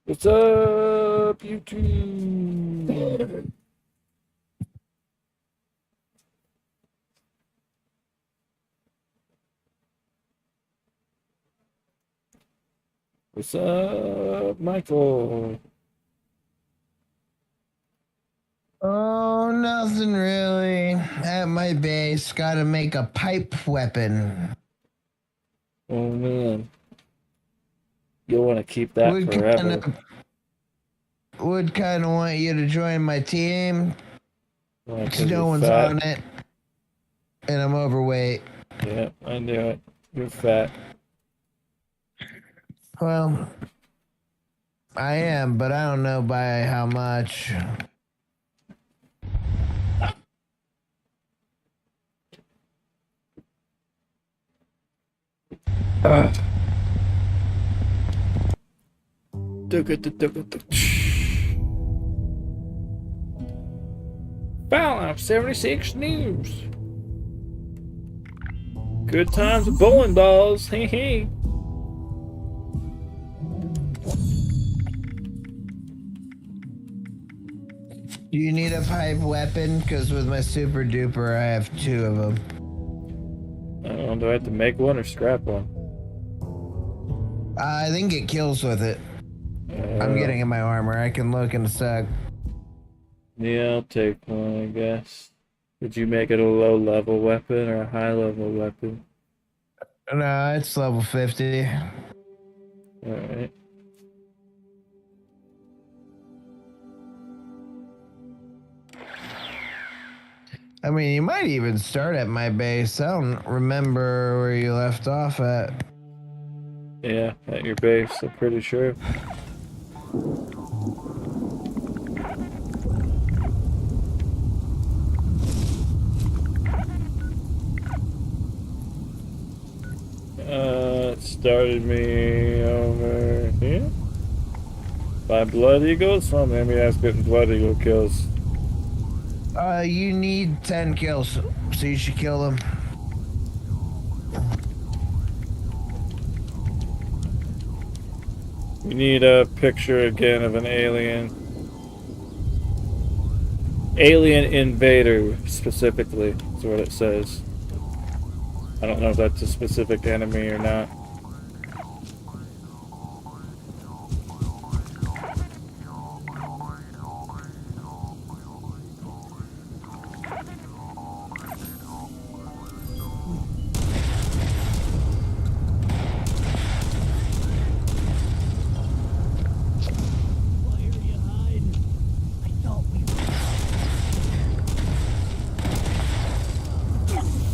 What's up, YouTube? What's up, Michael? Oh, nothing really. At my base, gotta make a pipe weapon. Oh man, you'll want to keep that Would kind forever. of would kind of want you to join my team. Why? 'Cause 'Cause you're no one's fat. on it, and I'm overweight. Yeah, I knew it. You're fat. Well, I am, but I don't know by how much. Fallout 76 News. Good times with bowling balls. Hey, hey. Do you need a pipe weapon? Because with my super duper, I have 2 of them. I don't know, do I have to make one or scrap one? I think it kills with it. I'm getting in my armor. I can look in a sec. Yeah, I'll take one, I guess. Did you make it a low level weapon or a high level weapon? No, it's level 50. Alright. I mean, you might even start at my base. I don't remember where you left off at. Yeah, at your base, I'm pretty sure. It started me over here by Blood Eagles. Well, maybe I was getting Blood Eagle kills. You need 10 kills, so you should kill them. We need a picture again of an alien. Alien invader, specifically, is what it says. I don't know if that's a specific enemy or not.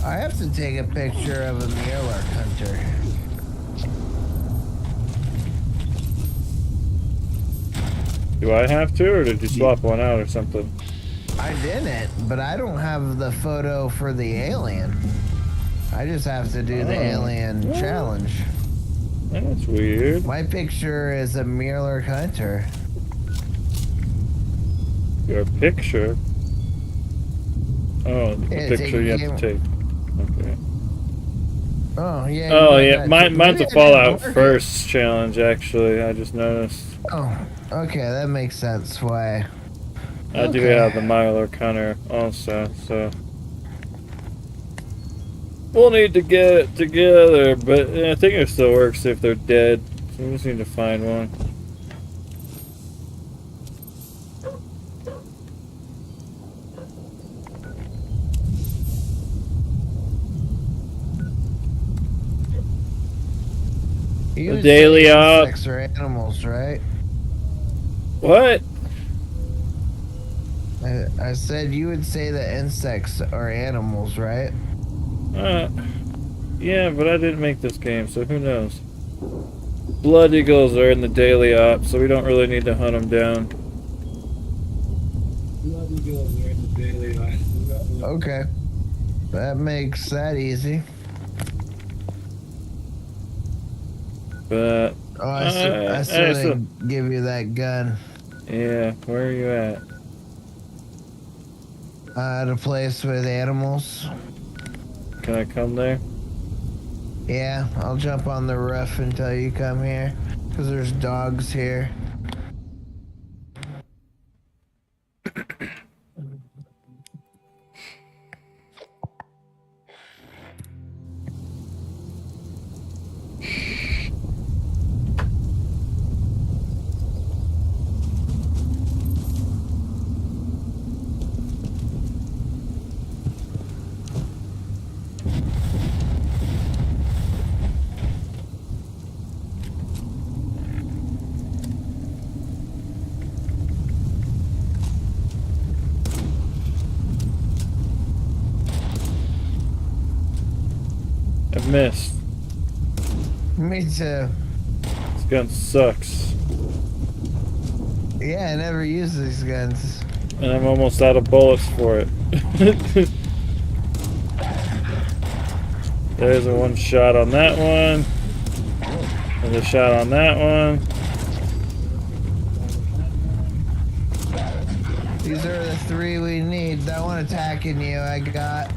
I have to take a picture of a Mirror Hunter. Do I have to, or did you swap one out or something? I didn't, but I don't have the photo for the alien. I just have to do the alien challenge. That's weird. My picture is a Mirror Hunter. Your picture? Oh, the Yeah, picture you have to take. Okay. Oh, yeah. Oh, yeah. Mine's a Fallout First challenge, actually. I just noticed. Oh, okay. That makes sense. Why? I do have the Mylar Cunner also, so. We'll need to get it together, but I think it still works if they're dead. So we just need to find one. The daily op. Insects are animals, right? What? I said you would say that insects are animals, right? Yeah, but I didn't make this game, so who knows? Blood Eagles are in the daily op, so we don't really need to hunt them down. Blood Eagles are in the daily op. Okay. That makes that easy. But I still didn't give you that gun. Yeah, where are you at? At a place with animals. Can I come there? Yeah, I'll jump on the roof until you come here. Because there's dogs here. missed. Me too. This gun sucks. Yeah, I never use these guns. And I'm almost out of bullets for it. There's a one shot on that one. There's a shot on that one. These are the 3 we need. That one attacking you, I got.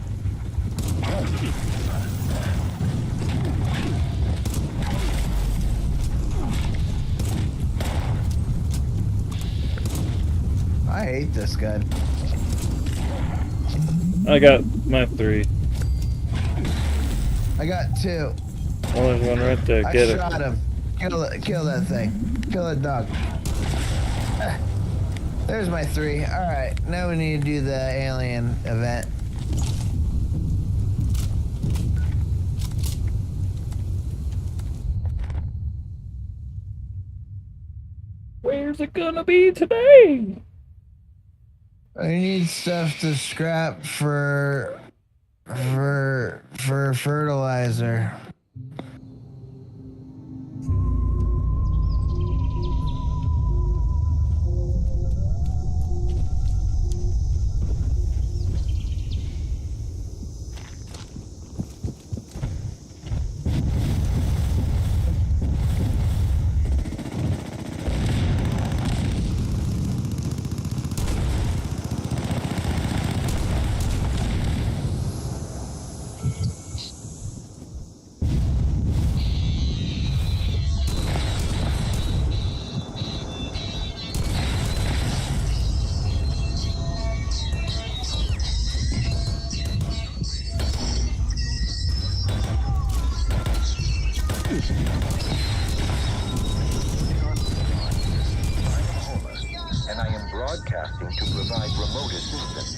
I hate this gun. I got my 3. I got 2. Oh, there's one right there. I Get it. shot him. Kill that thing. Kill that dog. There's my 3. Alright, now we need to do the alien event. Where's it gonna be today? I need stuff to scrap for fertilizer. And I am broadcasting to provide remote assistance.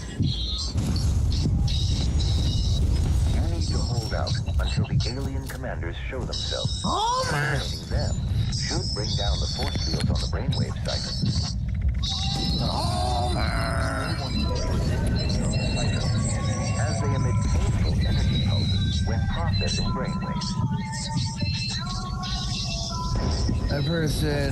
You need to hold out until the alien commanders show themselves. Eliminating them should bring down the force fields on the brainwave cycle. As they emit painful energy pulses when processing brainwaves. That person.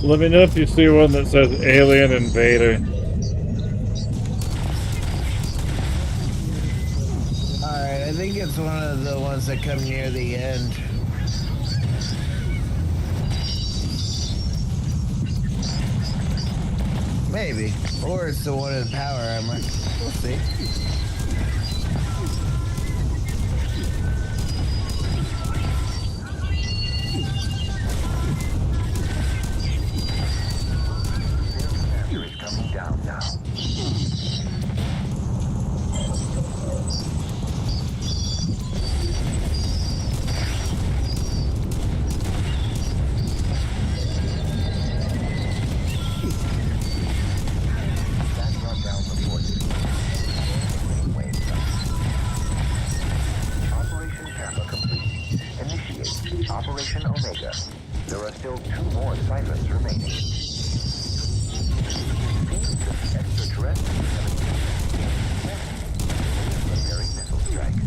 Let me know if you see one that says Alien Invader. Alright, I think it's one of the ones that come near the end. Maybe. Or it's the one in power armor. We'll see. Their commander is coming down now. That brought down the forces. Operation Kappa complete. Initiate Operation Omega. There are still 2 more ciphers remaining. Extraterrestrials have preparing missile strikes.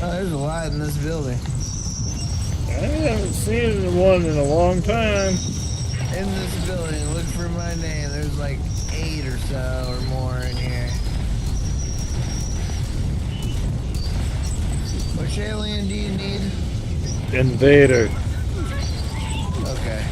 Oh, there's a lot in this building. I haven't seen one in a long time. In this building, look for my name. There's like 8 or so or more in here. Which alien do you need? Invader. Okay.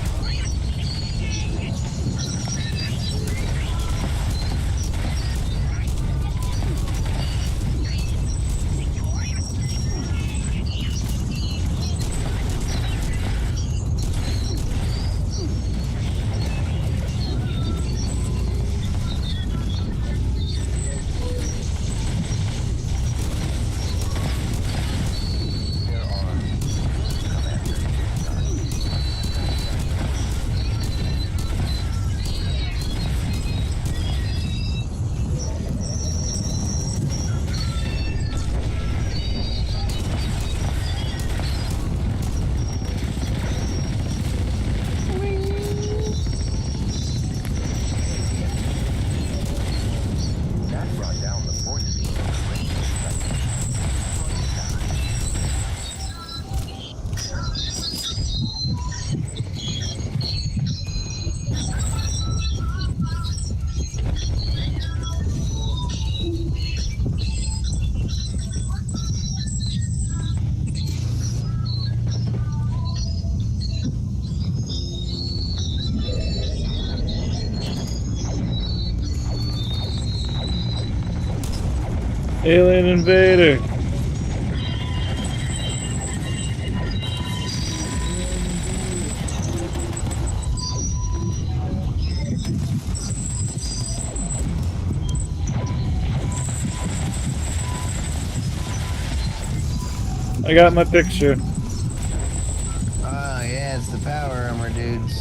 That brought down the force field on the brainwave Alien invader. I got my picture. Oh, yeah, it's the power armor dudes.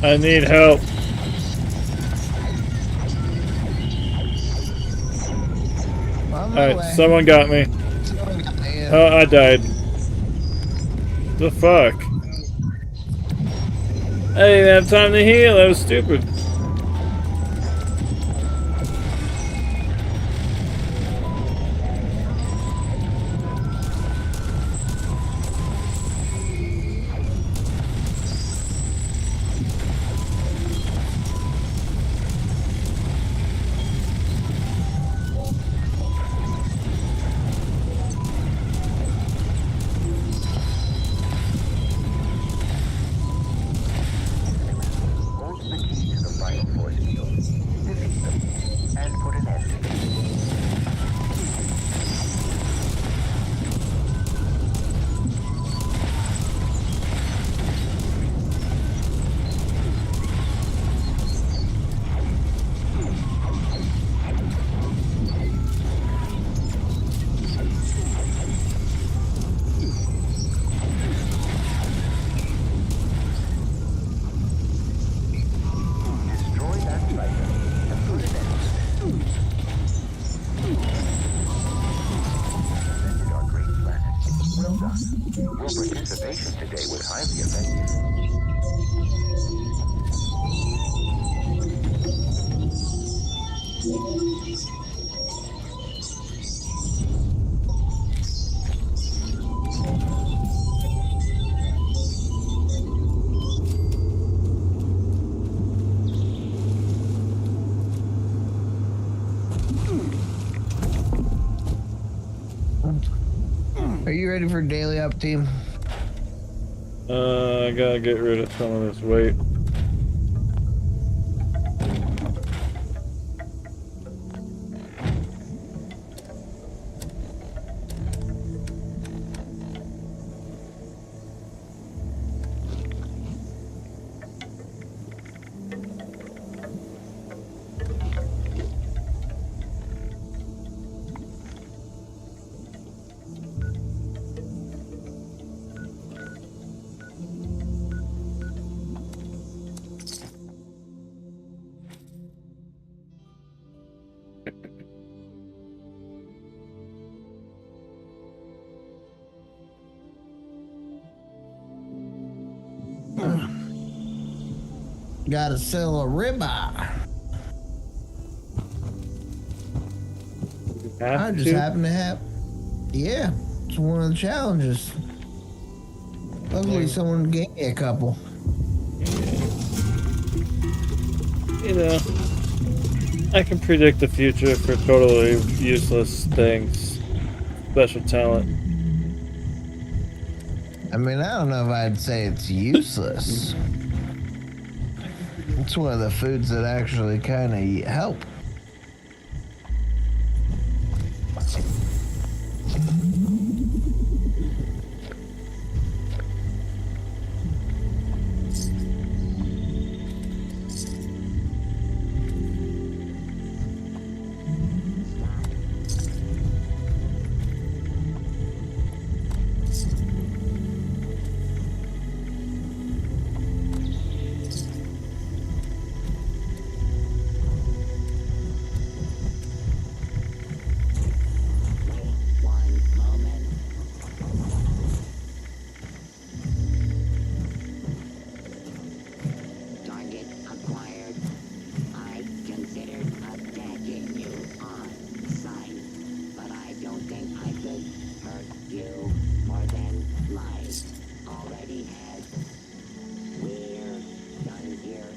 I need help. On my Alright, way. someone got me. Someone got me. Oh, I died. The fuck? I didn't have time to heal, that was stupid. Hold the key to the final force field. Defeat them. And put an end to it. Destroy that Titan and put an end to it. Defended our great planet. Well done. Your participation today was highly effective. Are you ready for daily up, team? I gotta get rid of some of this weight. Gotta sell a ribeye. You have I just to? happen to have. Yeah, it's one of the challenges. Luckily, someone gave me a couple. You know, I can predict the future for totally useless things. Special talent. I mean, I don't know if I'd say it's useless. It's one of the foods that actually kind of help. Target acquired. I considered attacking you on sight, but I don't think I could hurt you more than life already has. We're done here.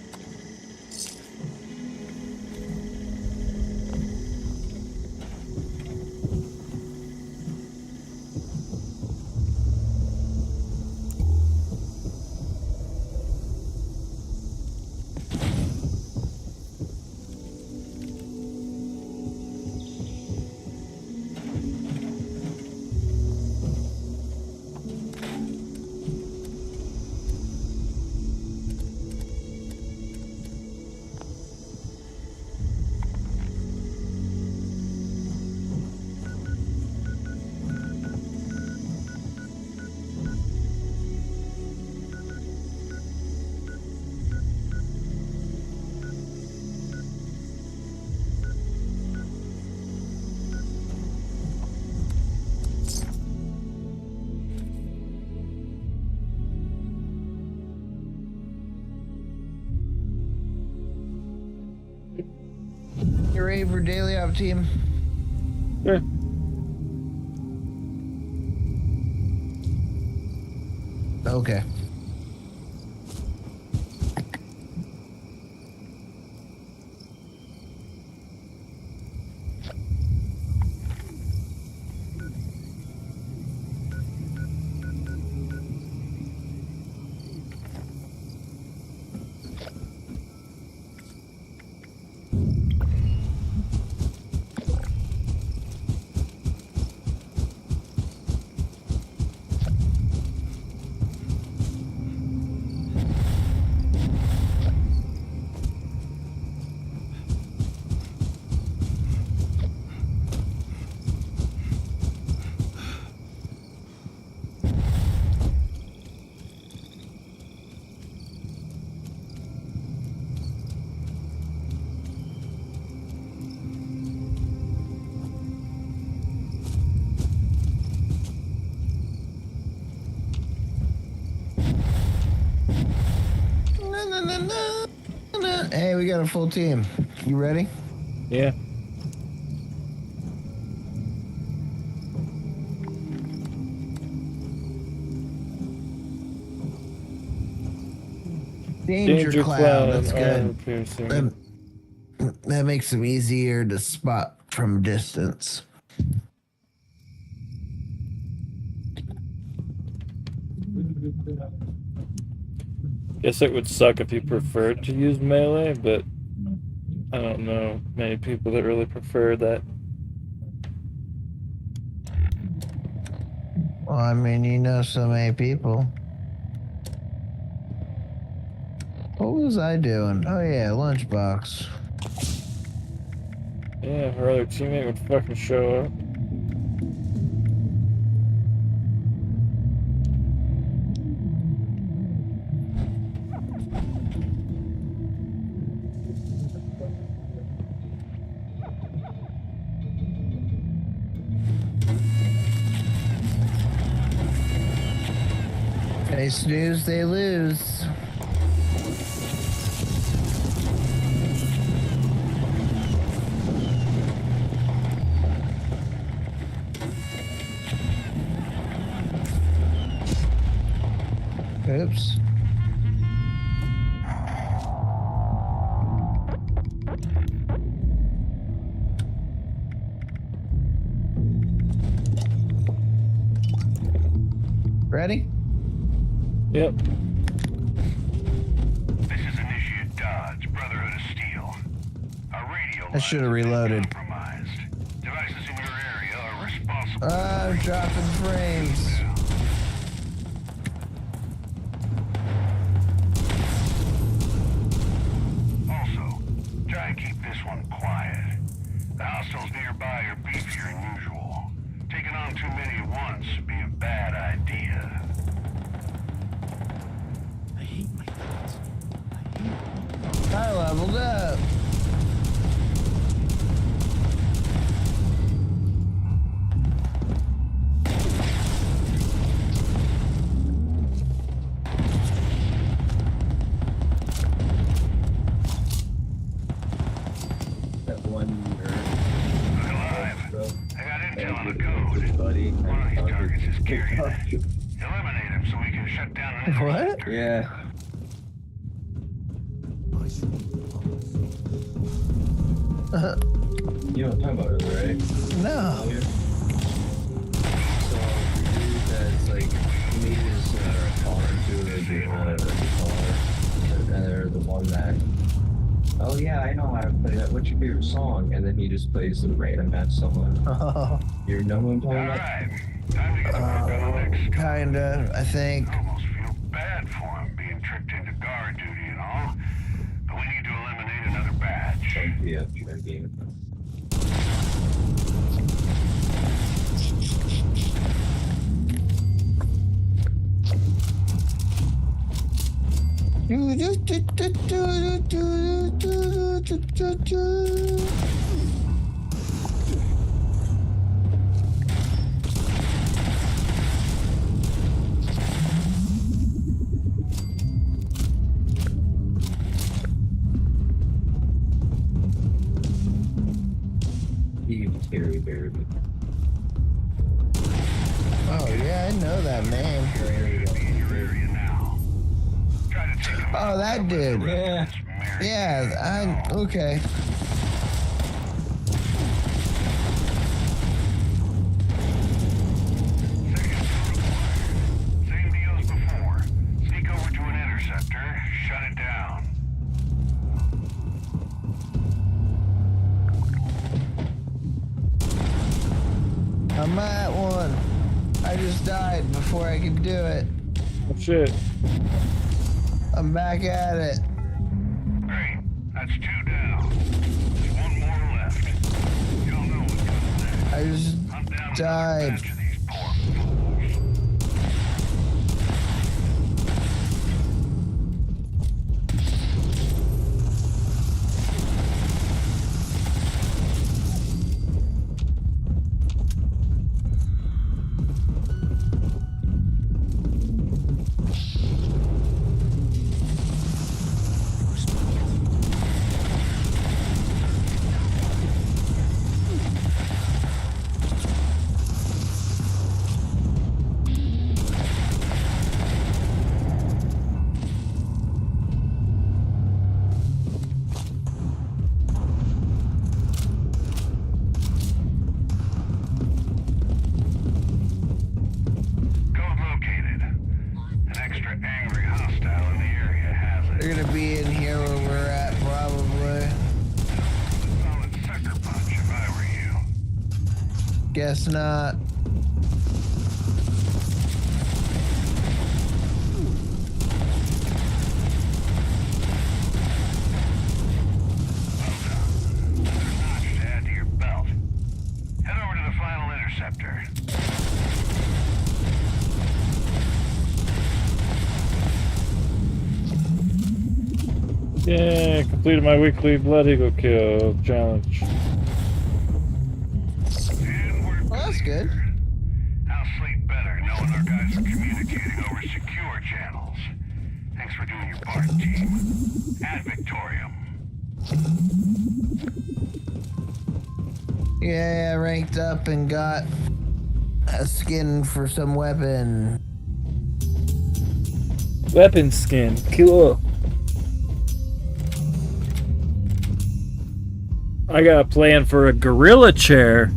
You ready for daily op team? Sure. Okay. Hey, we got a full team. You ready? Yeah. Danger cloud. That's armor good. piercing. That makes them easier to spot from distance. Guess it would suck if you preferred to use melee, but I don't know many people that really prefer that. Well, I mean, you know so many people. What was I doing? Oh yeah, lunchbox. Yeah, her other teammate would fucking show up. They snooze, they lose. ships. Ready? Yep. This is Initiate Dodge, Brotherhood of Steel. Our radio I should have reloaded. compromised. Devices in your area are responsible. I'm dropping frames. Also, try and keep this one quiet. The hostiles nearby are beefier than usual. Taking on too many at once would be a bad idea. I leveled up. That one Look alive. I got intel on the code. buddy. One of these targets is carrying it. Eliminate him so we can shut down an What? Yeah. You know what I'm talking about, right? No. So the dude that's like made his car into a vehicle, whatever they call it, and they're the one that, oh yeah, I know how to play that. What's your favorite song? And then he just plays a random ass someone. Oh, You know what I'm talking about? Alright, time to get the work on the next scope. kinda, I think. I almost feel bad for him being tricked into guard duty and all. But we need to eliminate another batch. Yeah, that game. You carry very good. Oh yeah, I know that name. Be in your area now. Try to take him Oh, out. that dude. Yeah. Yeah, okay. Same deal as before. Sneak over to an interceptor, shut it down. I'm at one. I just died before I could do it. Oh shit. I'm back at it. Great. That's 2 down. There's 1 more left. Y'all know what's coming next. I just Hunt down another died. batch of these poor fools. Code located. An extra angry hostile in the area has it. They're gonna be in here where we're at, probably. Solid sucker punch if I were you. Guess not. Another notch to add to your belt. Head over to the final interceptor. Yeah, completed my weekly Blood Eagle kill challenge. And we're Well, that's good. I'll sleep better knowing our guys are communicating over secure channels. Thanks for doing your part, team. Ad Victorium. Yeah, I ranked up and got a skin for some weapon. Weapon skin. Cool. I got a plan for a gorilla chair.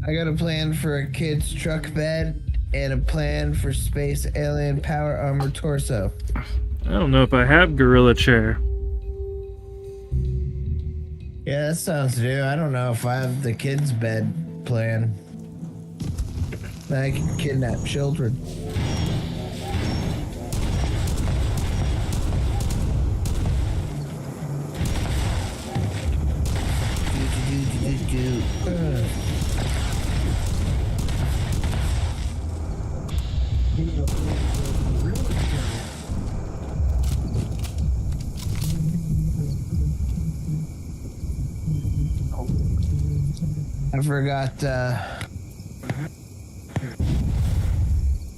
I got a plan for a kid's truck bed and a plan for space alien power armor torso. I don't know if I have gorilla chair. Yeah, that sounds new. I don't know if I have the kid's bed plan. I can kidnap children.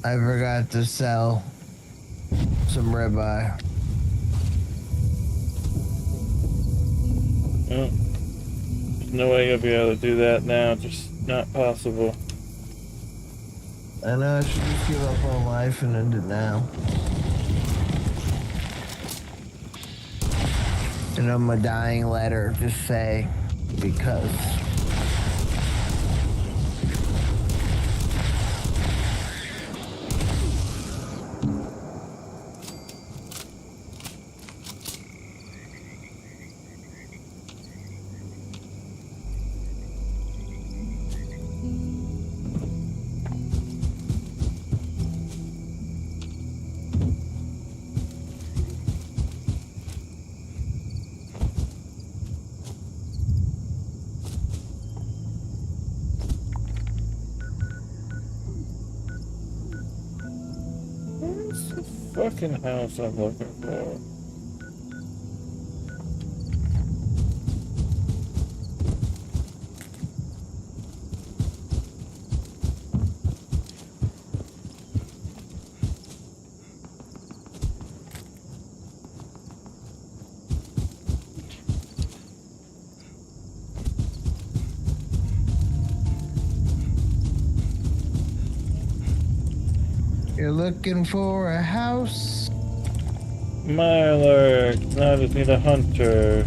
I forgot to sell some ribeye. Oh. There's no way you'll be able to do that now. Just not possible. I know I should just give up on life and end it now. And on my dying letter, just say, because. Where's the fucking house I'm looking for? You're looking for a house? Myler, now I just need a hunter.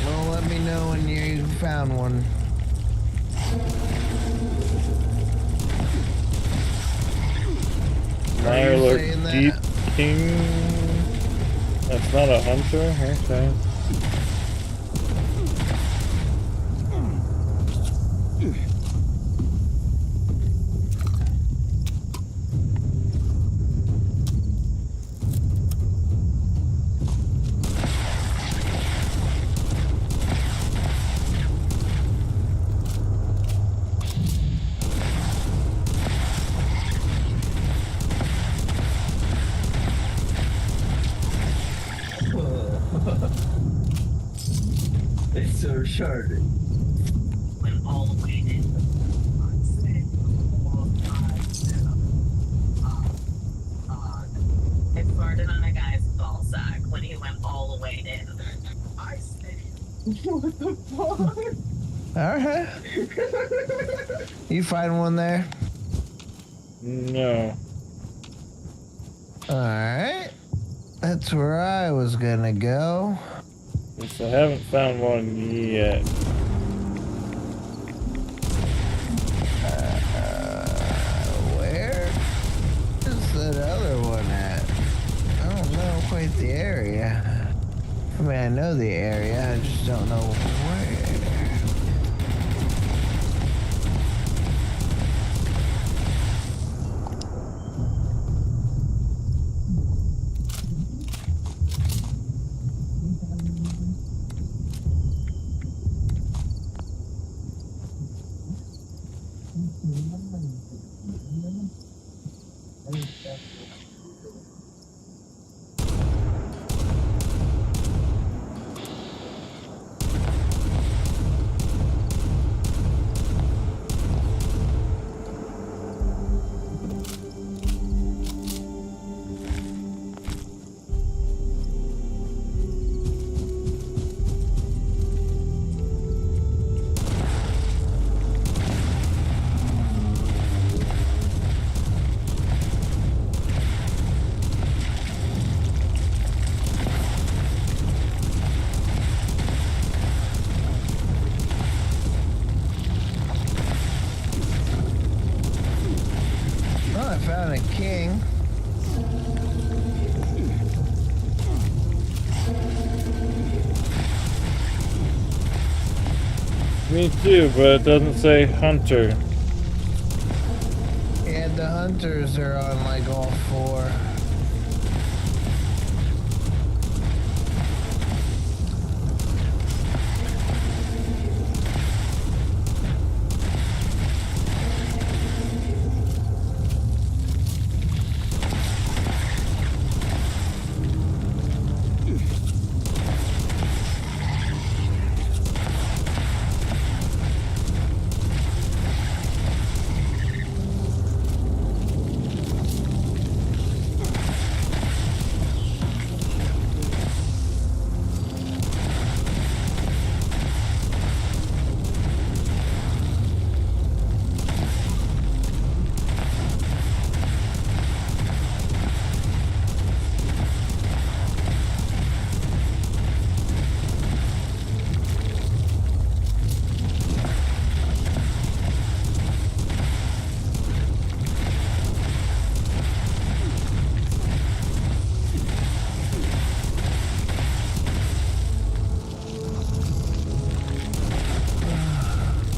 Well, let me know when you found one. Myler saying that? Deep King. That's not a hunter? Okay. It's so retarded. Went all the way in. I farted on a guy's ball sack when he went all the way in. I said, what the fuck? Alright. You find one there? No. Alright. That's where I was gonna go. Guess I haven't found one yet. Where is that other one at? I don't know quite the area. I mean, I know the area, I just don't know where. Me too, but it doesn't say hunter. Yeah, the hunters are on like all four.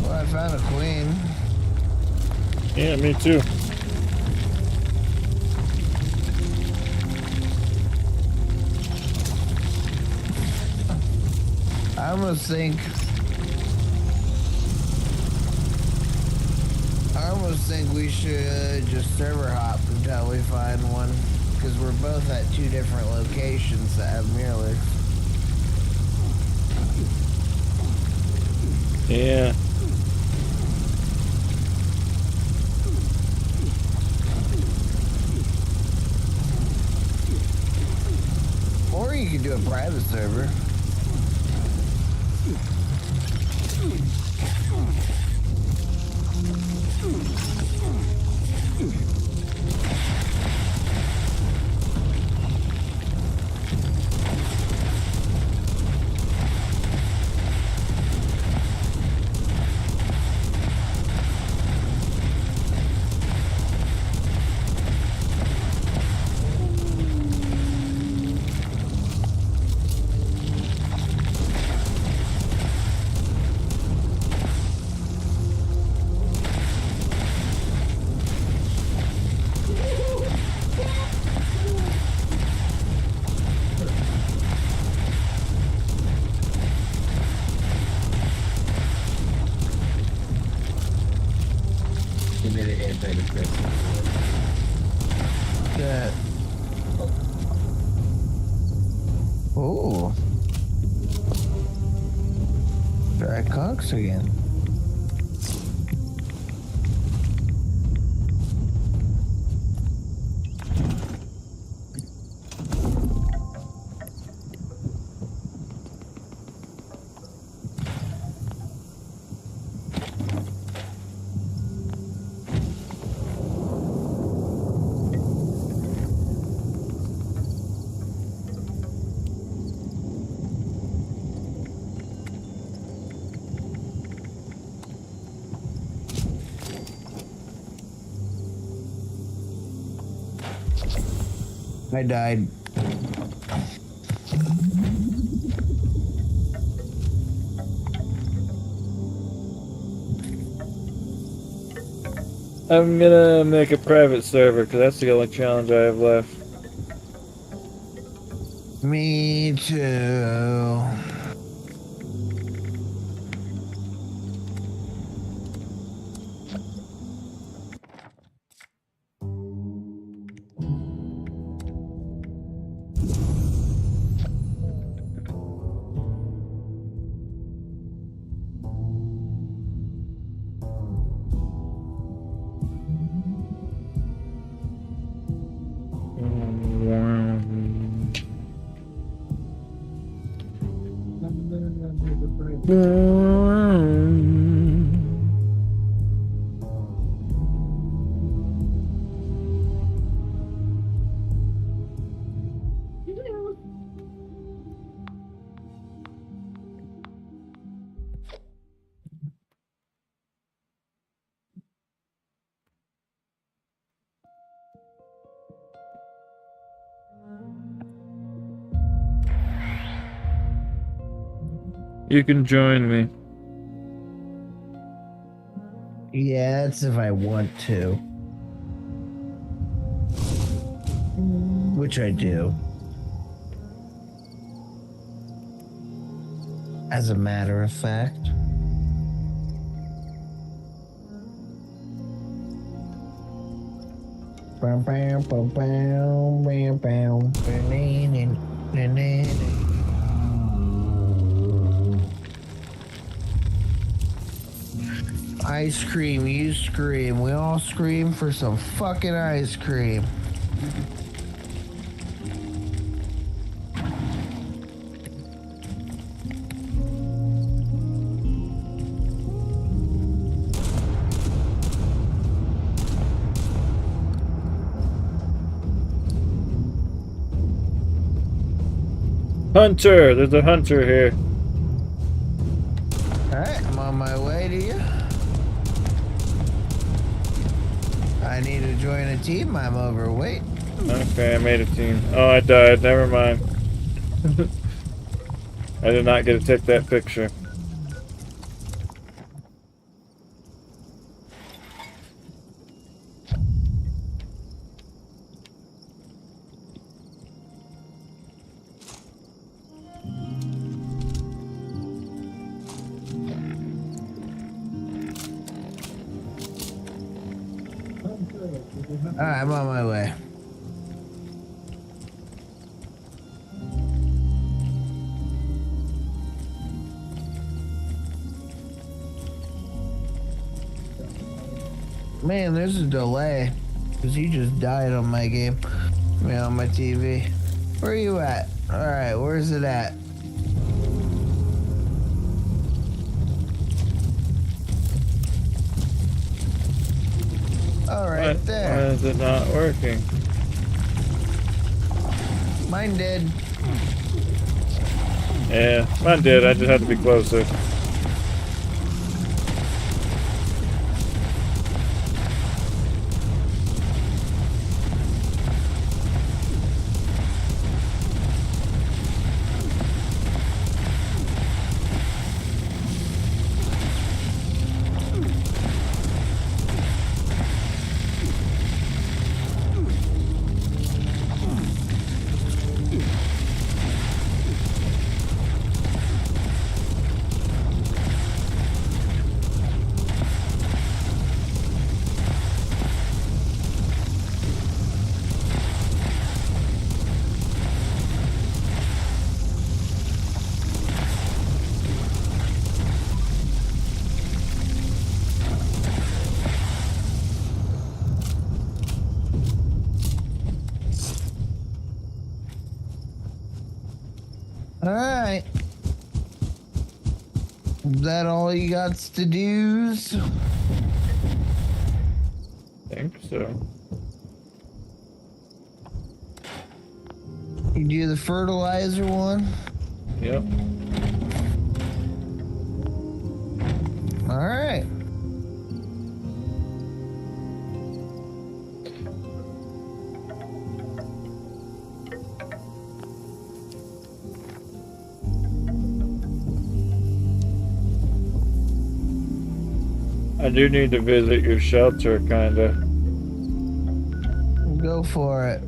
Well, I found a queen. Yeah, me too. I almost think we should just server hop until we find one, because we're both at two different locations that have mirrors. Yeah. Or you could do a private server. He made it antidepressant. That. Ooh. Dry cocks again. I died. I'm gonna make a private server because that's the only challenge I have left. Me too. You can join me. Yeah, that's if I want to. Which I do. As a matter of fact. Bam, bam, bam, bam, bam, bam, ice cream, you scream. We all scream for some fucking ice cream. Hunter! There's a hunter here. Alright, I'm on my way to you. I need to join a team. I'm overweight. Okay, I made a team. Oh, I died. Never mind. I did not get to take that picture. Alright, I'm on my way. Man, there's a delay. Because he just died on my game. I mean, on my TV. Where are you at? Alright, where's it at? Oh, right Why there. is it not working? Mine did. Yeah, mine did. I just had to be closer. Alright. Is that all you got to do? I think so. You do the fertilizer one? Yep. Alright. I do need to visit your shelter, kinda. Go for it.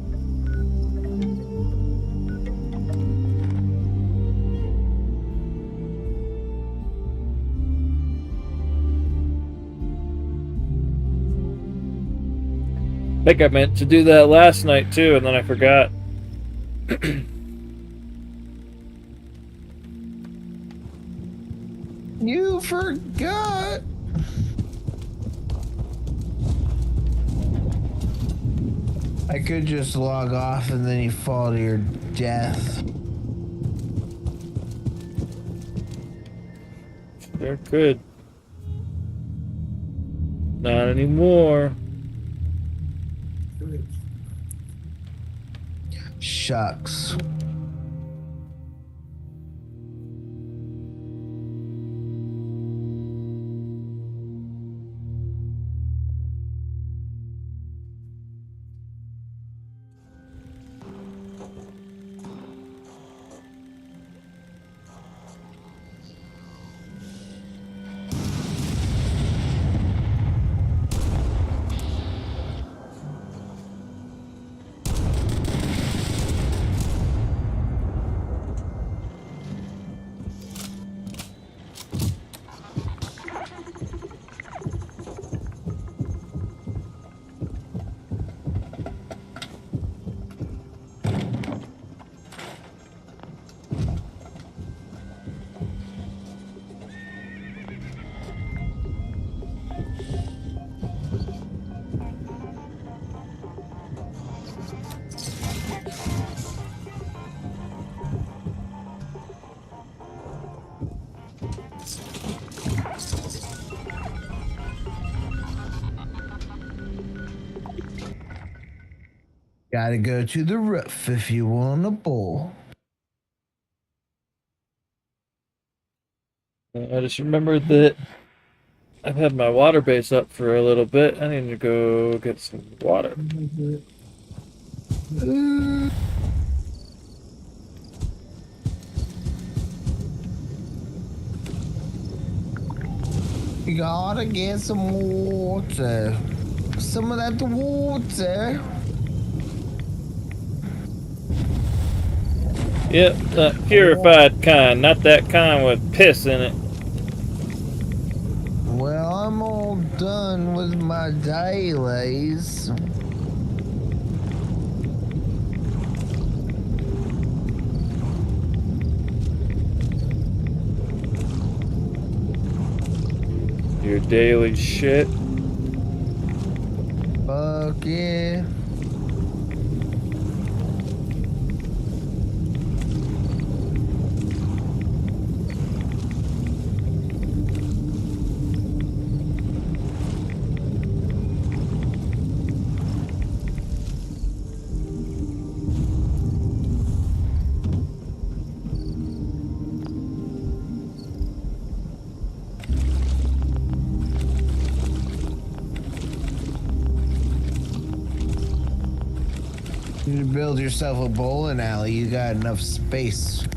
I think I meant to do that last night too, and then I forgot. You forgot. I could just log off and then you fall to your death. Sure could. Not anymore. Shucks. Gotta go to the roof if you want a bowl. I just remembered that I've had my water base up for a little bit. I need to go get some water. You gotta get some water. Some of that water. Yep, that purified kind, not that kind with piss in it. Well, I'm all done with my dailies. Your daily shit. Fuck yeah. You build yourself a bowling alley, you got enough space.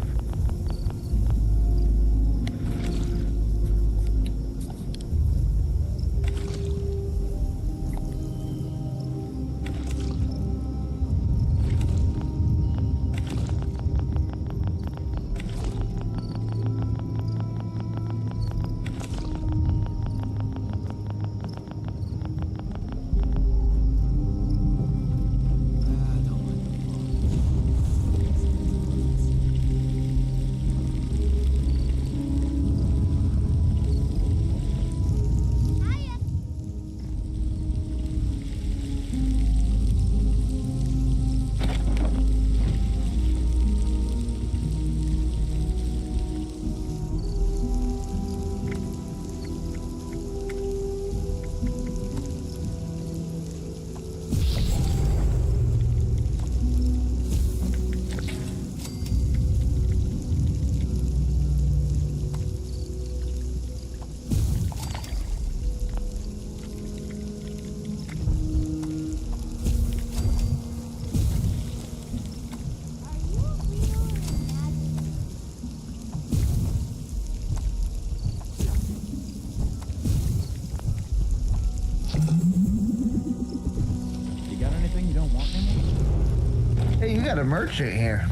You got anything you don't want anymore? Hey, you got a merchant here.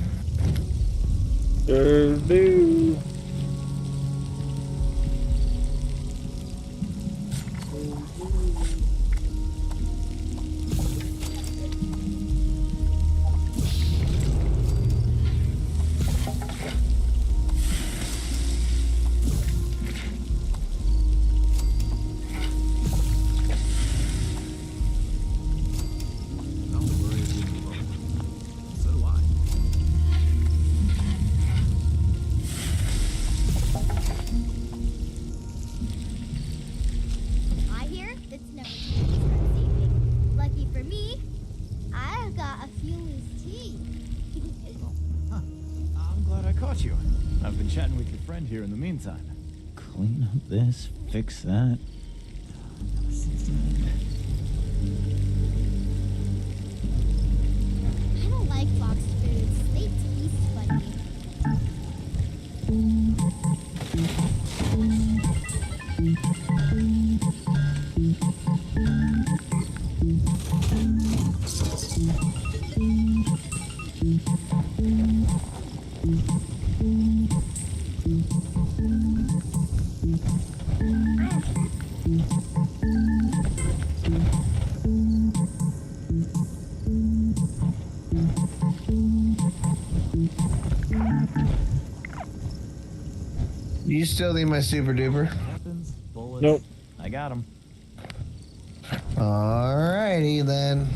Sure do. Don't worry, you will. So do I. I hear it's never too late to start saving. Lucky for me, I've got a few loose teeth. Huh. I'm glad I caught you. I've been chatting with your friend here in the meantime. Clean up this, fix that. I don't like fox foods. They taste funny. You still need my super duper? Weapons, bullets. Nope. I got them. Alrighty then.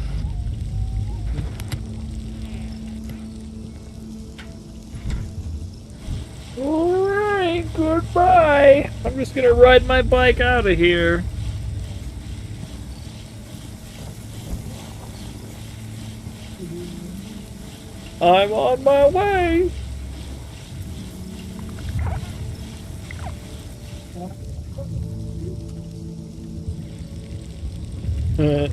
Alright, goodbye. I'm just gonna ride my bike out of here. I'm on my way. Uh,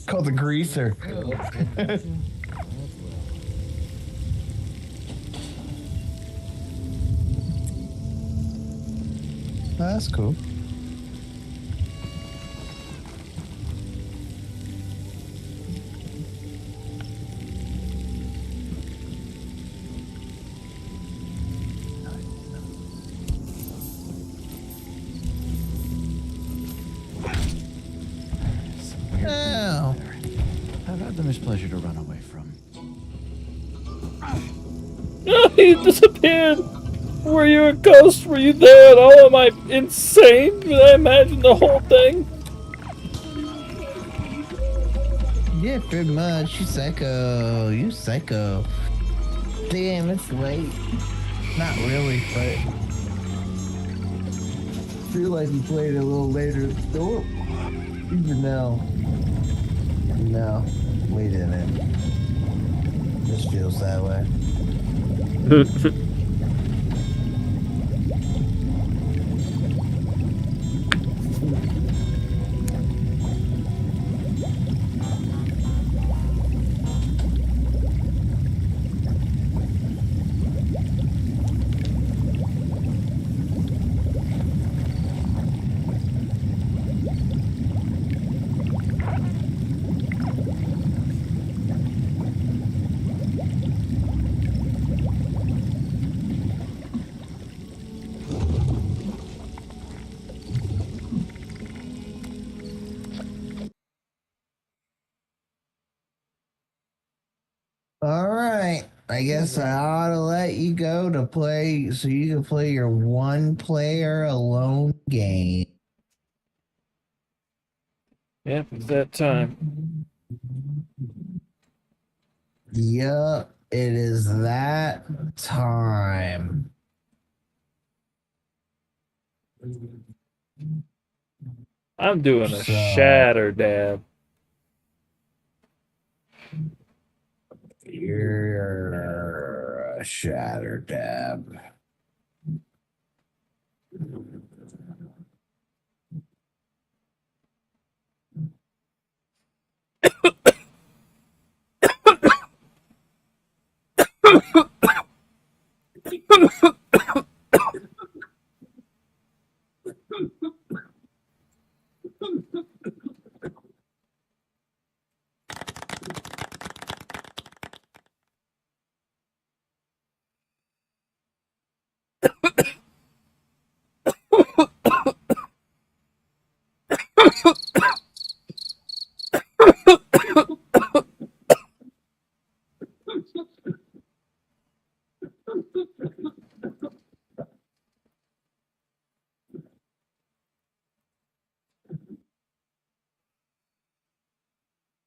Called the greaser. That's cool. Some weird Oh. I've had the mispleasure to run away from. he disappeared. Were you a ghost? Were you there at all? Am I insane? Did I imagine the whole thing? Yeah, pretty much. You psycho. You psycho. Damn, it's late. Not really, but I feel like you played a little later. Oh, even now. No, we didn't. This feels that way. All right. I guess I ought to let you go to play so you can play your one player alone game. Yep, it's that time. Yup, it is that time. I'm doing a So- shatter dab. You're a shatter dab.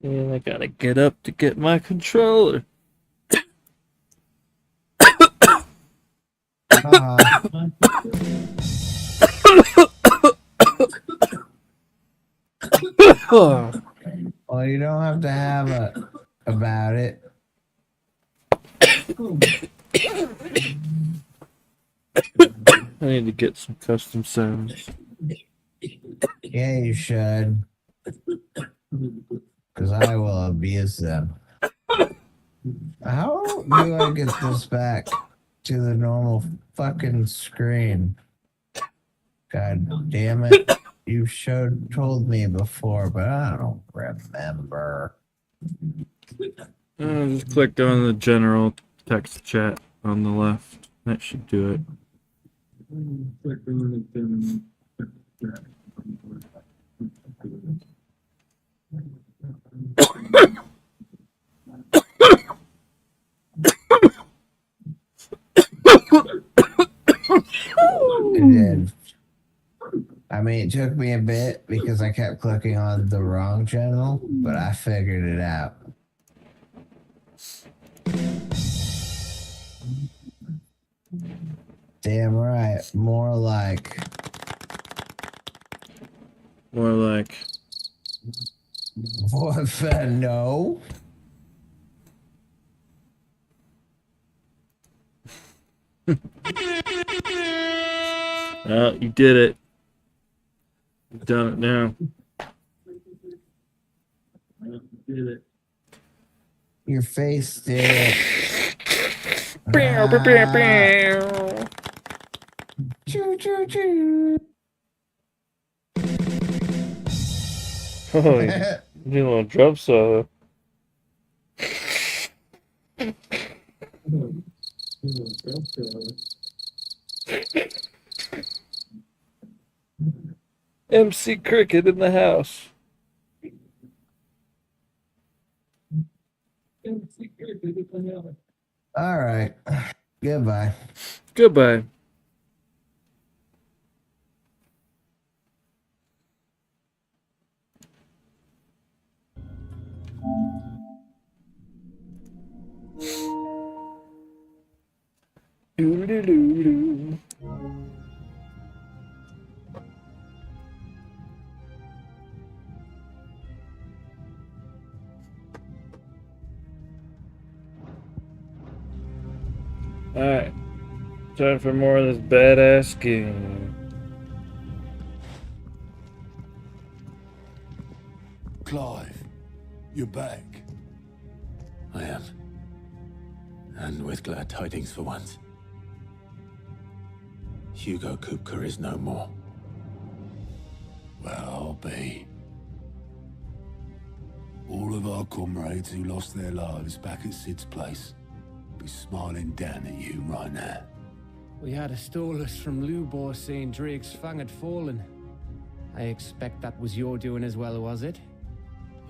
And I gotta get up to get my controller. Well, you don't have to have a about it. I need to get some custom sounds. Yeah, you should. Because I will abuse them. How do I get this back to the normal fucking screen? God damn it. You told me before, but I don't remember. Just click on the general text chat on the left. That should do it. It did. I mean, it It took me a bit because I kept clicking on the wrong channel, but I figured it out. Damn right. More like. What the no? You did it. You've done it now. You did it. Your face did it. Bow, bow, bow, bow. Choo, choo, choo. Oh, you did a little drum solo. MC Cricket in the house. MC Cricket in the house. All right. Goodbye. Goodbye. Doo-doo-doo-doo. Alright. Time for more of this badass game. Clive, you're back. I am. And with glad tidings for once. Hugo Kupka is no more. Well, I'll be. All of our comrades who lost their lives back at Sid's place be smiling down at you right now. We had a stolus from Lubor saying Drake's fang had fallen. I expect that was your doing as well, was it?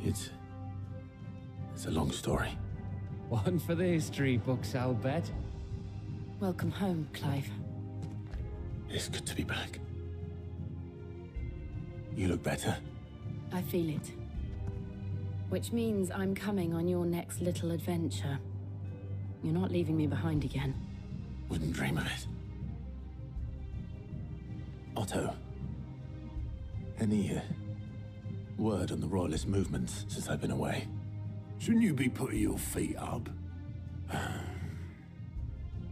It's a long story. One for the history books, I'll bet. Welcome home, Clive. It's good to be back. You look better. I feel it. Which means I'm coming on your next little adventure. You're not leaving me behind again. Wouldn't dream of it. Otto, any word on the Royalist movements since I've been away? Shouldn't you be putting your feet up?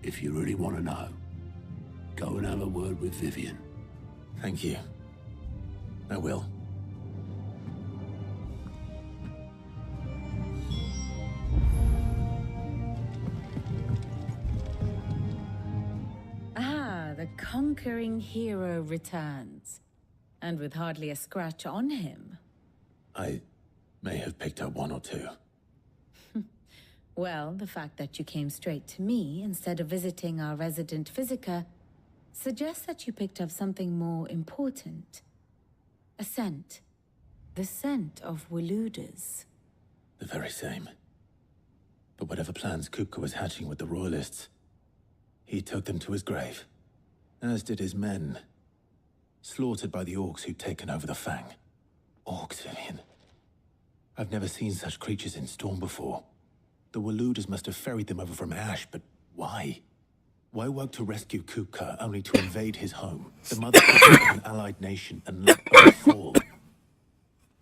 If you really want to know, go and have a word with Vivian. Thank you. I will. Ah, the conquering hero returns. And with hardly a scratch on him. I may have picked up one or two. Well, the fact that you came straight to me instead of visiting our resident Physica suggests that you picked up something more important. A scent. The scent of Waludas. The very same. But whatever plans Kupka was hatching with the Royalists, he took them to his grave. As did his men. Slaughtered by the orcs who'd taken over the Fang. Orcs, Vivian. I've never seen such creatures in Storm before. The Waludas must have ferried them over from Ash, but why? Why work to rescue Kupka only to invade his home, the mother of an allied nation, and let them fall?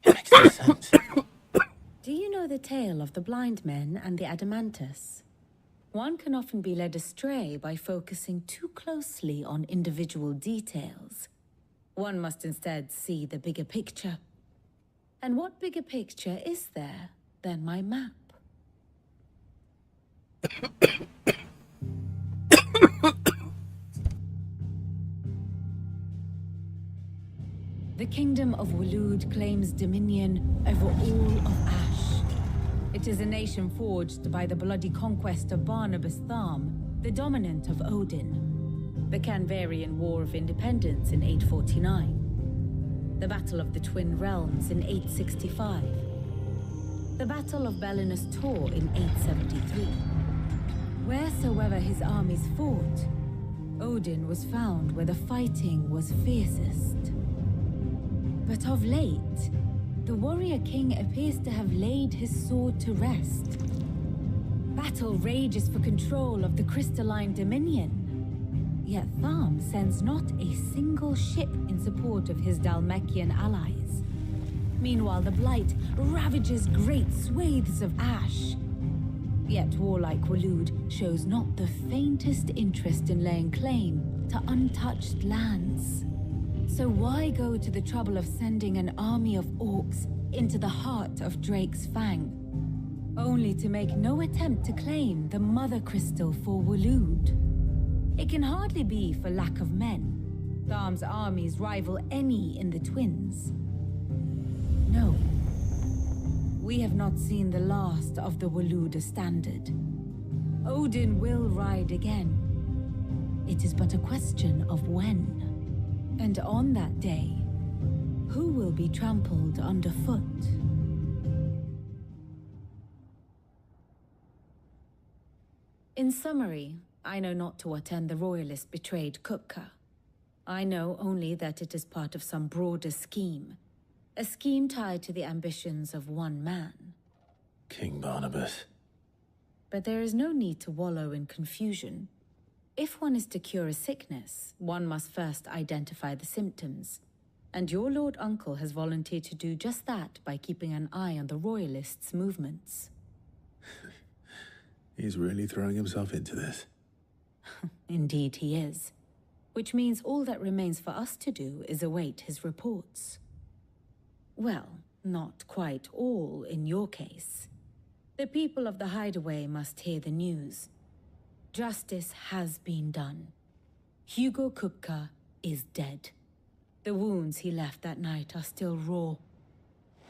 It makes no sense. Do you know the tale of the blind men and the Adamantus? One can often be led astray by focusing too closely on individual details. One must instead see the bigger picture. And what bigger picture is there than my map? The Kingdom of Waloed claims dominion over all of Ash. It is a nation forged by the bloody conquest of Barnabas Tharm, the dominant of Odin. The Canvarian War of Independence in 849. The Battle of the Twin Realms in 865. The Battle of Belinus Tor in 873. Wheresoever his armies fought, Odin was found where the fighting was fiercest. But of late, the warrior king appears to have laid his sword to rest. Battle rages for control of the crystalline dominion. Yet Tharm sends not a single ship in support of his Dhalmekian allies. Meanwhile, the Blight ravages great swathes of ash. Yet warlike Waloed shows not the faintest interest in laying claim to untouched lands. So why go to the trouble of sending an army of orcs into the heart of Drake's Fang, only to make no attempt to claim the Mother Crystal for Waloed? It can hardly be for lack of men. Tharm's armies rival any in the Twins. No. We have not seen the last of the Waloed standard. Odin will ride again. It is but a question of when. And on that day, who will be trampled underfoot? In summary, I know not to what end the Royalists betrayed Kupka. I know only that it is part of some broader scheme. A scheme tied to the ambitions of one man. King Barnabas. But there is no need to wallow in confusion. If one is to cure a sickness, one must first identify the symptoms. And your Lord Uncle has volunteered to do just that by keeping an eye on the Royalists' movements. He's really throwing himself into this. Indeed he is. Which means all that remains for us to do is await his reports. Well, not quite all in your case. The people of the Hideaway must hear the news. Justice has been done. Hugo Kupka is dead. The wounds he left that night are still raw,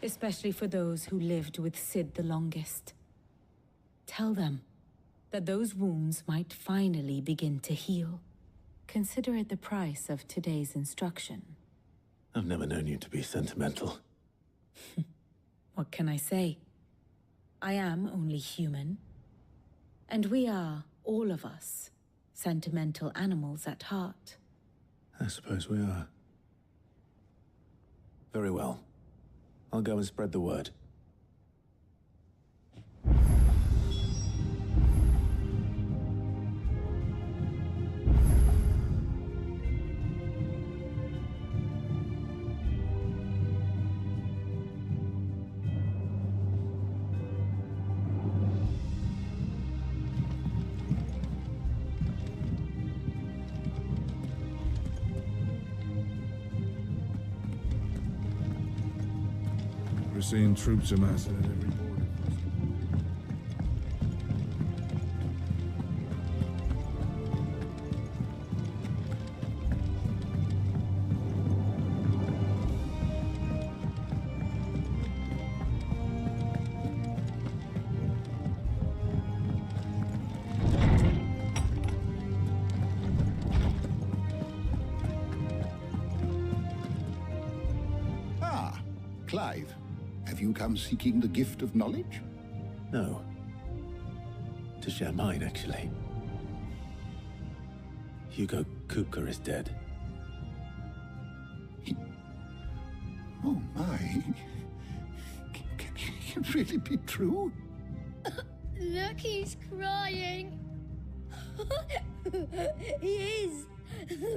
especially for those who lived with Sid the longest. Tell them that those wounds might finally begin to heal. Consider it the price of today's instruction. I've never known you to be sentimental. What can I say? I am only human. And we are, all of us, sentimental animals at heart. I suppose we are. Very well. I'll go and spread the word. We're seeing troops amassing at every border. Ah, Clive. Have you come seeking the gift of knowledge? No. To share mine, actually. Hugo Kupka is dead. Oh my. Can it really be true? Look, he's crying. He is.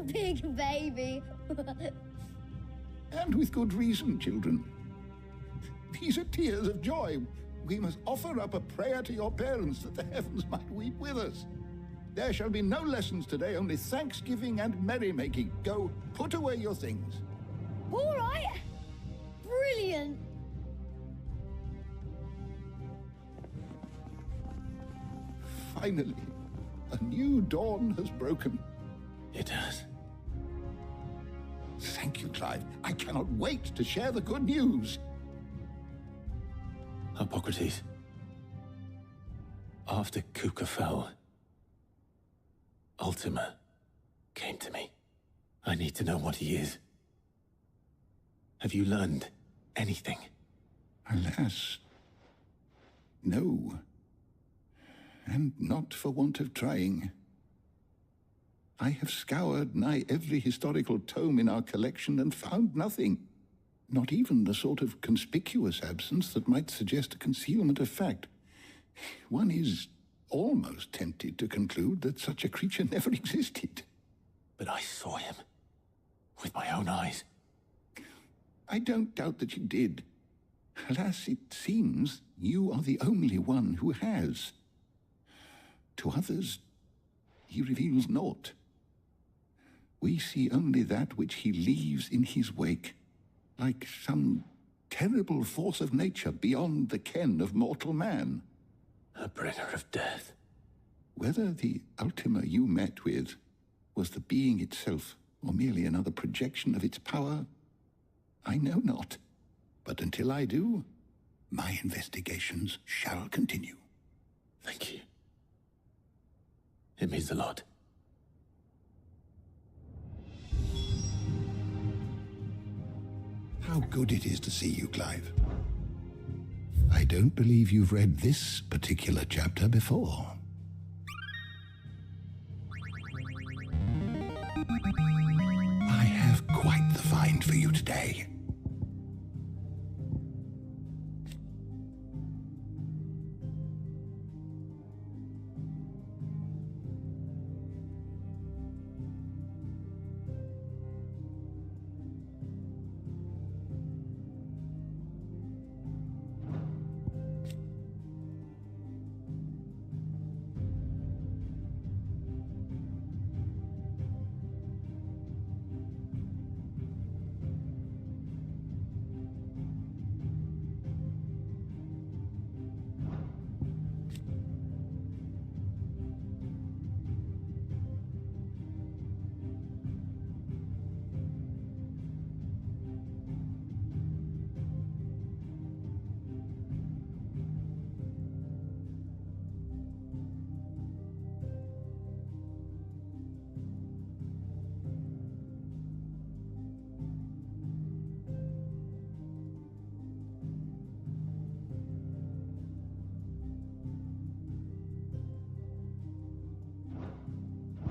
Big baby. And with good reason, children. These are tears of joy. We must offer up a prayer to your parents that the heavens might weep with us. There shall be no lessons today, only thanksgiving and merrymaking. Go, put away your things. All right. Brilliant. Finally, a new dawn has broken. It has. Thank you, Clive. I cannot wait to share the good news. Hippocrates. After Kupka fell, Ultima came to me. I need to know what he is. Have you learned anything? Alas, no. And not for want of trying. I have scoured nigh every historical tome in our collection and found nothing. Not even the sort of conspicuous absence that might suggest a concealment of fact. One is almost tempted to conclude that such a creature never existed. But I saw him. With my own eyes. I don't doubt that you did. Alas, it seems you are the only one who has. To others, he reveals naught. We see only that which he leaves in his wake, like some terrible force of nature beyond the ken of mortal man. A bringer of death. Whether the Ultima you met with was the being itself, or merely another projection of its power, I know not. But until I do, my investigations shall continue. Thank you. It means a lot. How good it is to see you, Clive. I don't believe you've read this particular chapter before. I have quite the find for you today.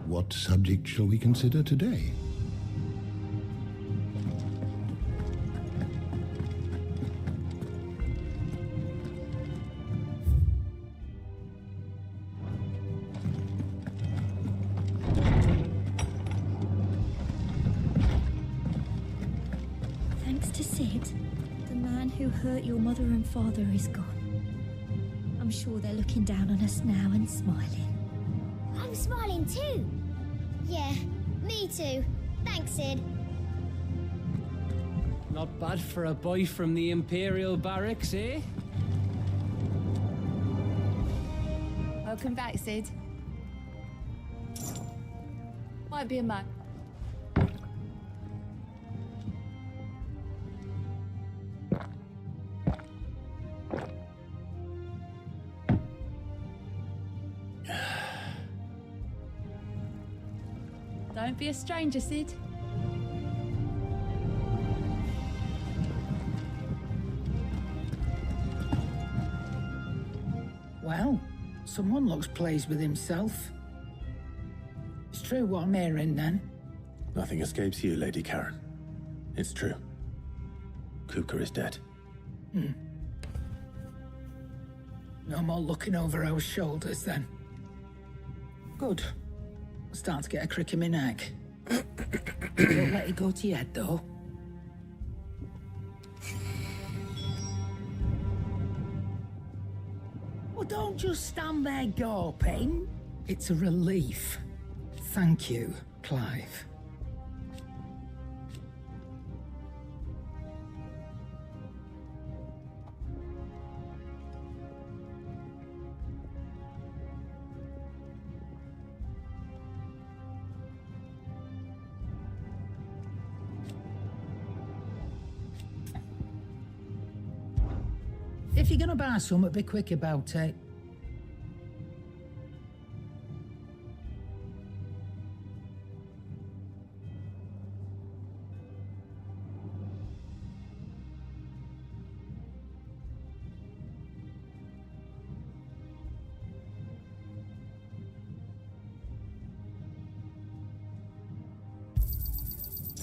What subject shall we consider today? Thanks to Sid, the man who hurt your mother and father is gone. I'm sure they're looking down on us now and smiling. I'm smiling too. Yeah, me too. Thanks, Sid. Not bad for a boy from the Imperial Barracks, eh? Welcome back, Sid. Might be a man. Don't be a stranger, Sid. Well, someone looks pleased with himself. It's true what I'm hearing, then. Nothing escapes you, Lady Karen. It's true. Kuka is dead. No more looking over our shoulders, then. Good. I'm starting to get a crick in my neck. Don't let it go to your head, though. Well, don't just stand there gawping. It's a relief. Thank you, Clive. If you're gonna buy something, be quick about it.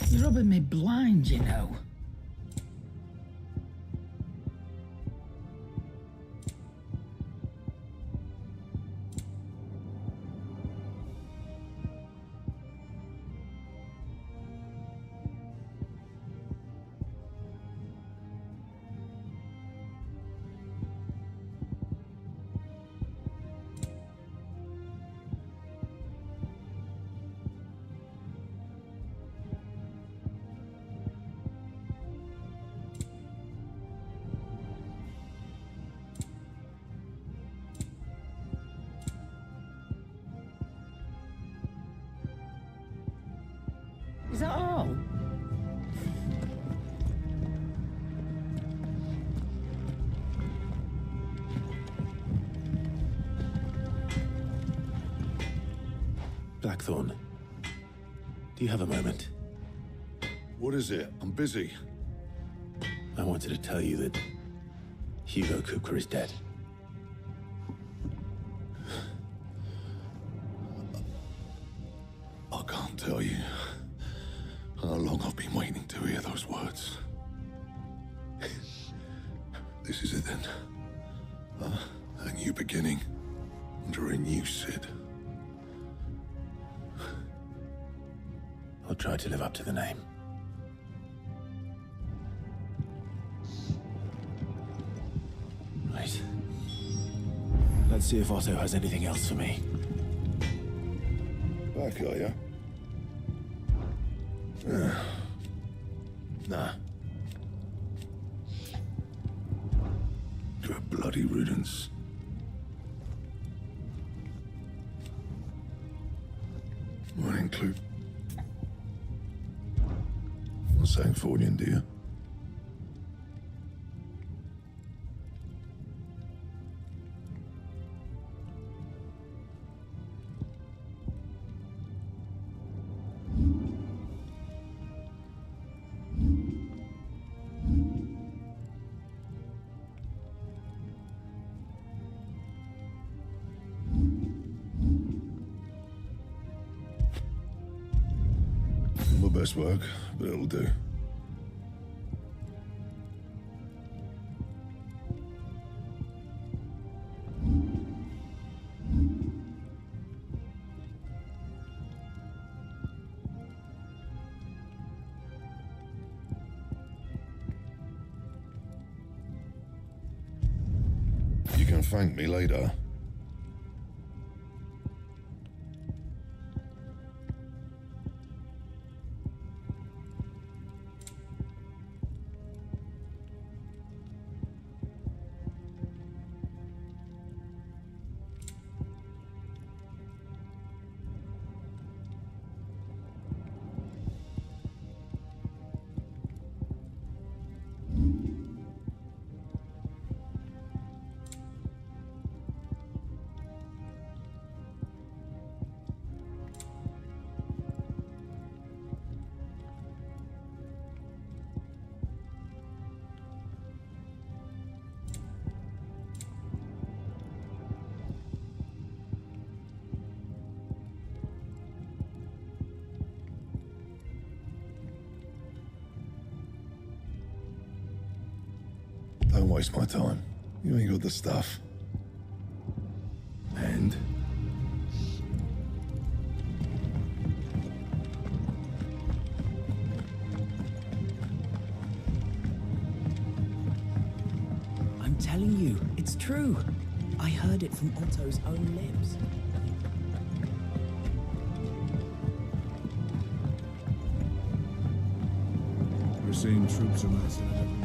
You're rubbing me blind, you know. Is that all? Blackthorn, do you have a moment? What is it? I'm busy. I wanted to tell you that Hugo Kupka is dead. I can't tell you how long I've been waiting to hear those words. This is it then. A new beginning under a new Sid. I'll try to live up to the name. Right. Let's see if Otto has anything else for me. Back, are you? Nah. To a bloody riddance. Morning, Clue. What's that for you, dear? My best work, but it'll do. You can thank me later. Don't waste my time. You ain't got the stuff. And? I'm telling you, it's true. I heard it from Otto's own lips. We're seeing troops amassing at every...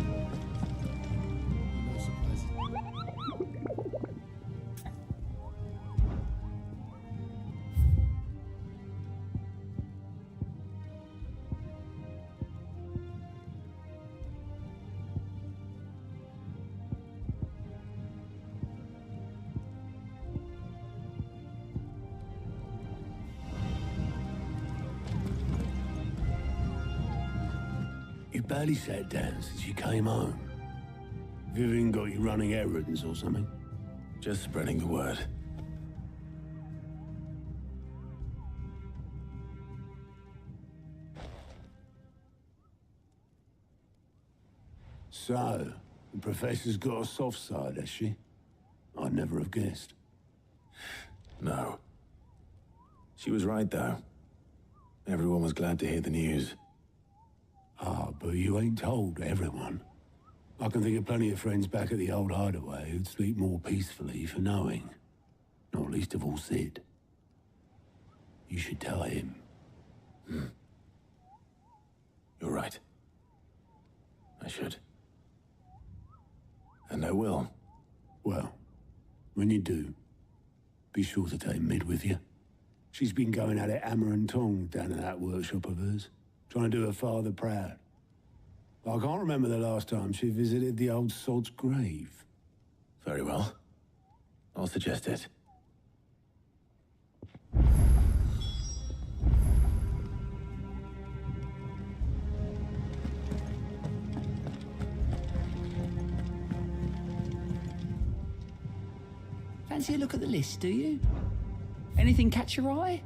You barely sat down since you came home. Vivian got you running errands or something? Just spreading the word. So, the Professor's got a soft side, has she? I'd never have guessed. No. She was right, though. Everyone was glad to hear the news. Ah, but you ain't told everyone. I can think of plenty of friends back at the old hideaway who'd sleep more peacefully for knowing. Not least of all Sid. You should tell him. You're right. I should. And I will. Well, when you do, be sure to take Mid with you. She's been going at it hammer and tong down at that workshop of hers. trying to do her father proud. I can't remember the last time she visited the old salt's grave. Very well. I'll suggest it. Fancy a look at the list, do you? Anything catch your eye?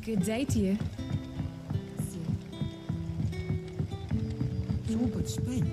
Good day to you. It's all but spent.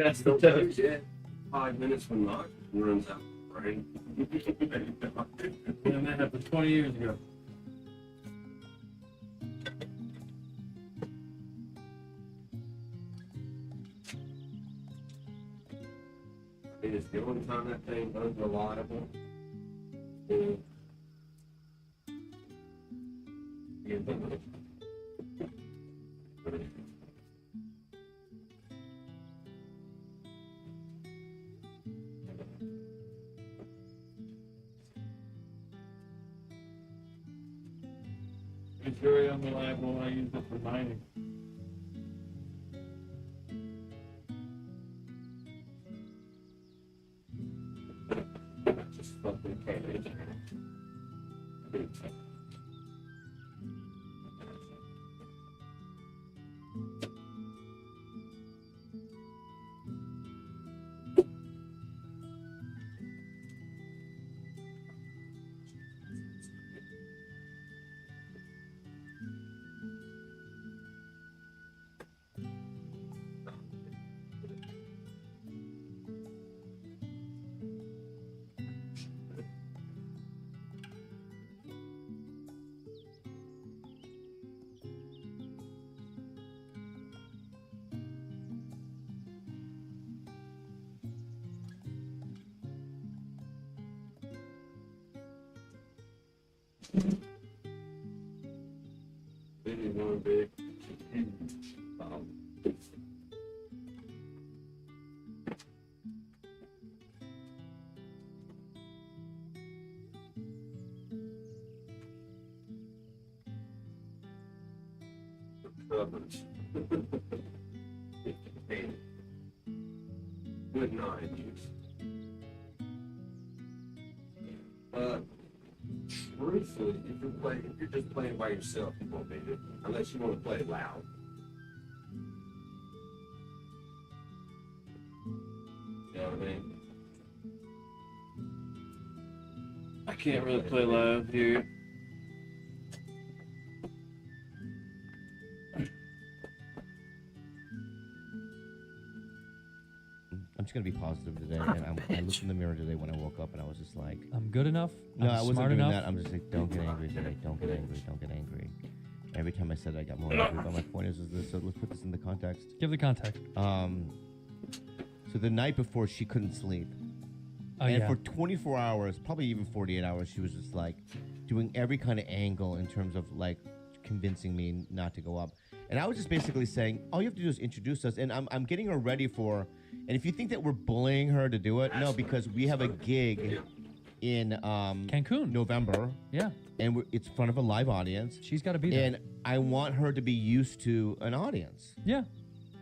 That's the Don't test. forget, 5 minutes from now, runs out, right? And that happened 20 years ago. It is the only time that thing unreliable. It's very unreliable when I use it for mining. Just fucking cabbage. Really one big covers. Good night, juice. Truthfully, if you're just playing by yourself, you won't need it, unless you want to play loud. You know what I mean? I can't really play live here. I'm just gonna be positive today, and I looked in the mirror today when I woke up, and I was just like, I'm good enough. No, I'm I wasn't smart doing enough. that. I'm just like, don't get angry today. Don't get angry. Don't get angry. Every time I said it, I got more angry. But my point is this. So let's put this in the context. Give the context. So the night before, she couldn't sleep. Oh, And yeah. for 24 hours, probably even 48 hours, she was just like doing every kind of angle in terms of like convincing me not to go up. And I was just basically saying, all you have to do is introduce us. And I'm getting her ready for, and if you think that we're bullying her to do it, no, because we have a gig in Cancun, November. Yeah. And it's in front of a live audience. She's got to be there. And I want her to be used to an audience. Yeah.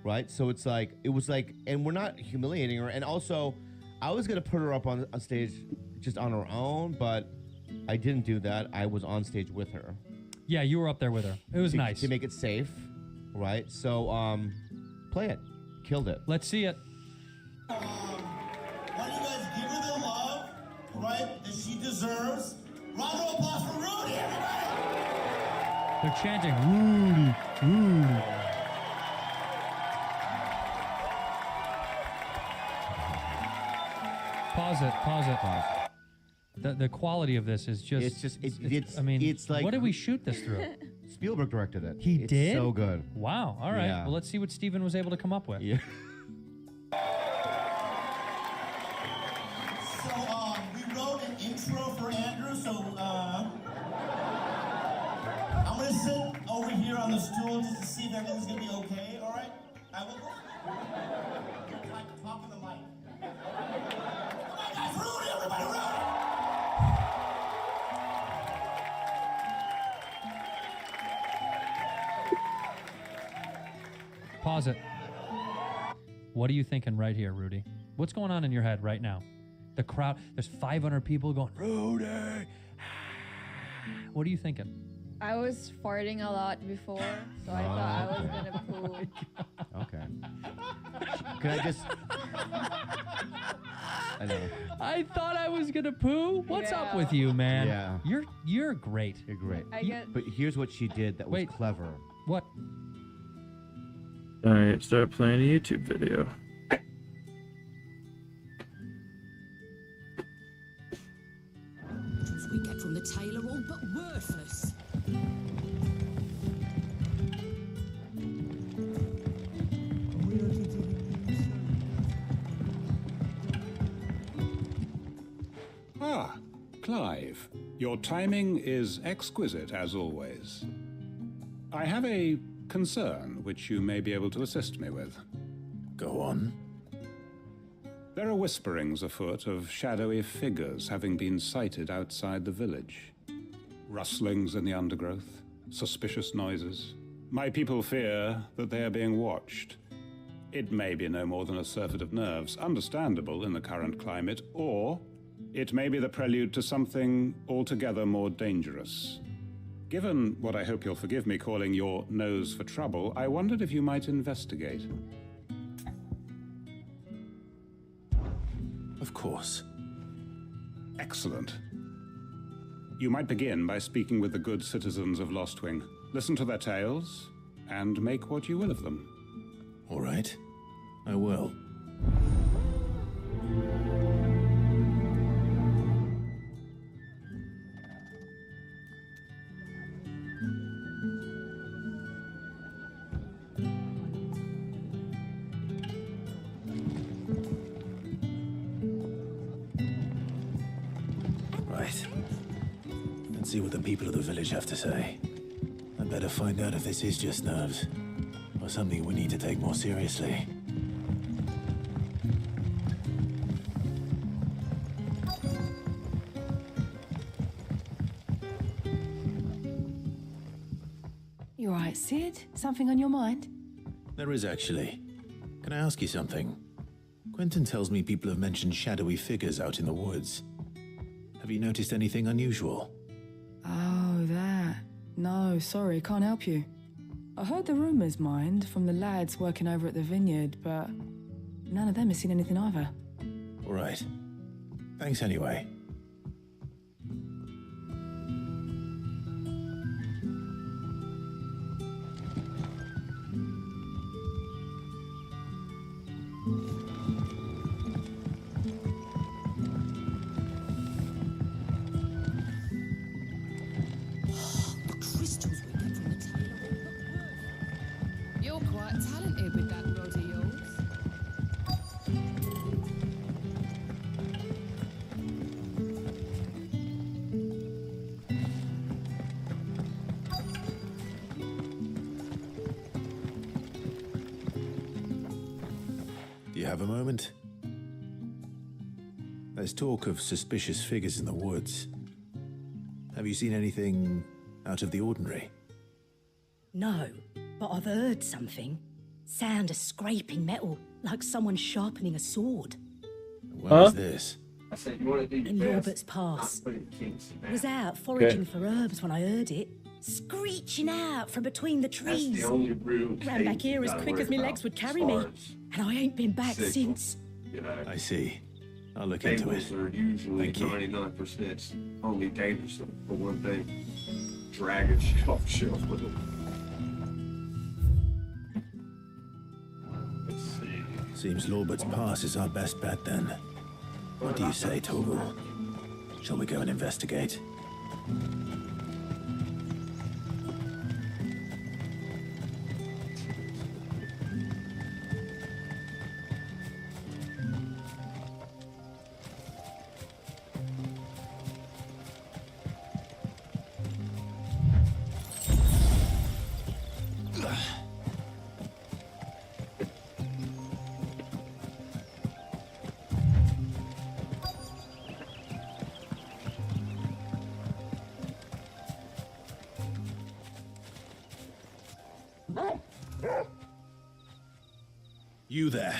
Right? So it's like, it was like, and we're not humiliating her. And also, I was going to put her up on stage just on her own, but I didn't do that. I was on stage with her. Yeah, you were up there with her. It was to, nice. To make it safe, right? So, play it. Killed it. Let's see it. Why don't you guys give her the love, right, that she deserves? Round of applause for Rudy, everybody! They're chanting, Rudy, Rudy. Pause it, pause it. Pause. The quality of this is just... It's I mean, it's like... what did we shoot this through? Spielberg directed it. He It's did? so good. Wow, all right. Yeah. Well, let's see what Steven was able to come up with. Yeah. So, we wrote an intro for Andrew, so, I'm gonna sit over here on the stool just to see if everything's gonna be okay, all right? I will go. Talk in the mic. Come on, guys, Rudy, everybody, Rudy! Pause it. What are you thinking right here, Rudy? What's going on in your head right now? The crowd, there's 500 people going, Rudy! What are you thinking? I was farting a lot before, so I thought I was gonna poo. Okay. Can I just... I know. I thought I was gonna poo? What's up Yeah. with you, man? Yeah. You're great. You're great. I get- But here's what she did that was clever. What? Alright, start playing a YouTube video. worthless. Ah, Clive. Your timing is exquisite, as always. I have a concern which you may be able to assist me with. Go on. There are whisperings afoot of shadowy figures having been sighted outside the village. Rustlings in the undergrowth, suspicious noises. My people fear that they are being watched. It may be no more than a surfeit of nerves, understandable in the current climate, or it may be the prelude to something altogether more dangerous. Given what I hope you'll forgive me calling your nose for trouble, I wondered if you might investigate. Of course. Excellent. You might begin by speaking with the good citizens of Lostwing. Listen to their tales, and make what you will of them. All right. I will. Right. Let's see what the people of the village have to say. I'd better find out if this is just nerves, or something we need to take more seriously. You alright, Sid? Something on your mind? There is actually. Can I ask you something? Quentin tells me people have mentioned shadowy figures out in the woods. Have you noticed anything unusual? Oh, that. No, sorry, can't help you. I heard the rumours, mind, from the lads working over at the vineyard, but none of them has seen anything either. All right. Thanks anyway. You're quite talented with that rod of yours. Do you have a moment? There's talk of suspicious figures in the woods. Have you seen anything out of the ordinary? No, but I've heard something. Sound of scraping metal, like someone sharpening a sword. Where is this? I said, you want to do In your Robert's best? Pass. I'll put it kinks, man. Was out foraging for herbs when I heard it. Screeching out from between the That's trees. the only real Ran back case here you as gotta quick worry as my about legs would as carry far me. as And I ain't been back signal, since. You know, I see. I'll look into it. fables are usually Thank you. 99% only dangerous for one thing: dragging shit off the shelf with them. Let's see. Seems Lorbert's Pass is our best bet then. What do you say, Torgal? Shall we go and investigate? You there?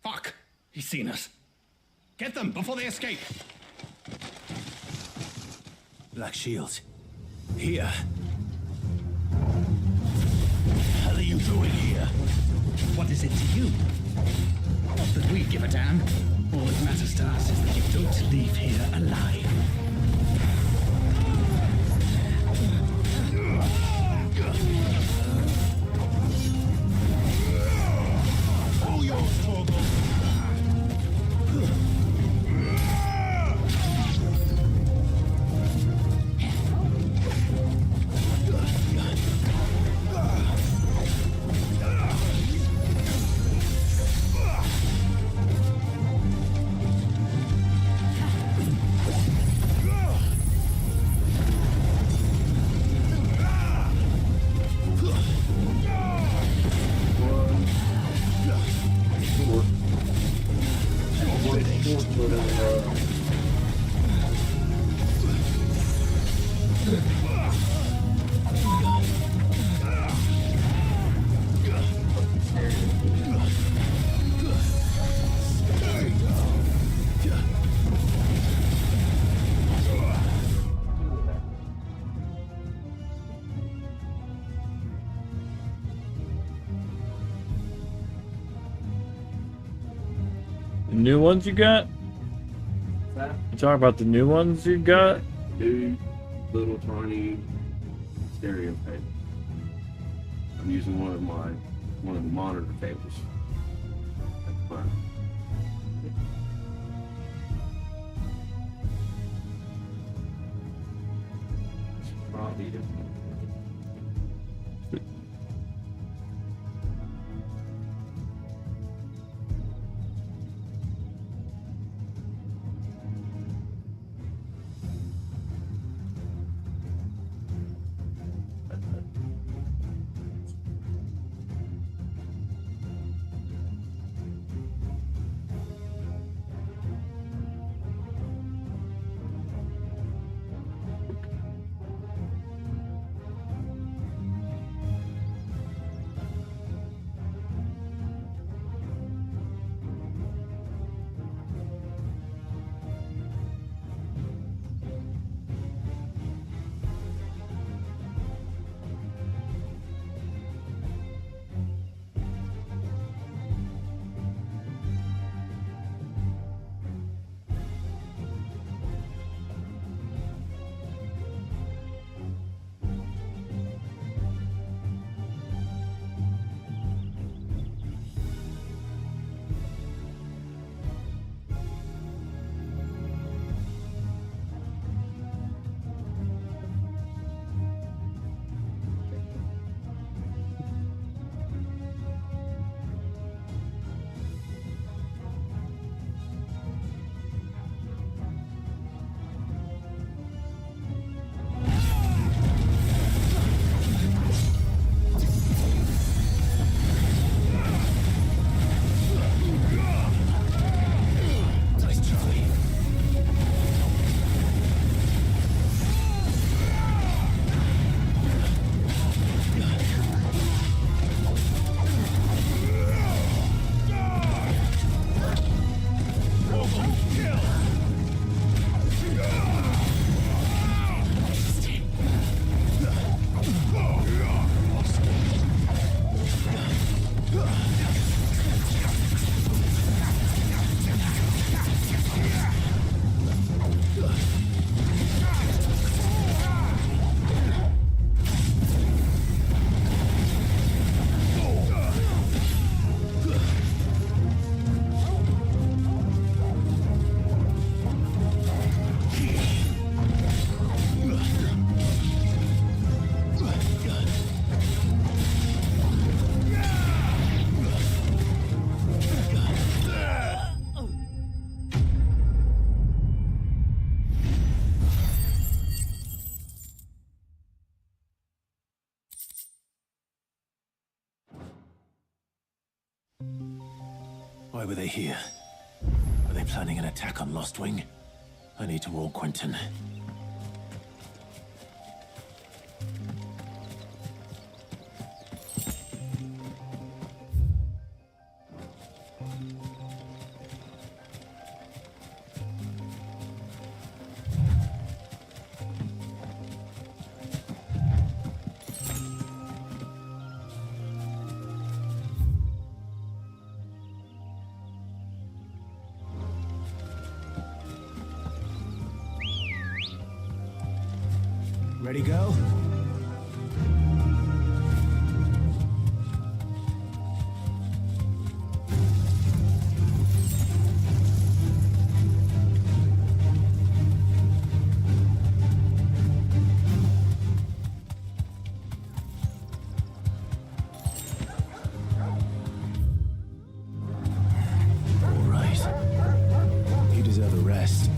Fuck! He's seen us. Get them before they escape. Black Shield. Here. What hell are you doing here? What is it to you? Not that we give a damn. All that matters to us is that you don't leave here alive. All yours, Torgal. New ones you got? That You talking about the new ones you got? new little tiny stereo tape. I'm using one of the monitor cables. That's fine. Probably just Why were they here? Are they planning an attack on Lostwing? I need to warn Quentin. Ready, go? All right. You deserve a rest.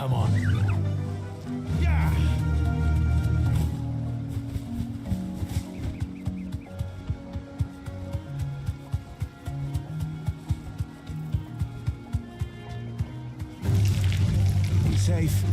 Come on. Be safe.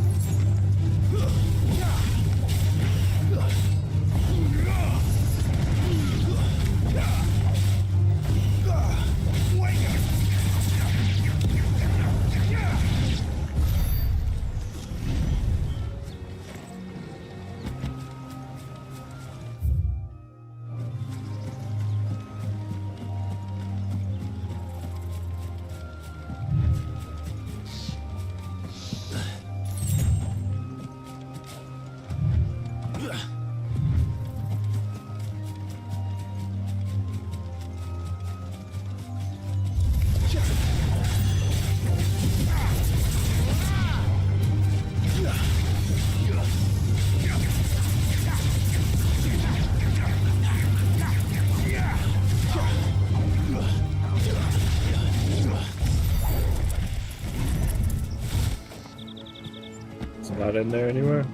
Not in there anywhere.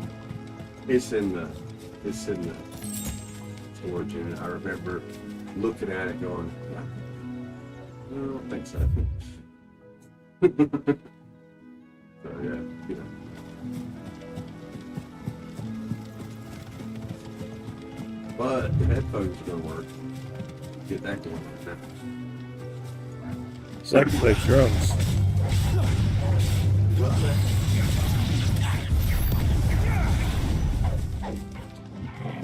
It's in the storage unit. I remember looking at it going, I don't think so. So yeah, you know. But the headphones are gonna work. Get that going right now. So I can play drums.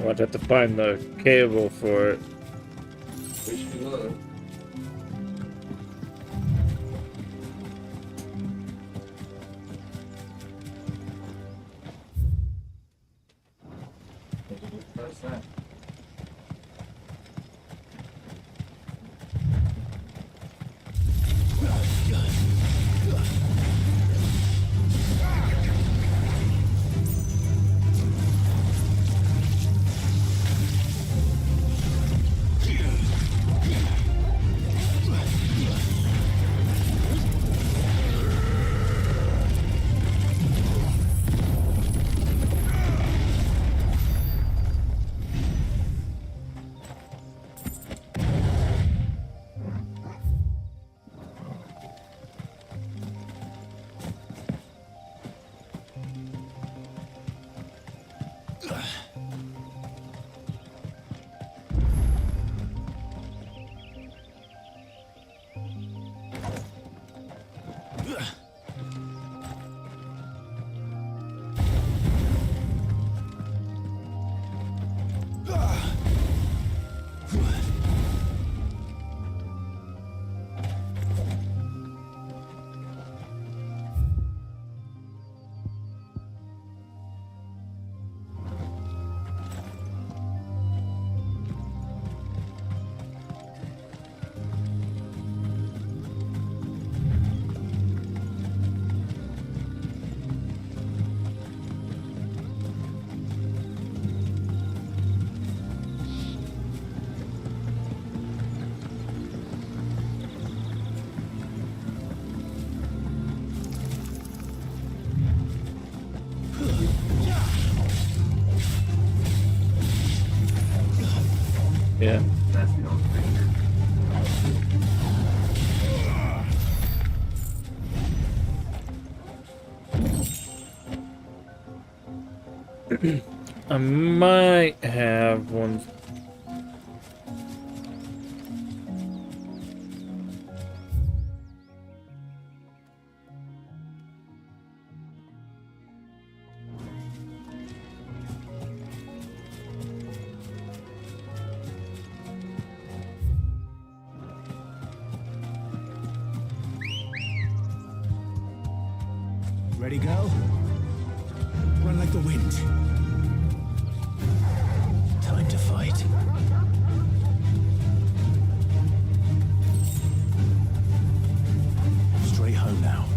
I'd have to find the cable for it. Wish you luck. What's that? Yeah. That's the only thing. I might have one. Ready, go? Run like the wind. Time to fight. Straight home now.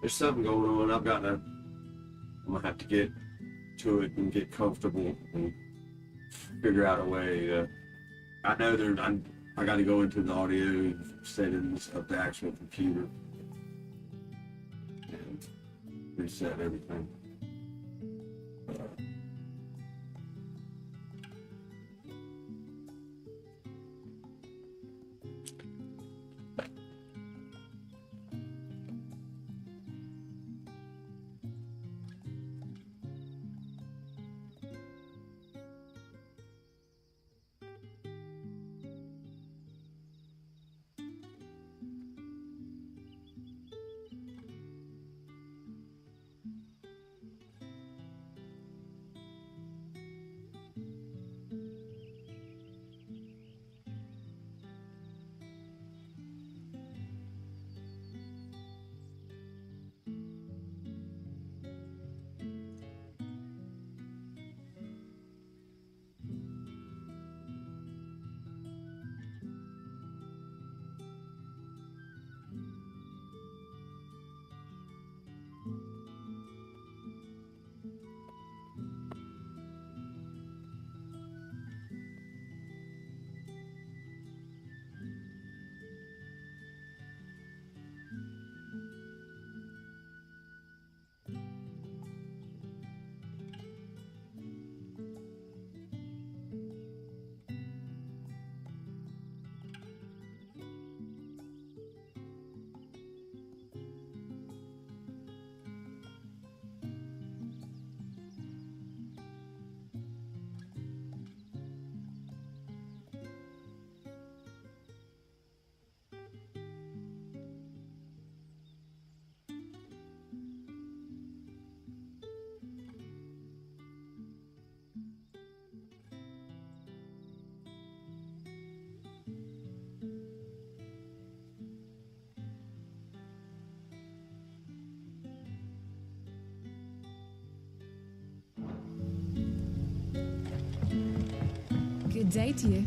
there's something going on. I'm gonna have to get to it and get comfortable and figure out a way. I know I got to go into the audio settings of the actual computer and reset everything. Good day to you.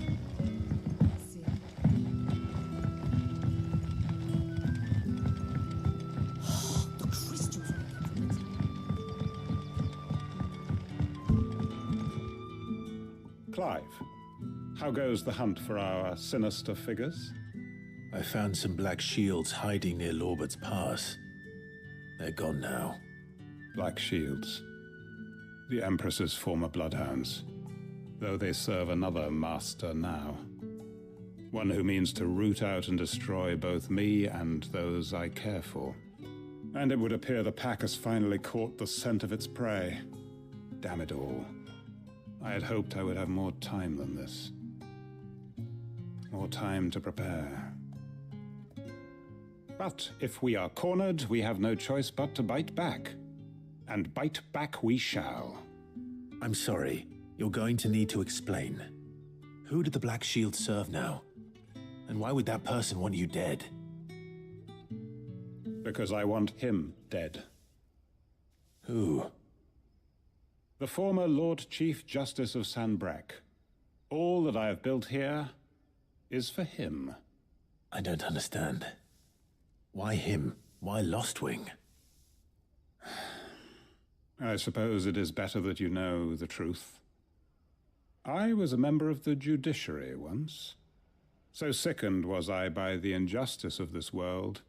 The crystals. Clive, how goes the hunt for our sinister figures? I found some black shields hiding near Lorbert's Pass. They're gone now. Black Shields. The Empress's former bloodhounds. Though they serve another master now. One who means to root out and destroy both me and those I care for. And it would appear the pack has finally caught the scent of its prey. Damn it all. I had hoped I would have more time than this. More time to prepare. But if we are cornered, we have no choice but to bite back. And bite back we shall. I'm sorry. You're going to need to explain. Who did the Black Shield serve now? And why would that person want you dead? Because I want him dead. Who? The former Lord Chief Justice of Sanbreque. All that I have built here is for him. I don't understand. Why him? Why Lostwing? I suppose it is better that you know the truth. I was a member of the judiciary once. So sickened was I by the injustice of this world,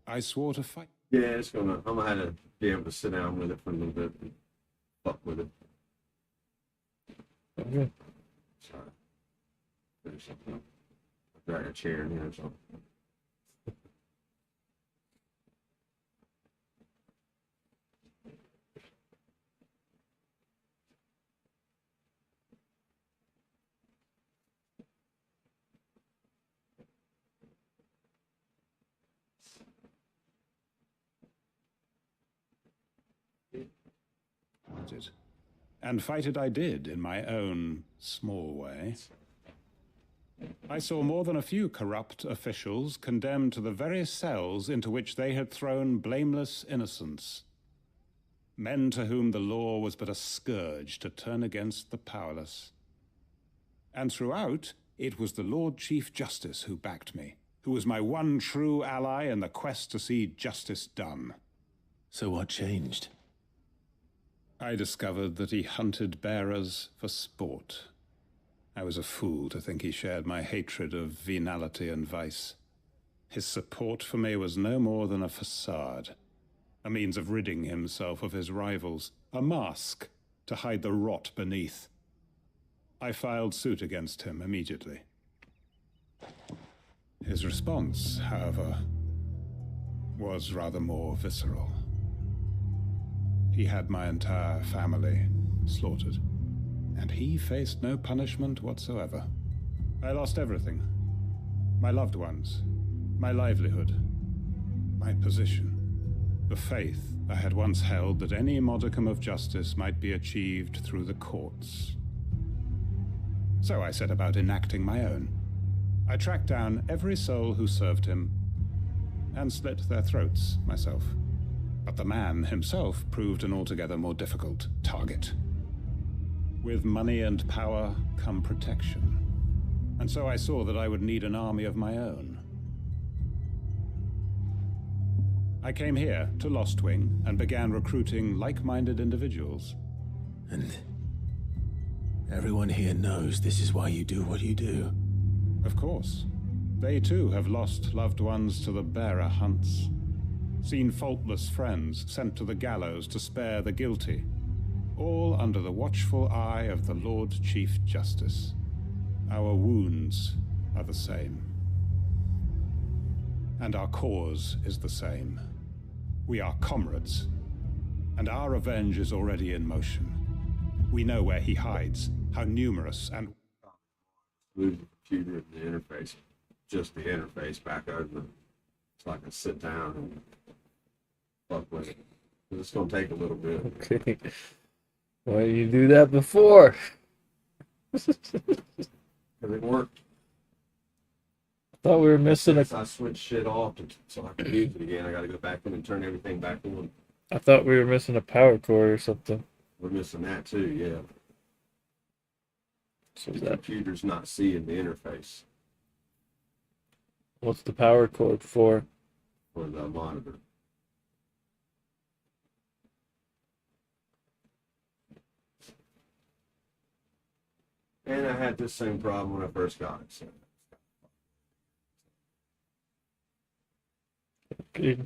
I swore to fight. Yeah, I'm gonna have to be able to sit down with it for a little bit and fuck with it. Okay. Sorry. There's something. I've got a chair in here, so. It. And fight it I did in my own small way. I saw more than a few corrupt officials condemned to the very cells into which they had thrown blameless innocents. Men to whom the law was but a scourge to turn against the powerless. And throughout, it was the Lord Chief Justice who backed me, who was my one true ally in the quest to see justice done. So what changed? I discovered that he hunted bearers for sport. I was a fool to think he shared my hatred of venality and vice. His support for me was no more than a facade, a means of ridding himself of his rivals, a mask to hide the rot beneath. I filed suit against him immediately. His response, however, was rather more visceral. He had my entire family slaughtered, and he faced no punishment whatsoever. I lost everything. My loved ones, my livelihood, my position, the faith I had once held that any modicum of justice might be achieved through the courts. So I set about enacting my own. I tracked down every soul who served him and slit their throats myself. But the man himself proved an altogether more difficult target. With money and power come protection. And so I saw that I would need an army of my own. I came here to Lostwing and began recruiting like-minded individuals. And everyone here knows this is why you do what you do. Of course. They too have lost loved ones to the bearer hunts. Seen faultless friends sent to the gallows to spare the guilty. All under the watchful eye of the Lord Chief Justice. Our wounds are the same. And our cause is the same. We are comrades, and our revenge is already in motion. We know where he hides, how numerous and... Move the computer and the interface, just the interface back over, so I can sit down and fuck with it. It's gonna take a little bit. Okay. Why did you do that before? Because it worked. I thought we were missing Since I switched shit off so I can use it again, I gotta go back in and turn everything back on. I thought we were missing a power cord or something. We're missing that too, yeah. So The that, computer's not seeing the interface what's the power cord for? for the monitor. And I had this same problem when I first got it. So. Okay.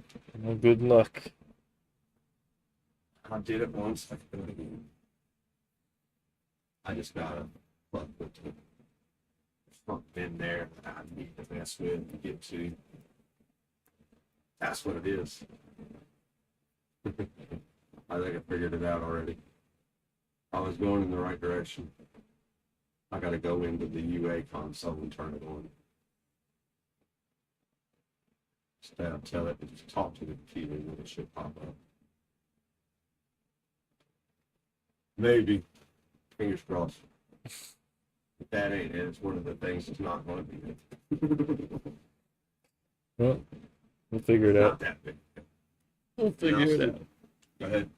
Well, good luck. I did it once, I can do it again. I just gotta fuck with it. There's something in there that I need to mess with and get to. That's what it is. I think I figured it out already. I was going in the right direction. I gotta go into the UA console and turn it on. Instead, I'll tell it to just talk to the computer and then it should pop up. Maybe. Fingers crossed. If that ain't it, it's one of the things that's not going to be it. Well, we'll figure it Not out. that big. We'll figure it out. Go ahead.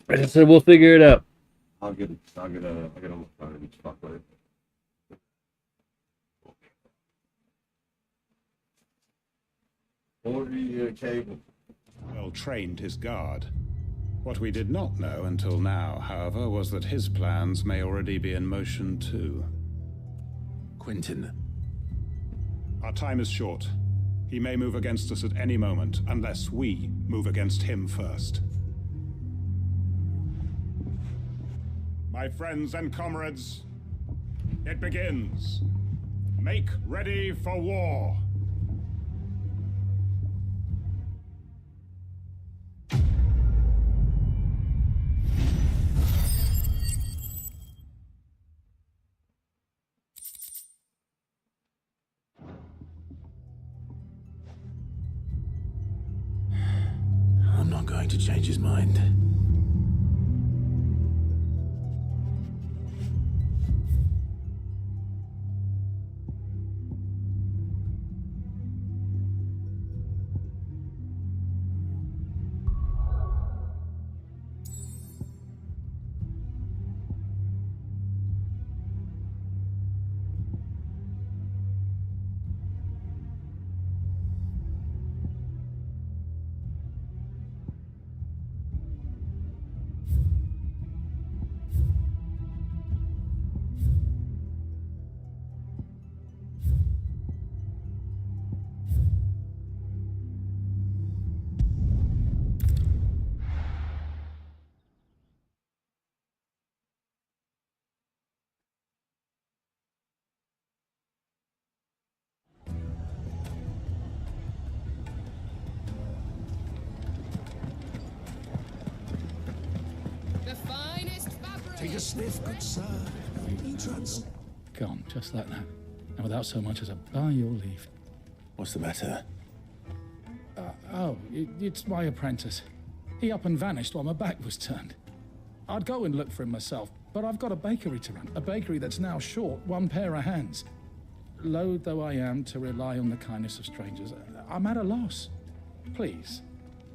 I just said we'll figure it out. I'll get on my phone and fuck with it. Order you a cable. Well trained his guard. What we did not know until now, however, was that his plans may already be in motion too. Quentin. Our time is short. He may move against us at any moment, unless we move against him first. My friends and comrades, it begins. Make ready for war. I'm not going to change his mind. Take a sniff, good sir. Entrance. Gone, just like that. And without so much as a by your leave. What's the matter? It's my apprentice. He up and vanished while my back was turned. I'd go and look for him myself, but I've got a bakery to run. A bakery that's now short one pair of hands. Loath though I am to rely on the kindness of strangers, I'm at a loss. Please,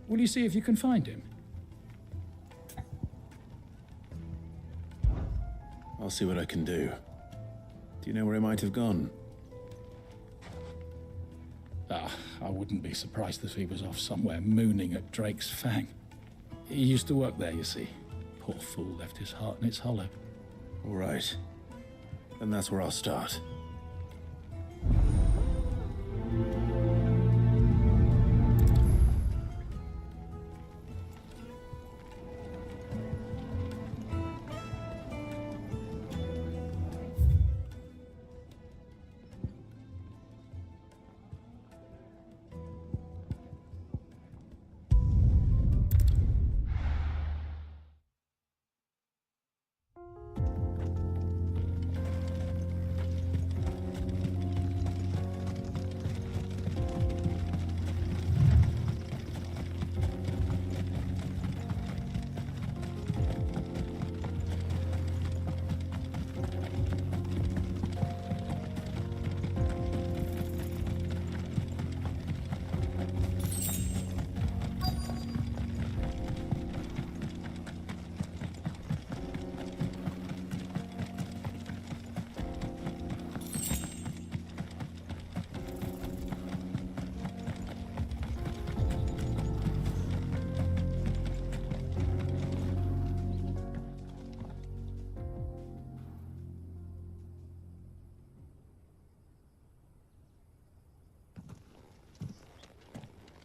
will you see if you can find him? I'll see what I can do. Do you know where he might have gone? I wouldn't be surprised if he was off somewhere mooning at Drake's Fang. He used to work there, you see. Poor fool left his heart in its hollow. All right. And that's where I'll start.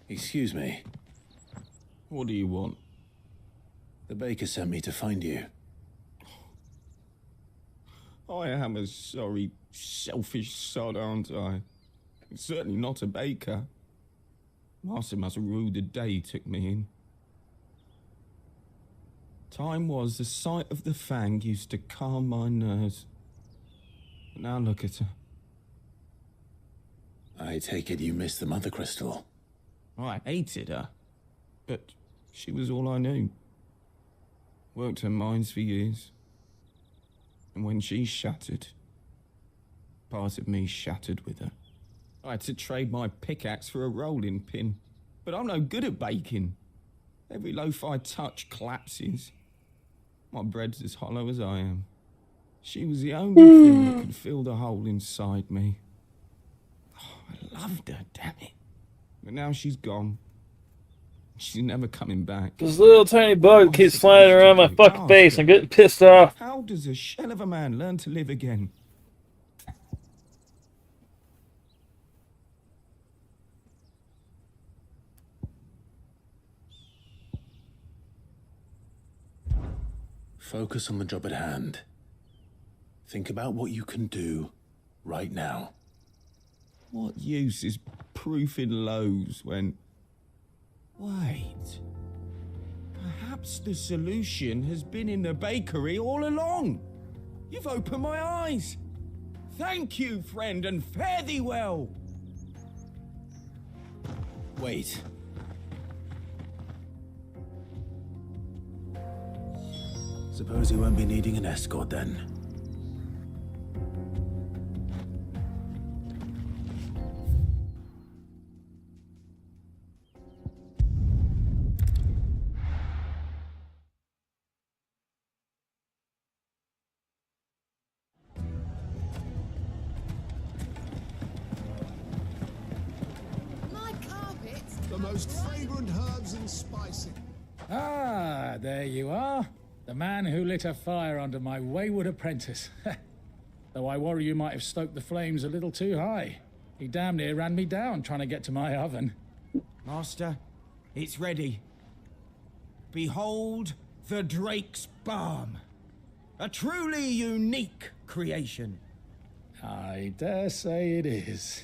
Excuse me. What do you want? The baker sent me to find you. I am a sorry, selfish sod, aren't I? Certainly not a baker. Master must have ruled the day he took me in. Time was the sight of the Fang used to calm my nerves. But now look at her. I take it you missed the Mother Crystal. I hated her, but she was all I knew. Worked her mines for years. And when she shattered, part of me shattered with her. I had to trade my pickaxe for a rolling pin, but I'm no good at baking. Every loaf I touch collapses. My bread's as hollow as I am. She was the only thing that could fill the hole inside me. Oh, I loved her, damn it. But now she's gone. She's never coming back. This little tiny bug keeps flying around my fucking face. I'm getting pissed off. How does a shell of a man learn to live again? Focus on the job at hand. Think about what you can do right now. What use is proofing loaves when... Wait. Perhaps the solution has been in the bakery all along. You've opened my eyes. Thank you, friend, and fare thee well. Wait. Suppose you won't be needing an escort then. The most fragrant herbs and spices. Ah, there you are. The man who lit a fire under my wayward apprentice. Though I worry you might have stoked the flames a little too high. He damn near ran me down trying to get to my oven. Master, it's ready. Behold the Drake's Balm. A truly unique creation. I dare say it is.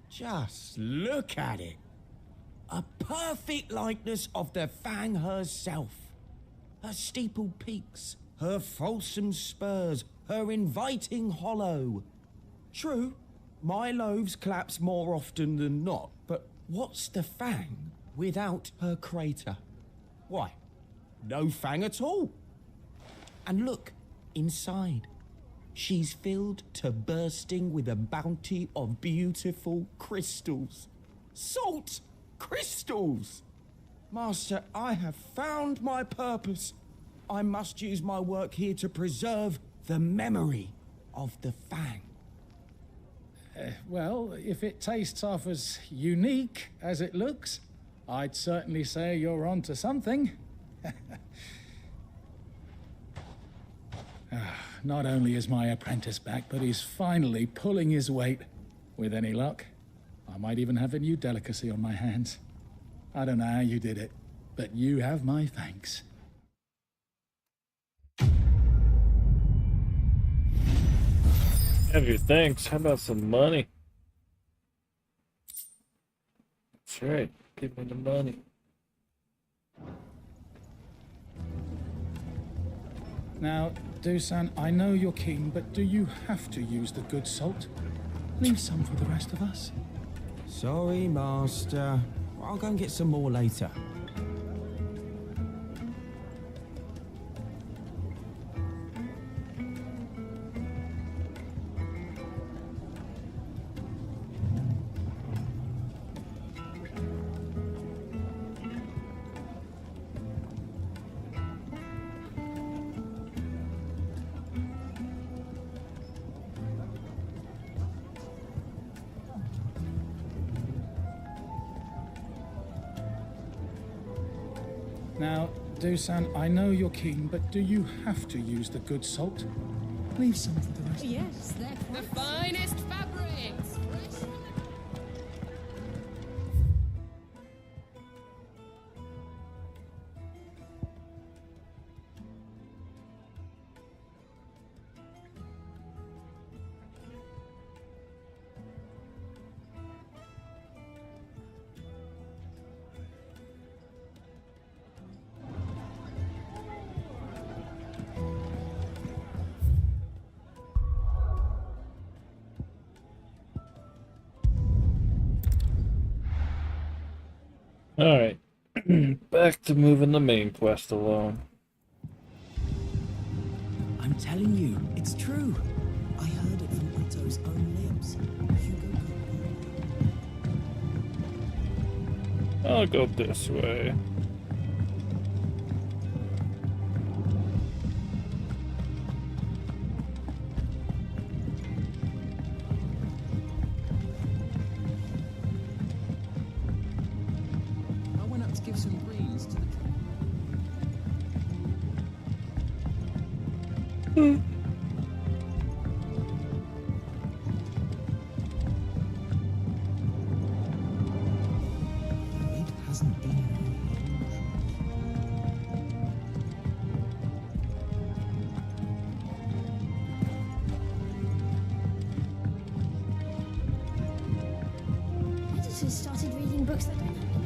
Just look at it. A perfect likeness of the Fang herself. Her steepled peaks, her fulsome spurs, her inviting hollow. True, my loaves collapse more often than not, but what's the Fang without her crater? Why, no Fang at all. And look, inside. She's filled to bursting with a bounty of beautiful crystals. Salt crystals! Master, I have found my purpose. I must use my work here to preserve the memory of the Fang. Well, if it tastes half as unique as it looks, I'd certainly say you're onto something. Not only is my apprentice back, but he's finally pulling his weight. With any luck, I might even have a new delicacy on my hands. I don't know how you did it, but you have my thanks. Have your thanks. How about some money? That's right. Give me the money. Now, Dusan, I know you're keen, but do you have to use the good salt? Leave some for the rest of us. Sorry, Master. I'll go and get some more later. Now, Dusan, I know you're keen, but do you have to use the good salt? Leave some for the rest of us. Yes, they're the finest fabrics. Fresh. Alright. Back to moving the main quest along. I'm telling you, it's true. I heard it from Otto's own lips. I'll go this way. I went up to give some greens to the It hasn't been. Editors started reading books that don't have any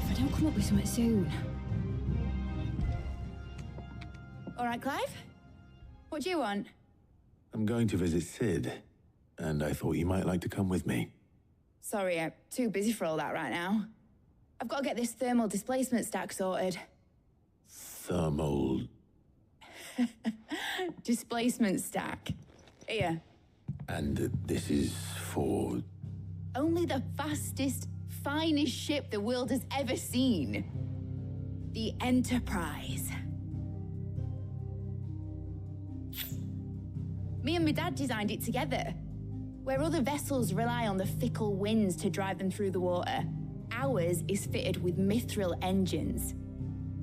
If I don't come up with something soon. All right, Clive? What do you want? I'm going to visit Sid, and I thought you might like to come with me. Sorry, I'm too busy for all that right now. I've got to get this thermal displacement stack sorted. Thermal. Displacement stack. Here. And this is for. Only the fastest, finest ship the world has ever seen. The Enterprise. Me and my dad designed it together. Where other vessels rely on the fickle winds to drive them through the water, ours is fitted with mithril engines.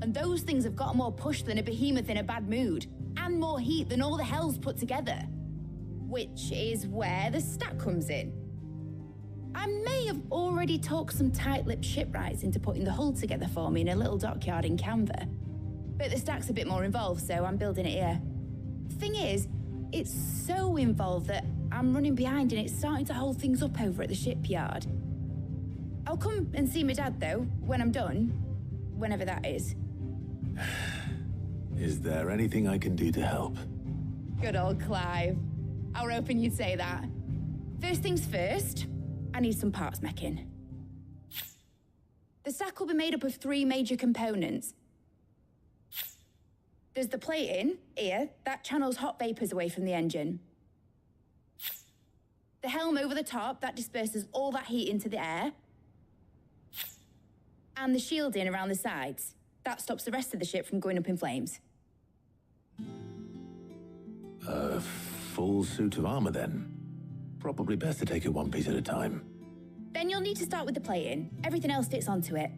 And those things have got more push than a behemoth in a bad mood, and more heat than all the hells put together. Which is where the stack comes in. I may have already talked some tight-lipped shipwrights into putting the hull together for me in a little dockyard in Canva. But the stack's a bit more involved, so I'm building it here. Thing is, it's so involved that I'm running behind and it's starting to hold things up over at the shipyard. I'll come and see my dad, though, when I'm done. Whenever that is. Is there anything I can do to help? Good old Clive. I were hoping you'd say that. First things first, I need some parts meching. The stack will be made up of 3 major components. There's the plating, here, that channels hot vapors away from the engine. The helm over the top, that disperses all that heat into the air. And the shielding around the sides, that stops the rest of the ship from going up in flames. A full suit of armor, then. Probably best to take it one piece at a time. Then you'll need to start with the plating. Everything else fits onto it.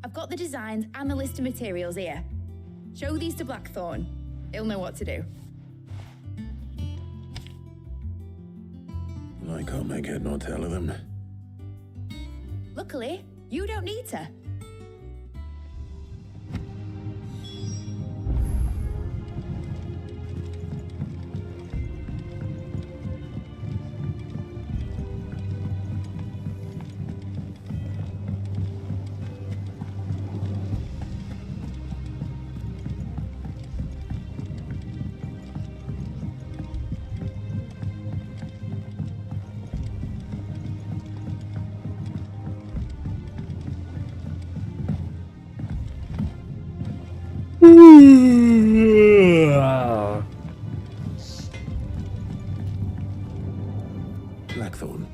I've got the designs and the list of materials here. Show these to Blackthorn. He'll know what to do. I can't make head nor tail of them. Luckily, you don't need to. Blackthorn,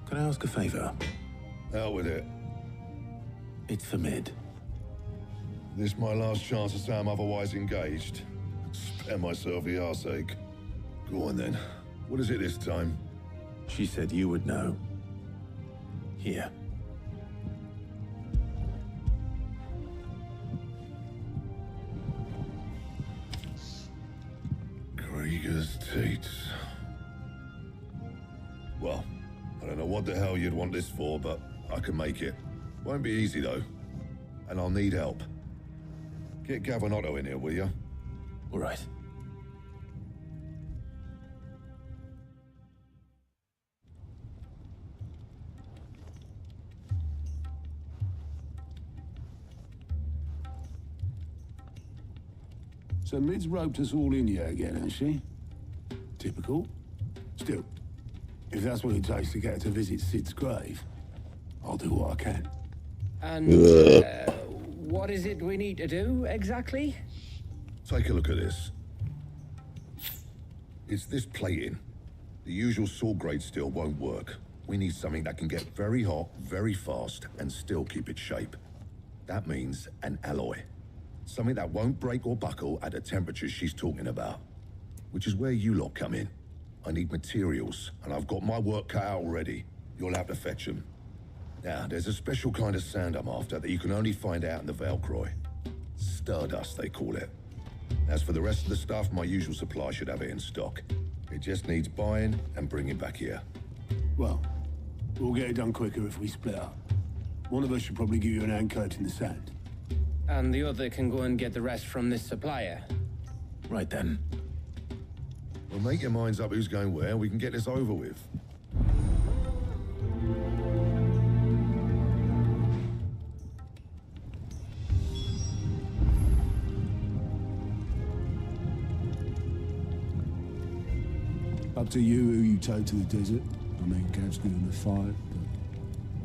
can I ask a favor? Out with it. It's for Mid. This my last chance to say I'm otherwise engaged. Spare myself the arseache. Go on then. What is it this time? She said you would know. Here. Krieger's Teats. Well, I don't know what the hell you'd want this for, but I can make it. Won't be easy though. And I'll need help. Get Gavin-Otto in here, will you? All right. So Mid's roped us all in here again, has she? Typical. Still, if that's what it takes to get her to visit Sid's grave, I'll do what I can. And what is it we need to do, exactly? Take a look at this. It's this plating. The usual saw grade steel won't work. We need something that can get very hot, very fast, and still keep its shape. That means an alloy. Something that won't break or buckle at the temperatures she's talking about. Which is where you lot come in. I need materials, and I've got my work cut out already. You'll have to fetch them. Now, there's a special kind of sand I'm after that you can only find out in the Velcroy. Stardust, they call it. As for the rest of the stuff, my usual supply should have it in stock. It just needs buying and bringing back here. Well, we'll get it done quicker if we split up. One of us should probably give you an hand coat in the sand. And the other can go and get the rest from this supplier. Right then. Well, make your minds up who's going where, and we can get this over with. Up to you who you take to the desert. I mean, Gav's good in the fight,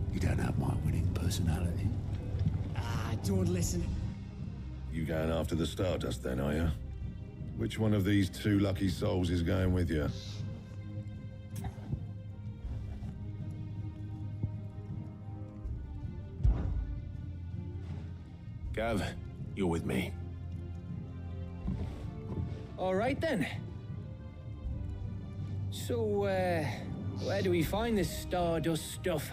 but you don't have my winning personality. Don't listen. You going after the Stardust then, are you? Which one of these 2 lucky souls is going with you? Gav, you're with me. All right then. So, where do we find this Stardust stuff?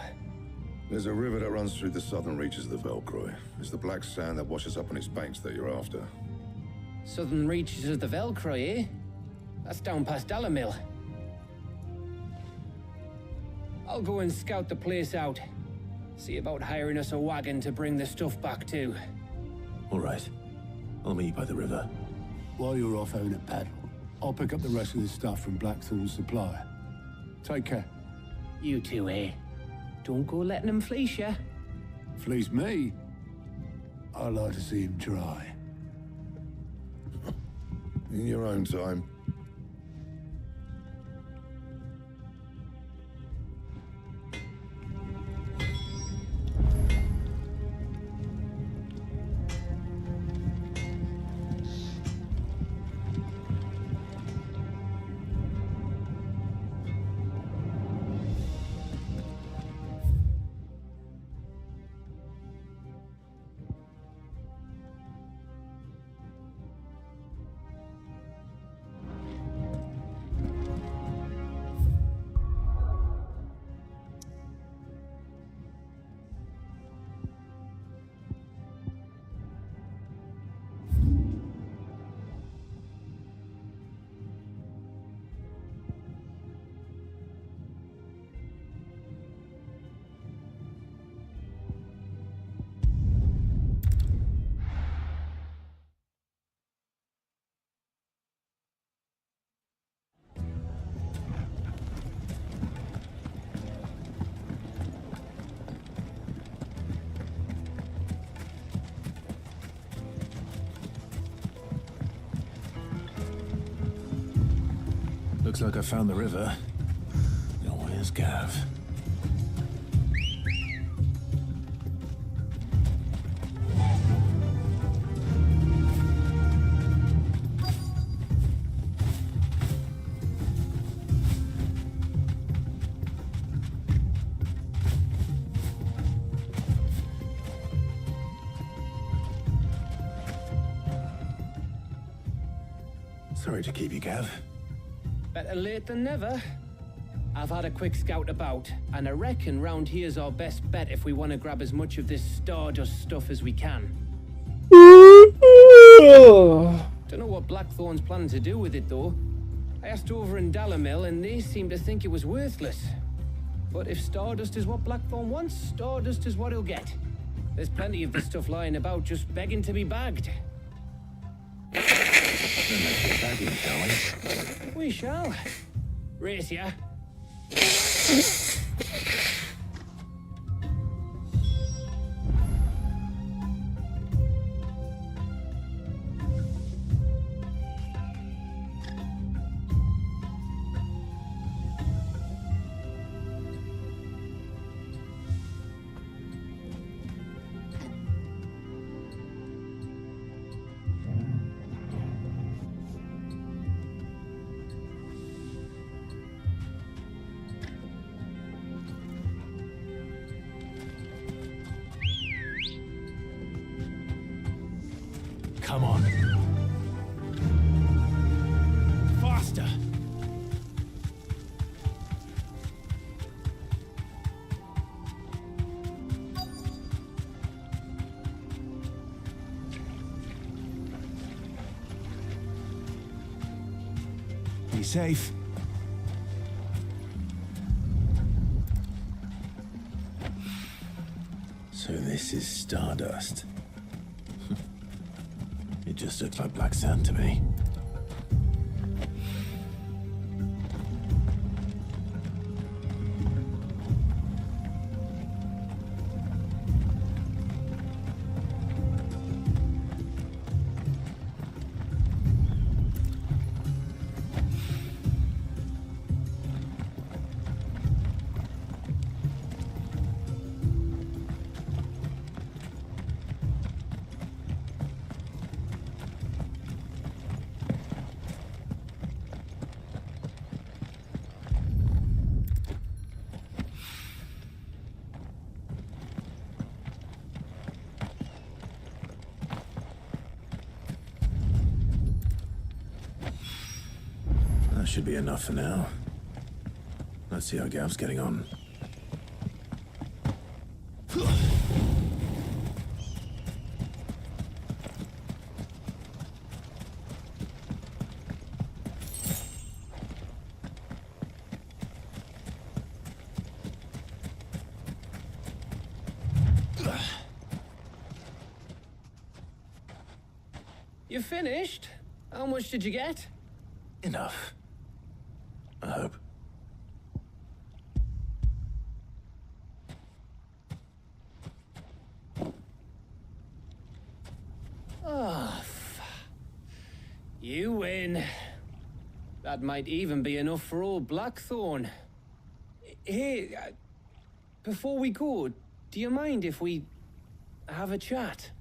There's a river that runs through the southern reaches of the Velcroy. It's the black sand that washes up on its banks that you're after. Southern reaches of the Velcroy, eh? That's down past Dalamil. I'll go and scout the place out. See about hiring us a wagon to bring the stuff back to. All right. I'll meet you by the river. While you're off having a paddle, I'll pick up the rest of the stuff from Blackthorn's supplier. Take care. You two, eh? Don't go letting him fleece ya. Fleece me? I'd like to see him try. In your own time. Looks like I found the river. Now where's Gav? Sorry to keep you, Gav. Better late than never. I've had a quick scout about, and I reckon round here's our best bet if we want to grab as much of this Stardust stuff as we can. Don't know what Blackthorn's planning to do with it, though. I asked over in Dalamil, and they seem to think it was worthless. But if Stardust is what Blackthorn wants, Stardust is what he'll get. There's plenty of this stuff lying about, just begging to be bagged. Then let's get bagging, shall we? We shall. Race ya. Come on. Faster! Be safe. So this is Stardust. It just looks like black sand to me. That should be enough for now. Let's see how Gav's getting on. You finished? How much did you get? Enough. I hope. in. That might even be enough for old Blackthorn. Hey, before we go, do you mind if we have a chat?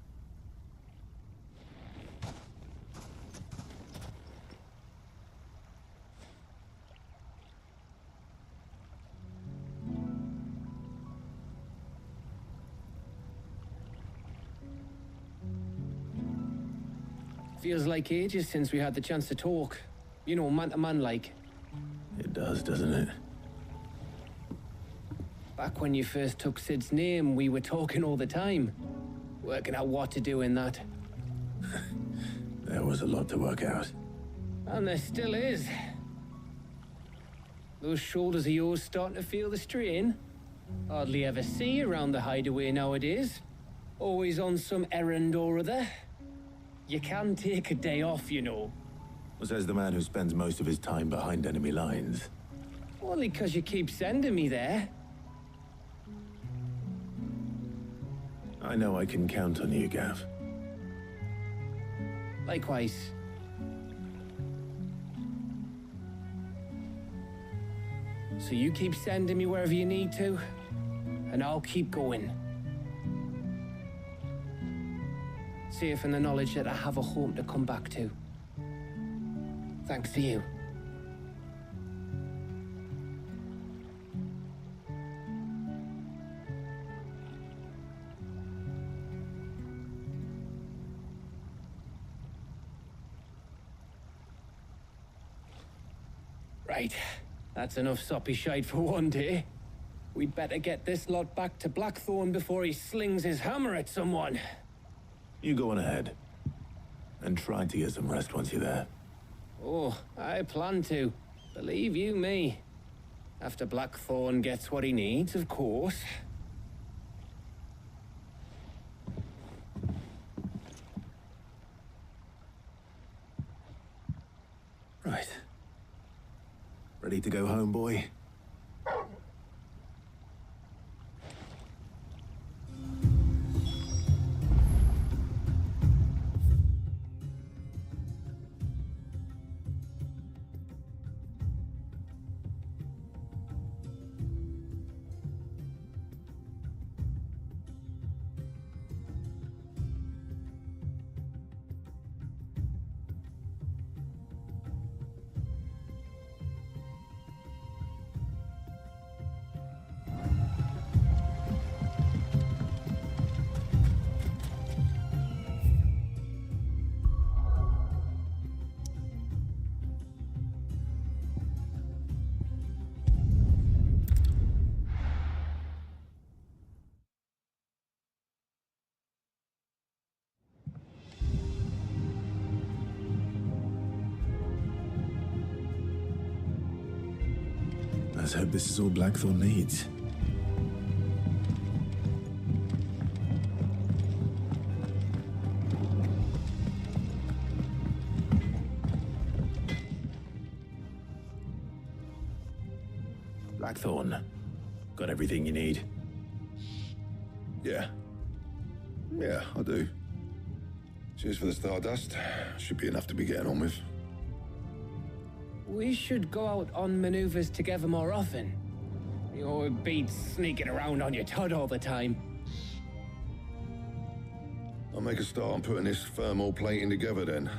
Feels like ages since we had the chance to talk. You know, man to man like. It does, doesn't it? Back when you first took Sid's name, we were talking all the time. Working out what to do in that. There was a lot to work out. And there still is. Those shoulders of yours starting to feel the strain. Hardly ever see you around the hideaway nowadays. Always on some errand or other. You can take a day off, you know. Says the man who spends most of his time behind enemy lines. Only 'cause you keep sending me there. I know I can count on you, Gav. Likewise. So you keep sending me wherever you need to, and I'll keep going. Safe in the knowledge that I have a home to come back to. Thanks to you. Right. That's enough soppy shite for one day. We'd better get this lot back to Blackthorn before he slings his hammer at someone. You go on ahead. And try to get some rest once you're there. Oh, I plan to. Believe you me. After Blackthorn gets what he needs, of course. Right. Ready to go home, boy? Let's hope this is all Blackthorn needs. Blackthorn, got everything you need? Yeah. Yeah, I do. Cheers for the Stardust. Should be enough to be getting on with. We should go out on maneuvers together more often. You'll be sneaking around on your Todd all the time. I'll make a start on putting this thermal plating together then.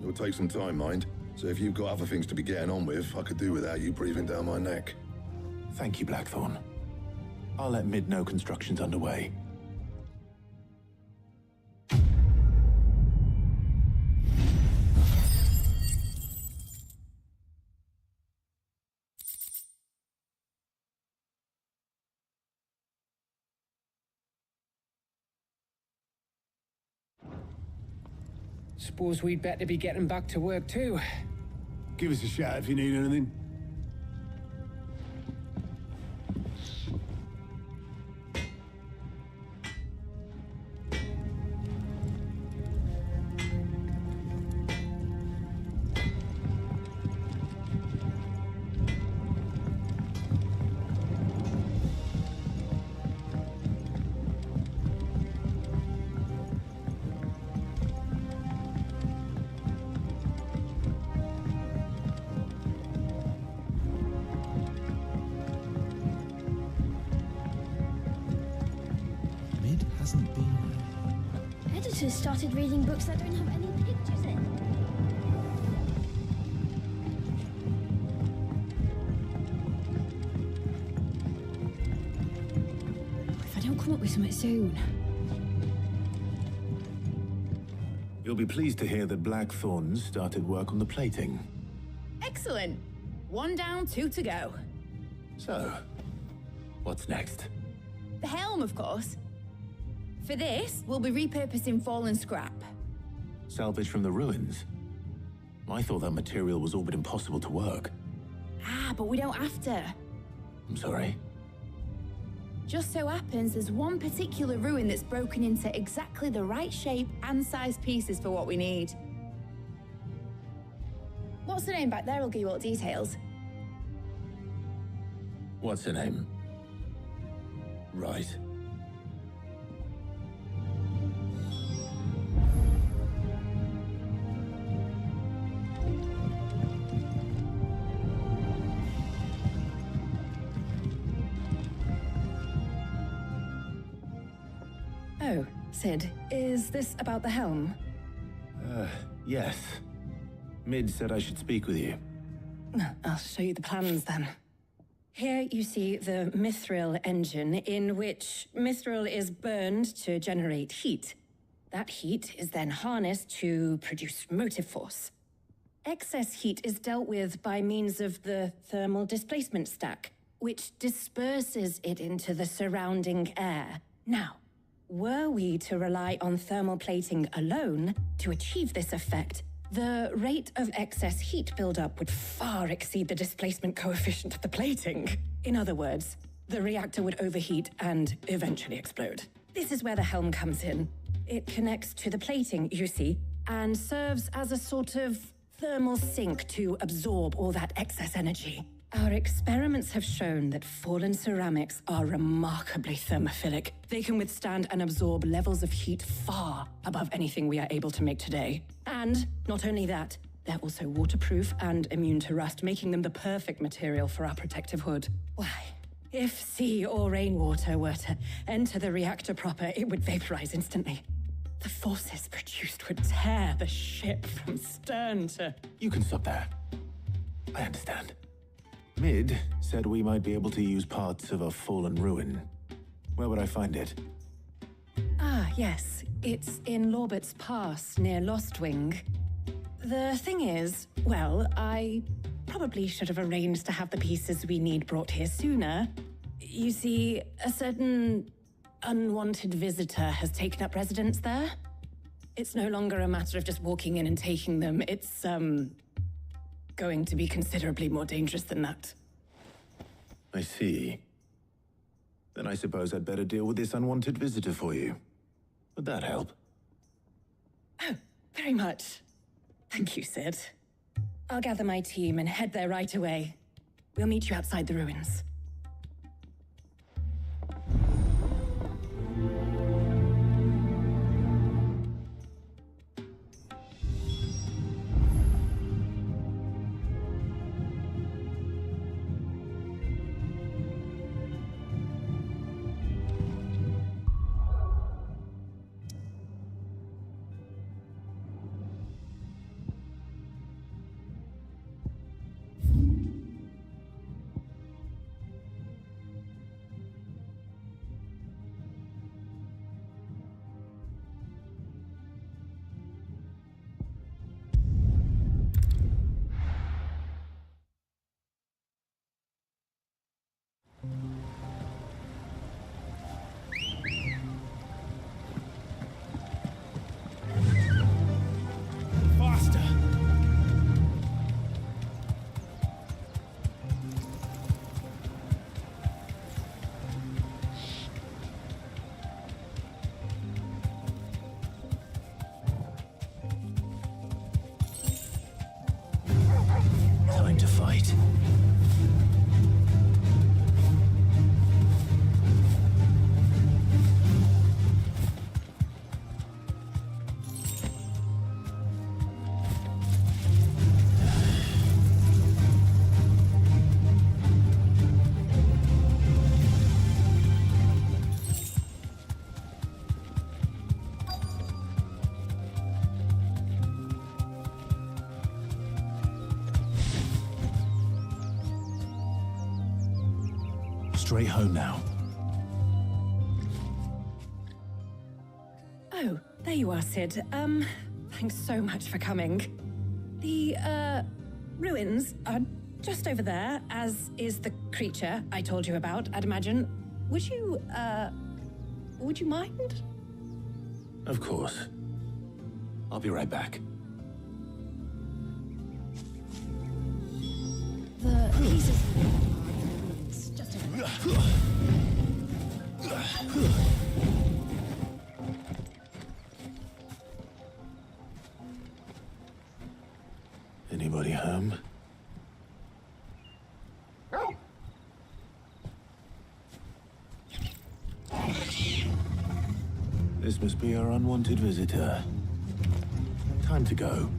It'll take some time, mind. So if you've got other things to be getting on with, I could do without you breathing down my neck. Thank you, Blackthorn. I'll let Mid know construction's underway. Suppose we'd better be getting back to work too. Give us a shout if you need anything. hasn't been. Editors started reading books that don't have any pictures in. If I don't come up with something soon. You'll be pleased to hear that Blackthorn started work on the plating. Excellent. 1 down, 2 to go. So, what's next? The helm, of course. For this, we'll be repurposing fallen scrap. Salvage from the ruins? I thought that material was all but impossible to work. Ah, but we don't have to. I'm sorry. Just so happens there's one particular ruin that's broken into exactly the right shape and size pieces for what we need. What's the name back there? I'll give you all the details. What's her name? Right. Oh, Sid, is this about the helm? Yes. Mid said I should speak with you. I'll show you the plans then. Here you see the Mithril engine, in which Mithril is burned to generate heat. That heat is then harnessed to produce motive force. Excess heat is dealt with by means of the thermal displacement stack, which disperses it into the surrounding air. Now, were we to rely on thermal plating alone to achieve this effect, the rate of excess heat buildup would far exceed the displacement coefficient of the plating. In other words, the reactor would overheat and eventually explode. This is where the helm comes in. It connects to the plating, you see, and serves as a sort of thermal sink to absorb all that excess energy. Our experiments have shown that fallen ceramics are remarkably thermophilic. They can withstand and absorb levels of heat far above anything we are able to make today. And not only that, they're also waterproof and immune to rust, making them the perfect material for our protective hood. Why, if sea or rainwater were to enter the reactor proper, it would vaporize instantly. The forces produced would tear the ship from stern to... You can stop there. I understand. Mid said we might be able to use parts of a fallen ruin. Where would I find it? Ah, yes. It's in Lorbert's Pass, near Lostwing. The thing is, well, I probably should have arranged to have the pieces we need brought here sooner. You see, a certain unwanted visitor has taken up residence there. It's no longer a matter of just walking in and taking them. It's, going to be considerably more dangerous than that. I see. Then I suppose I'd better deal with this unwanted visitor for you. Would that help? Oh, very much. Thank you, Sid. I'll gather my team and head there right away. We'll meet you outside the ruins. Faster! Time to fight. straight home now. Oh, there you are, Sid. Thanks so much for coming. The, ruins are just over there, as is the creature I told you about, I'd imagine. Would you mind? Of course. I'll be right back. The pieces of ruins just over there. Anybody home? This must be our unwanted visitor. Time to go.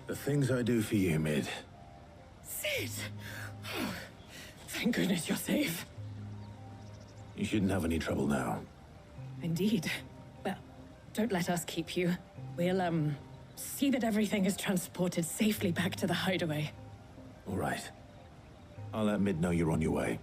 The things I do for you, Mid. Sid! Oh, thank goodness you're safe. You shouldn't have any trouble now. Indeed. Well, don't let us keep you. We'll, see that everything is transported safely back to the hideaway. All right. I'll let Mid know you're on your way.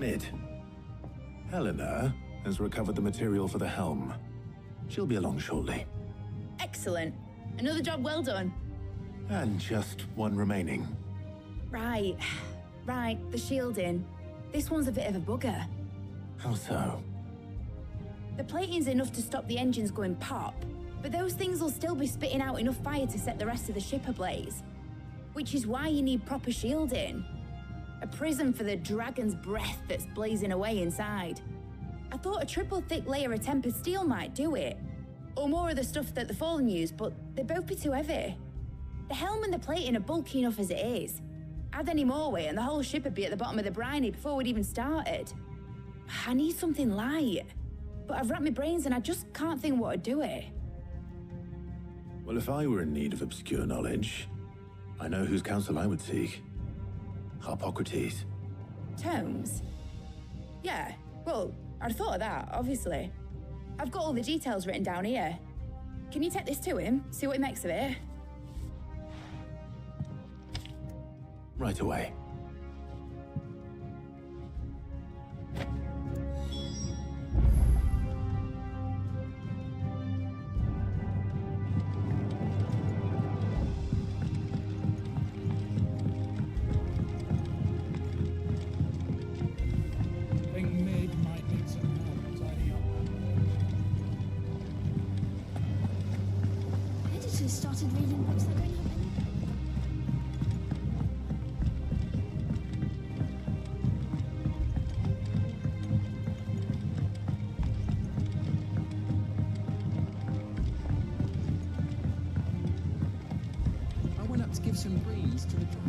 Mid. Helena has recovered the material for the helm. She'll be along shortly. Excellent. Another job well done. And just one remaining. Right. Right, the shielding. This one's a bit of a bugger. How so? The plating's enough to stop the engines going pop, but those things will still be spitting out enough fire to set the rest of the ship ablaze. Which is why you need proper shielding. A prison for the dragon's breath that's blazing away inside. I thought a triple thick layer of tempered steel might do it. Or more of the stuff that the Fallen use, but they'd both be too heavy. The helm and the plating are bulky enough as it is. Add any more weight and the whole ship would be at the bottom of the briny before we'd even started. I need something light. But I've racked my brains and I just can't think what would do it. Well, if I were in need of obscure knowledge, I know whose counsel I would seek. Harpocrates. Tomes? Yeah, well, I'd thought of that, obviously. I've got all the details written down here. Can you take this to him, see what he makes of it? Right away. Think Mid might need some help tidying up. Editors started reading books that don't have any. I went up to give some greens to the dragon.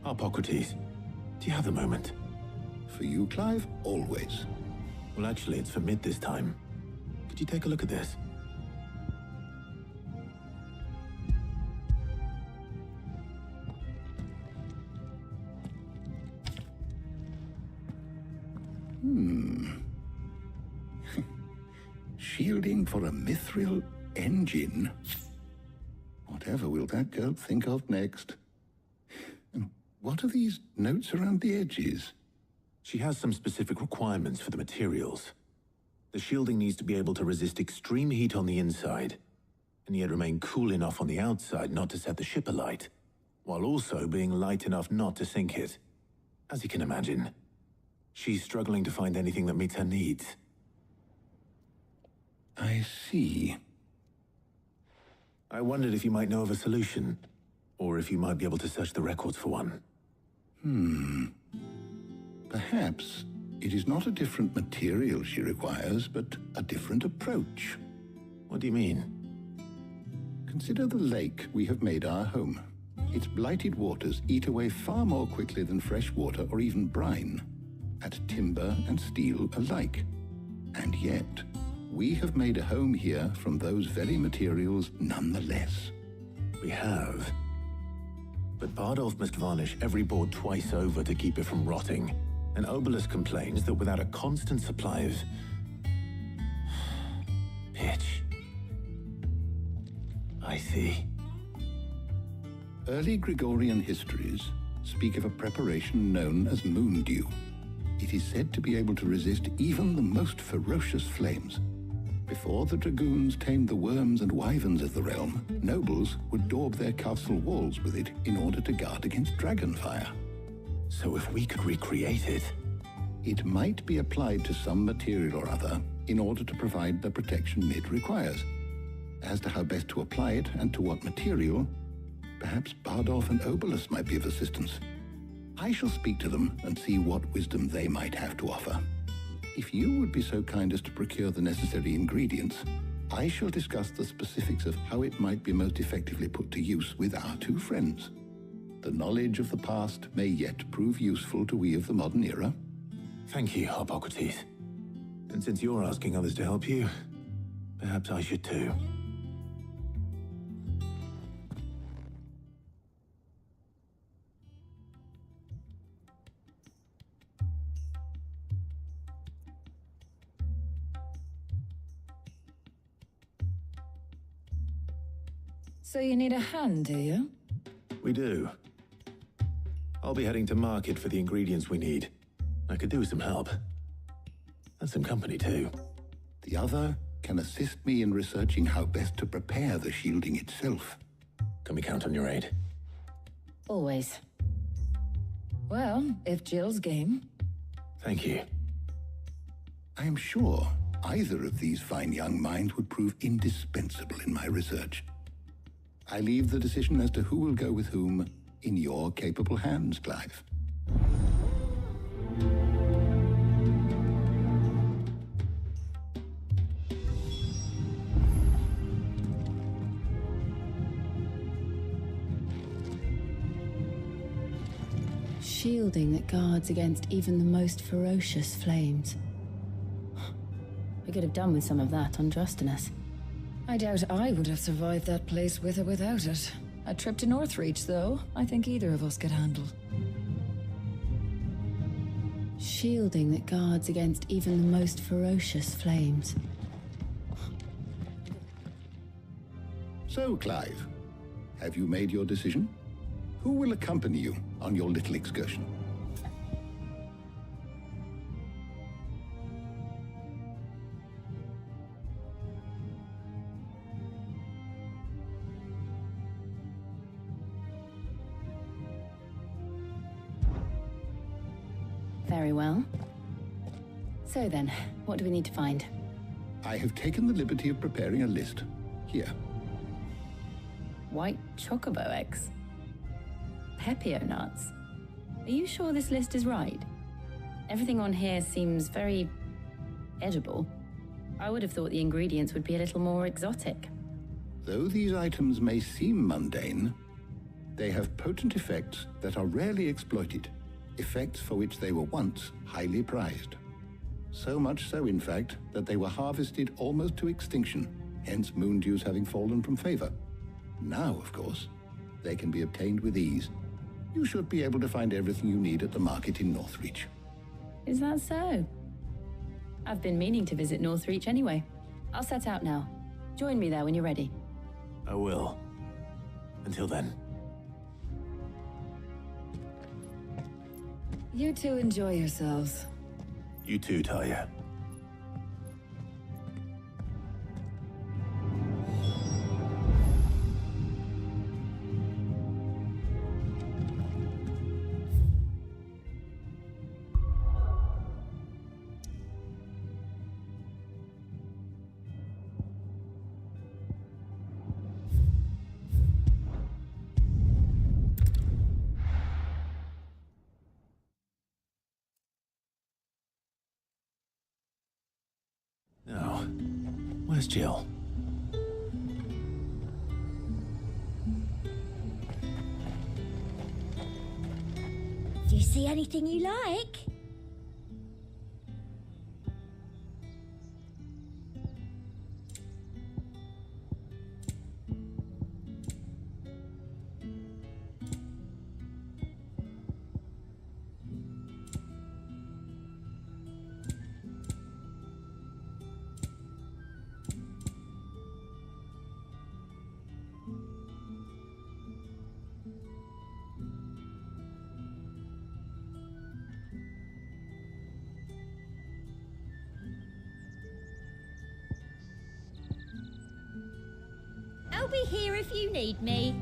Harpocrates, do you have a moment? For you, Clive, always. Well, actually, it's for Mid this time. Could you take a look at this? Shielding for a mithril engine? Whatever will that girl think of next? And what are these notes around the edges? She has some specific requirements for the materials. The shielding needs to be able to resist extreme heat on the inside, and yet remain cool enough on the outside not to set the ship alight, while also being light enough not to sink it. As you can imagine, she's struggling to find anything that meets her needs. I see. I wondered if you might know of a solution, or if you might be able to search the records for one. Perhaps it is not a different material she requires, but a different approach. What do you mean? Consider the lake we have made our home. Its blighted waters eat away far more quickly than fresh water or even brine, at timber and steel alike. And yet, we have made a home here from those very materials nonetheless. We have. But Bardolph must varnish every board twice over to keep it from rotting. And Obelisk complains that without a constant supply of pitch. I see. Early Gregorian histories speak of a preparation known as moondew. It is said to be able to resist even the most ferocious flames. Before the dragoons tamed the worms and wyverns of the realm, nobles would daub their castle walls with it in order to guard against dragonfire. So if we could recreate it... It might be applied to some material or other in order to provide the protection Mid requires. As to how best to apply it and to what material, perhaps Bardolph and Obelisk might be of assistance. I shall speak to them and see what wisdom they might have to offer. If you would be so kind as to procure the necessary ingredients, I shall discuss the specifics of how it might be most effectively put to use with our two friends. The knowledge of the past may yet prove useful to we of the modern era. Thank you, Harpocrates. And since you're asking others to help you, Perhaps I should too. So you need a hand, do you? We do. I'll be heading to market for the ingredients we need. I could do with some help. And some company too. The other can assist me in researching how best to prepare the shielding itself. Can we count on your aid? Always. Well, if Jill's game. Thank you. I am sure either of these fine young minds would prove indispensable in my research. I leave the decision as to who will go with whom in your capable hands, Clive. Shielding that guards against even the most ferocious flames. We could have done with some of on Drustinus. I doubt I would have survived that place with or without it. A trip to Northreach, though, I think either of us could handle. Shielding that guards against even the most ferocious flames. So, Clive, have you made your decision? Who will accompany you on your little excursion? Very well. So then, what do we need to find? I have taken the liberty of preparing a list. Here. White chocobo eggs. Pepio nuts. Are you sure this list is right? Everything on here seems very edible. I would have thought the ingredients would be a little more exotic. Though these items may seem mundane, they have potent effects that are rarely exploited. Effects for which they were once highly prized. So much so, in fact, that they were harvested almost to extinction, hence moon dews having fallen from favor. Now, of course, they can be obtained with ease. You should be able to find everything you need at the market in Northreach. Is that so? I've been meaning to visit Northreach anyway. I'll set out now. Join me there when you're ready. I will. Until then. You two enjoy yourselves. You too, Talia. Now, where's Jill? Do you see anything you like? I'll be here if you need me.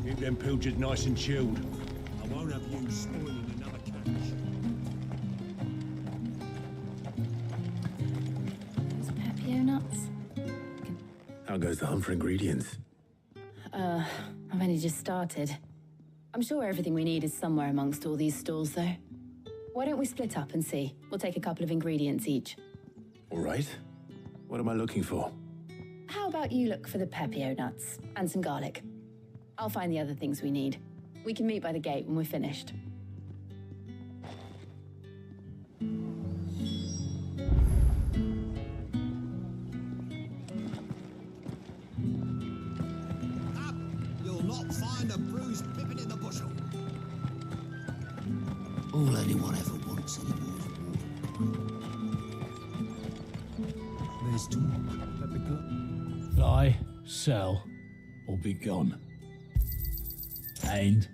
Keep them pilchards nice and chilled. I won't have you spoiling another catch. Those Pepio nuts? How goes the hunt for ingredients? I've only just started. I'm sure everything we need is somewhere amongst all these stalls, though. Why don't we split up and see? We'll take a couple of ingredients each. All right. What am I looking for? How about you look for the Pepio nuts and some garlic? I'll find the other things we need. We can meet by the gate when we're finished. You'll not find a bruised pippin in the bushel. All anyone ever wants anymore is water. There's talk at the club. Buy, sell, or be gone. And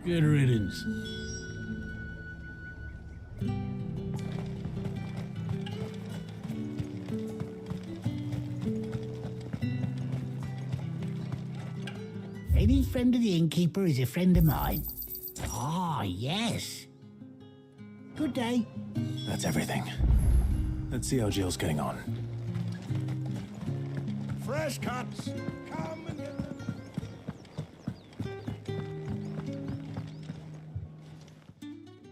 good riddance. Any friend of the innkeeper is a friend of mine. Ah, yes. Good day. That's everything. Let's see how Jill's getting on. Fresh cuts. Come and get them.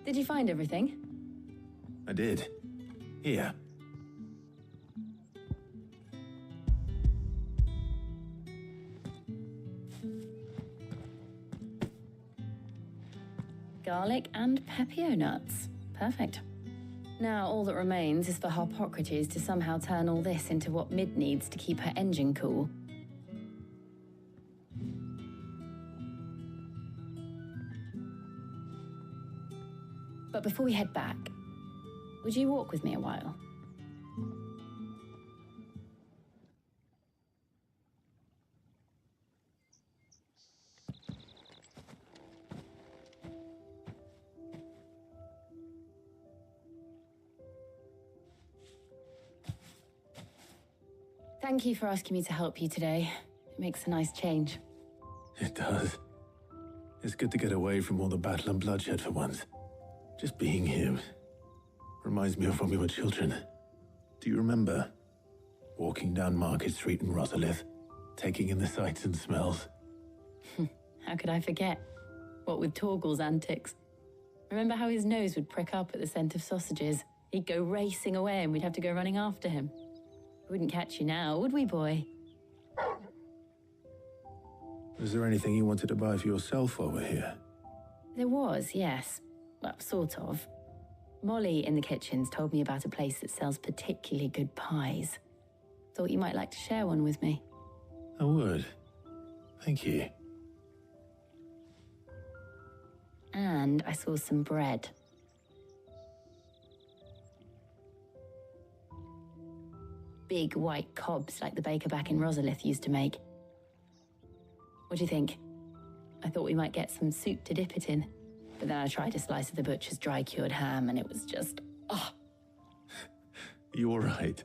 Did you find everything? I did. Here. Garlic and pepio nuts. Perfect. Now all that remains is for Harpocrates to somehow turn all this into what Mid needs to keep her engine cool. But before we head back, would you walk with me a while? Thank you for asking me to help you today. It makes a nice change. It does. It's good to get away from all the battle and bloodshed for once. Just being here reminds me of when we were children. Do you remember? Walking down Market Street in Rosalith, taking in the sights and smells. How could I forget? What with Torgal's antics. Remember how his nose would prick up at the scent of sausages? He'd go racing away and we'd have to go running after him. We wouldn't catch you now, would we, boy? Was there anything you wanted to buy for yourself while we're here? There was, yes. Well, sort of. Molly in the kitchens told me about a place that sells particularly good pies. Thought you might like to share one with me. I would. Thank you. And I saw some bread. Big white cobs like the baker back in Rosalith used to make. What do you think? I thought we might get some soup to dip it in. But then I tried a slice of the butcher's dry-cured ham and it was just, oh. You're right.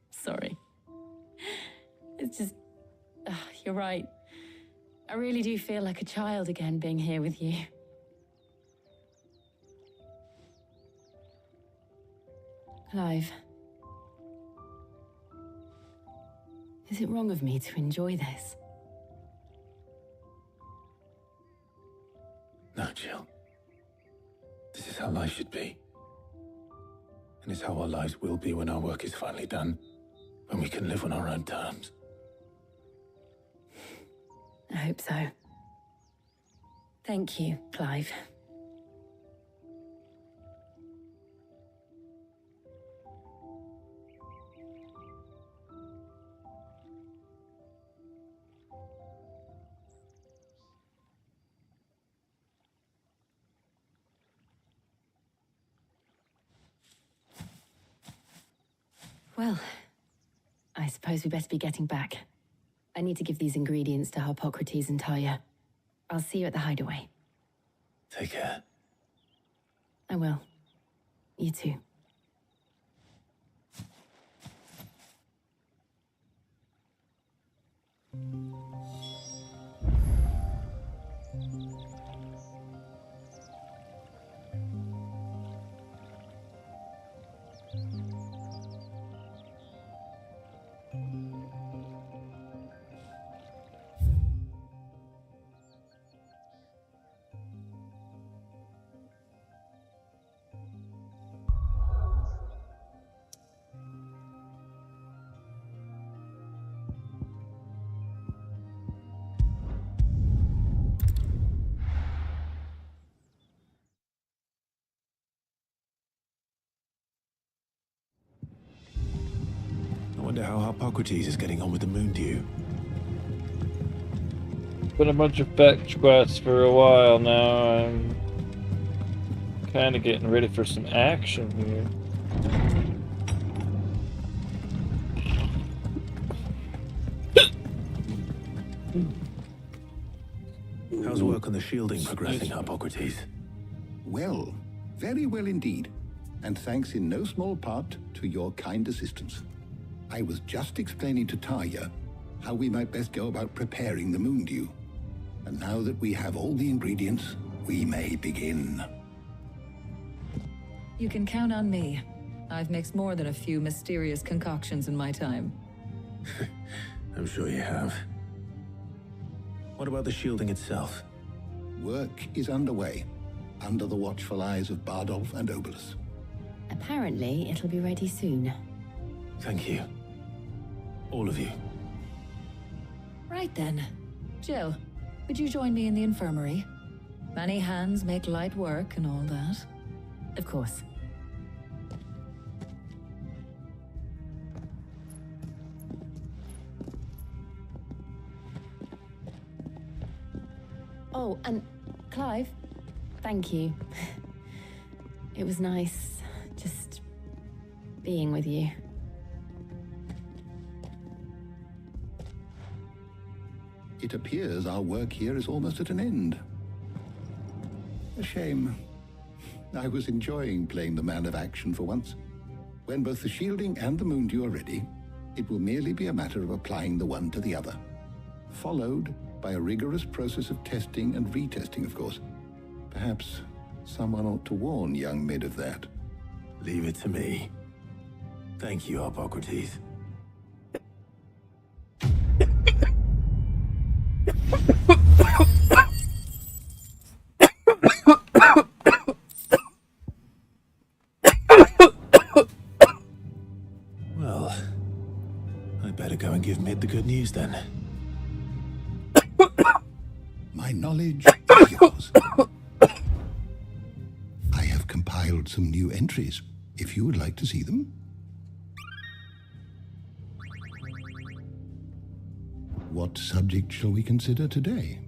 Sorry. It's just, you're right. I really do feel like a child again being here with you. Clive. Is it wrong of me to enjoy this? No, Jill. This is how life should be. And it's how our lives will be when our work is finally done. When we can live on our own terms. I hope so. Thank you, Clive. Well, I suppose we better be getting back. I need to give these ingredients to Harpocrates and Talia. I'll see you at the hideaway. Take care. I will. You too. Wonder how Hippocrates is getting on with the Moondew. Been a bunch of fetch quests for a while now. I'm kind of getting ready for some action here. How's work on the shielding progressing, Hippocrates? Well, very well indeed. And thanks in no small part to your kind assistance. I was just explaining to Tarja how we might best go about preparing the Moondew. And now that we have all the ingredients, we may begin. You can count on me. I've mixed more than a few mysterious concoctions in my time. I'm sure you have. What about the shielding itself? Work is underway, under the watchful eyes of Bardolph and Obolus. Apparently, it'll be ready soon. Thank you. All of you. Right then. Jill, would you join me in the infirmary? Many hands make light work and all that. Of course. Oh, and Clive, thank you. It was nice just being with you. It appears our work here is almost at an end. A shame. I was enjoying playing the man of action for once. When both the shielding and the Moondew are ready, it will merely be a matter of applying the one to the other. Followed by a rigorous process of testing and retesting, of course. Perhaps someone ought to warn young Mid of that. Leave it to me. Thank you, Hippocrates. Well, I'd better go and give Mid the good news then. My knowledge is yours. I have compiled some new entries, if you would like to see them. What subject shall we consider today?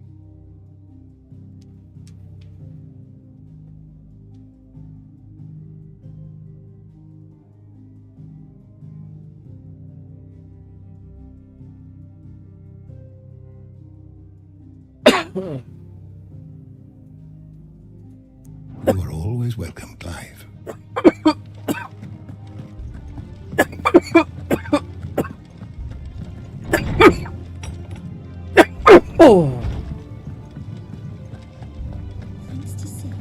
You are always welcome, Clive. Oh. Thanks to Sid.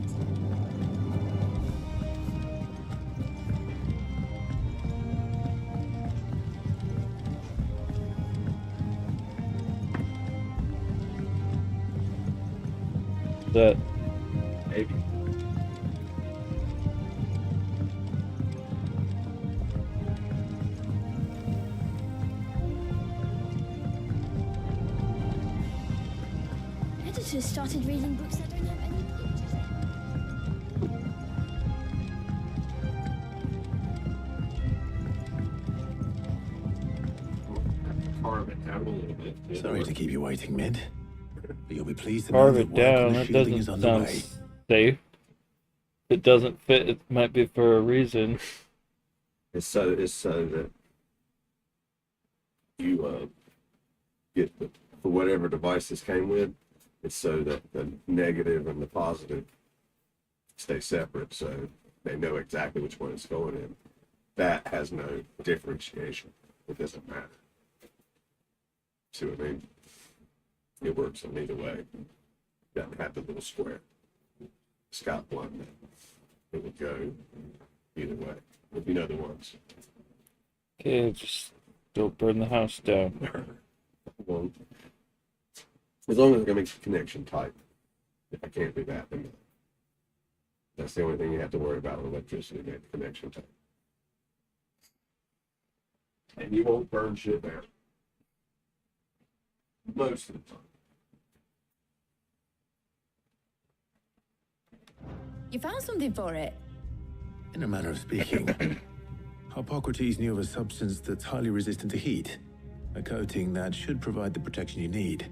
That maybe. Editors started reading books that don't have any pictures Carve it down a little bit. Sorry to keep you waiting, Mid. But you'll be pleased to know Carve that it work on down. the That shielding is doesn't sound underway. safe. If it doesn't fit, it might be for a reason. It's so that you get for whatever device this came with. It's so that the negative and the positive stay separate, so they know exactly which one it's going in. That has no differentiation. It doesn't matter. See what I mean? It works in either way. Doesn't have the little square. It's got one. It would go either way. If you know the ones. Okay, just don't burn the house down. Well, as long as I can make the connection tight. If I can't do that, then that's the only thing you have to worry about with electricity, make the connection tight. And you won't burn shit down. Most of the time. You found something for it? In a manner of speaking, Hippocrates knew of a substance that's highly resistant to heat. A coating that should provide the protection you need.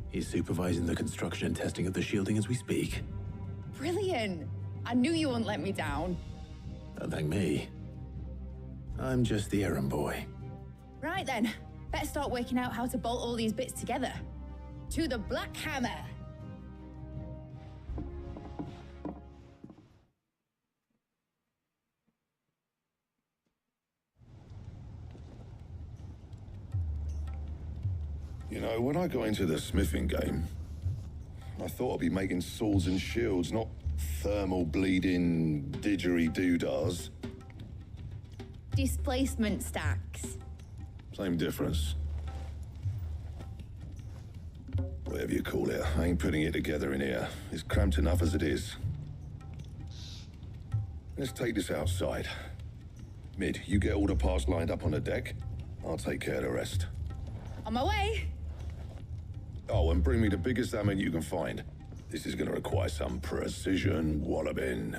He's supervising the construction and testing of the shielding as we speak. Brilliant! I knew you wouldn't let me down. Don't thank me. I'm just the errand boy. Right then, better start working out how to bolt all these bits together. To the Black Hammer! You know, when I got into the smithing game, I thought I'd be making swords and shields, not thermal bleeding didgeridoo-dahs. Displacement stacks. Same difference. Whatever you call it, I ain't putting it together in here. It's cramped enough as it is. Let's take this outside. Mid, you get all the parts lined up on the deck. I'll take care of the rest. On my way! Oh, and bring me the biggest hammer you can find. This is gonna require some precision walloping.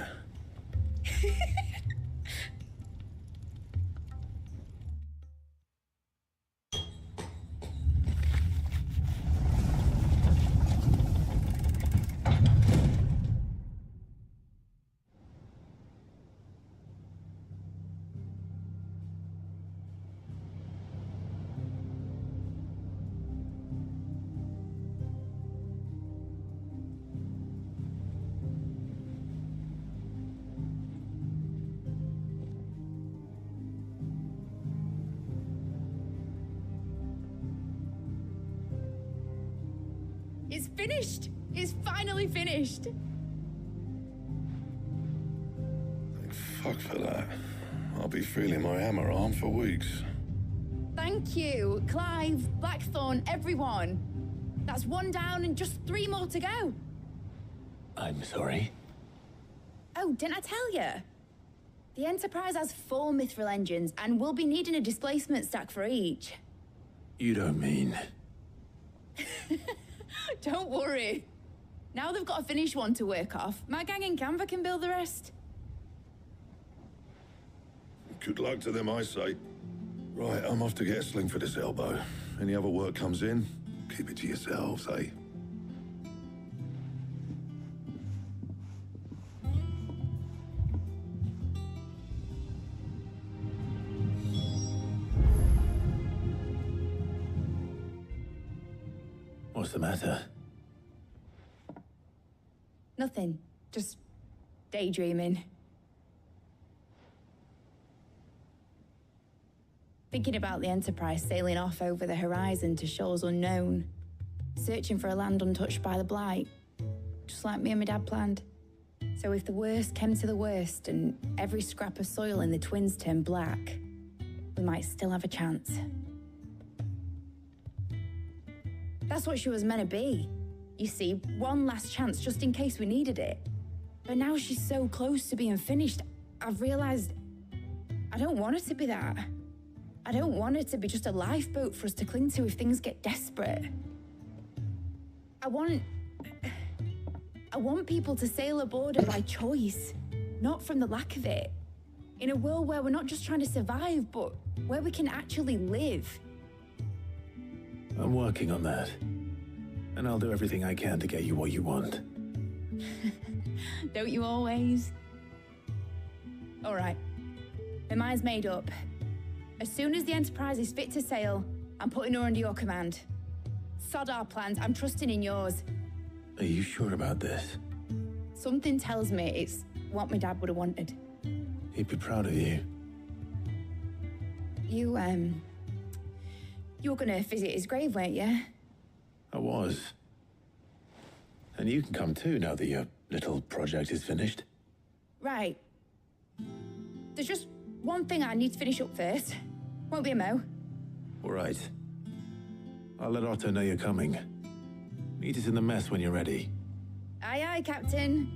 It's finished! It's finally finished! Thank fuck for that. I'll be feeling my hammer arm for weeks. Thank you, Clive, Blackthorn, everyone. That's one down and just 3 more to go. I'm sorry. Oh, didn't I tell you? The Enterprise has 4 mithril engines, and we'll be needing a displacement stack for each. You don't mean... Don't worry. Now they've got a finished one to work off. My gang in Canva can build the rest. Good luck to them, I say. Right, I'm off to get a sling for this elbow. Any other work comes in, keep it to yourselves, eh? What's the matter? Nothing. Just daydreaming. Thinking about the Enterprise sailing off over the horizon to shores unknown. Searching for a land untouched by the Blight. Just like me and my dad planned. So if the worst came to the worst and every scrap of soil in the Twins turned black, we might still have a chance. That's what she was meant to be. You see, one last chance just in case we needed it. But now she's so close to being finished, I've realized I don't want it to be that. I don't want it to be just a lifeboat for us to cling to if things get desperate. I want people to sail aboard her by choice, not from the lack of it. In a world where we're not just trying to survive, but where we can actually live. I'm working on that. And I'll do everything I can to get you what you want. Don't you always? All right. My mind's made up. As soon as the Enterprise is fit to sail, I'm putting her under your command. Sod our plans, I'm trusting in yours. Are you sure about this? Something tells me it's what my dad would have wanted. He'd be proud of you. You were gonna visit his grave, weren't you? I was. And you can come too now that your little project is finished. Right. There's just one thing I need to finish up first. Won't be a mo. All right. I'll let Otto know you're coming. Meet us in the mess when you're ready. Aye, aye, Captain.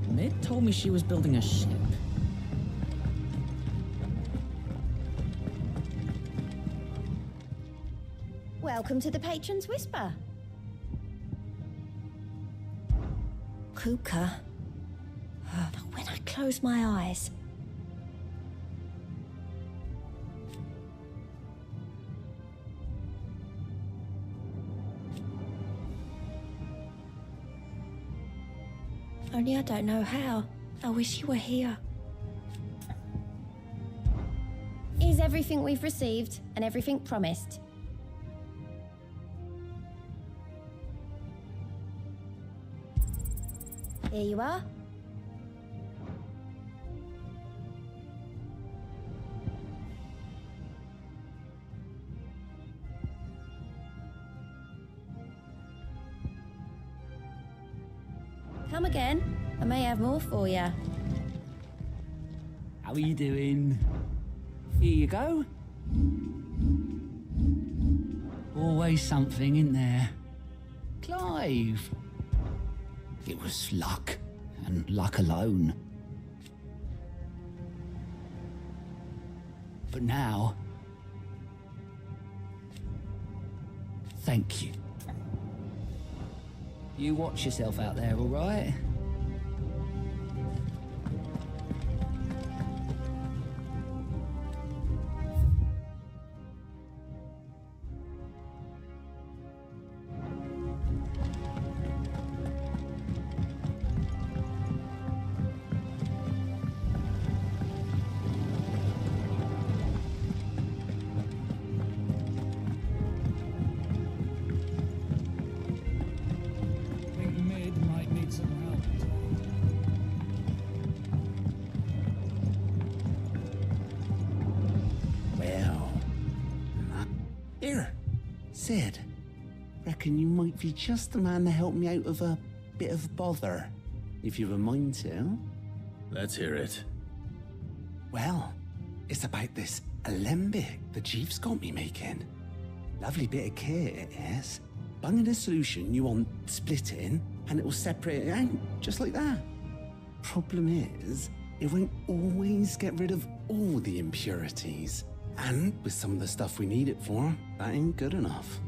Mid told me she was building a ship. Welcome to the Patron's Whisper. Kuka. But when I close my eyes, only I don't know how. I wish you were here. Is everything we've received and everything promised? Here you are. Come again. I may have more for you. How are you doing? Here you go. Always something in there. Clive. It was luck, and luck alone. But now, thank you. You watch yourself out there, all right? Sid, reckon you might be just the man to help me out of a bit of bother, if you've a mind to. Let's hear it. Well, it's about this alembic the chief's got me making. Lovely bit of kit it is. Bunging a solution you want splitting, and it will separate it out, just like that. Problem is, it won't always get rid of all the impurities. And with some of the stuff we need it for, that ain't good enough.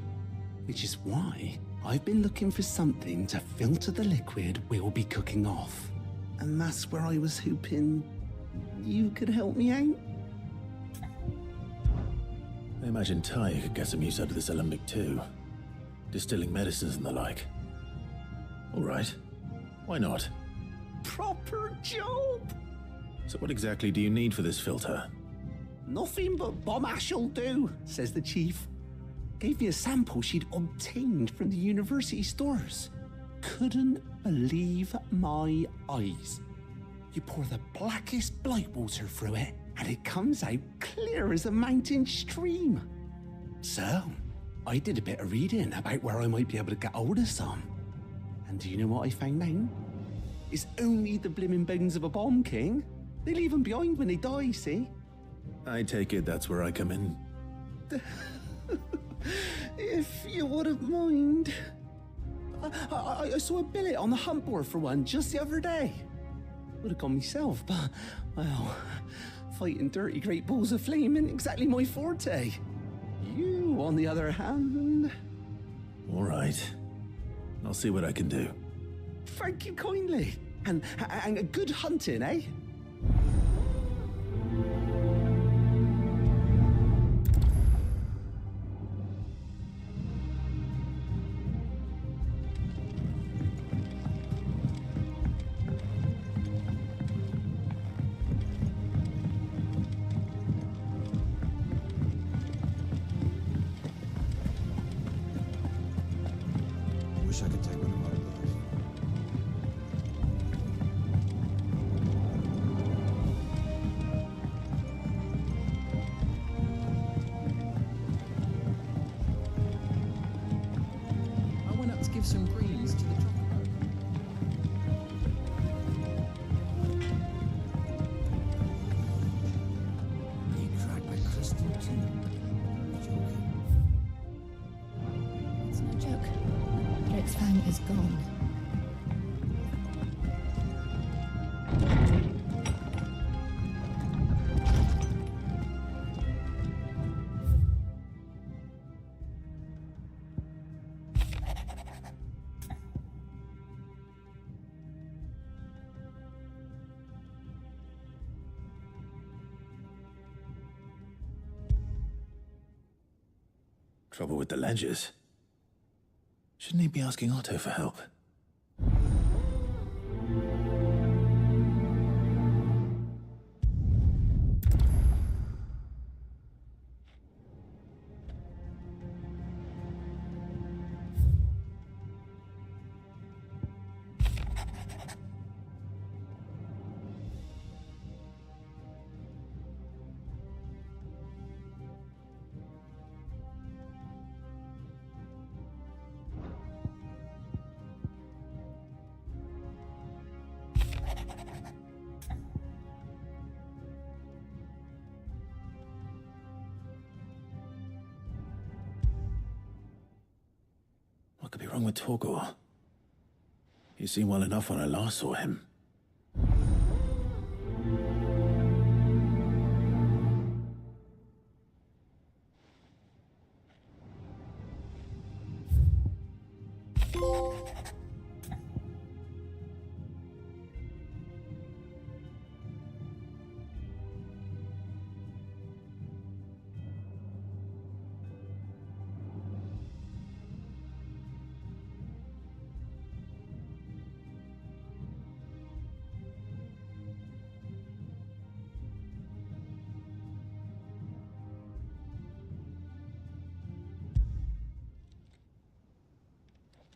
Which is why I've been looking for something to filter the liquid we'll be cooking off. And that's where I was hoping you could help me out. I imagine Ty could get some use out of this alembic too. Distilling medicines and the like. All right. Why not? Proper job! So what exactly do you need for this filter? Nothing but bomb ash'll do, says the chief. Gave me a sample she'd obtained from the university stores. Couldn't believe my eyes. You pour the blackest blight water through it, and it comes out clear as a mountain stream. So, I did a bit of reading about where I might be able to get hold of some. And do you know what I found out? It's only the blimmin' bones of a bomb king. They leave them behind when they die, see? I take it that's where I come in. If you wouldn't mind. I saw a billet on the hunt board for one just the other day. Would have gone myself, but, well, fighting dirty great balls of flame isn't exactly my forte. You, on the other hand... All right. I'll see what I can do. Thank you kindly. And a good hunting, eh? Wish I could take one of my those. I went up to give some greens to the chocobo. Being dragged by crystal too. Joking. It's no joke. Drake's fang is gone. Trouble with the ledgers? Shouldn't he be asking Otto for help? What could be wrong with Torgor? He seemed well enough when I last saw him.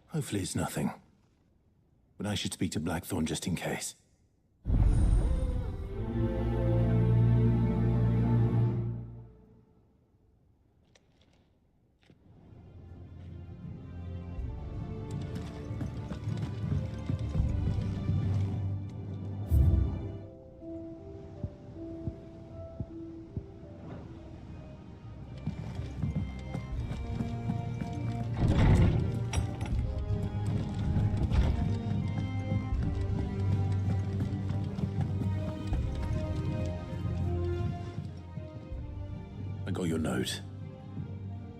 Hopefully it's nothing. But I should speak to Blackthorn just in case. I got your note.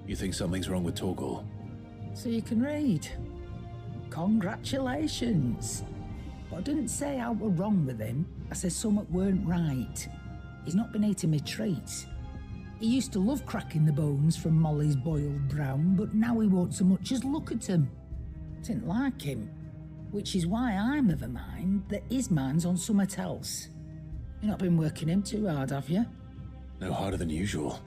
You think something's wrong with Torgor? So you can read. Congratulations. But I didn't say I were wrong with him. I said something weren't right. He's not been eating me treats. He used to love cracking the bones from Molly's boiled brown, but now he won't so much as look at him. Didn't like him. Which is why I'm of a mind that his mind's on something else. You've not been working him too hard, have you? No harder than usual.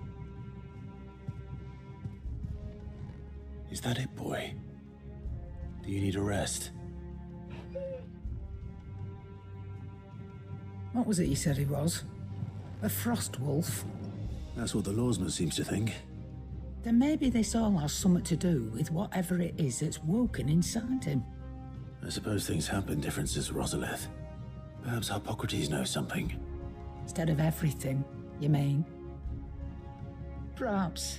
Is that it, boy? Do you need a rest? What was it you said he was? A frost wolf? That's what the lawsman seems to think. Then maybe this all has something to do with whatever it is that's woken inside him. I suppose things have been different since Rosalith. Perhaps Hippocrates knows something. Instead of everything, you mean? Perhaps.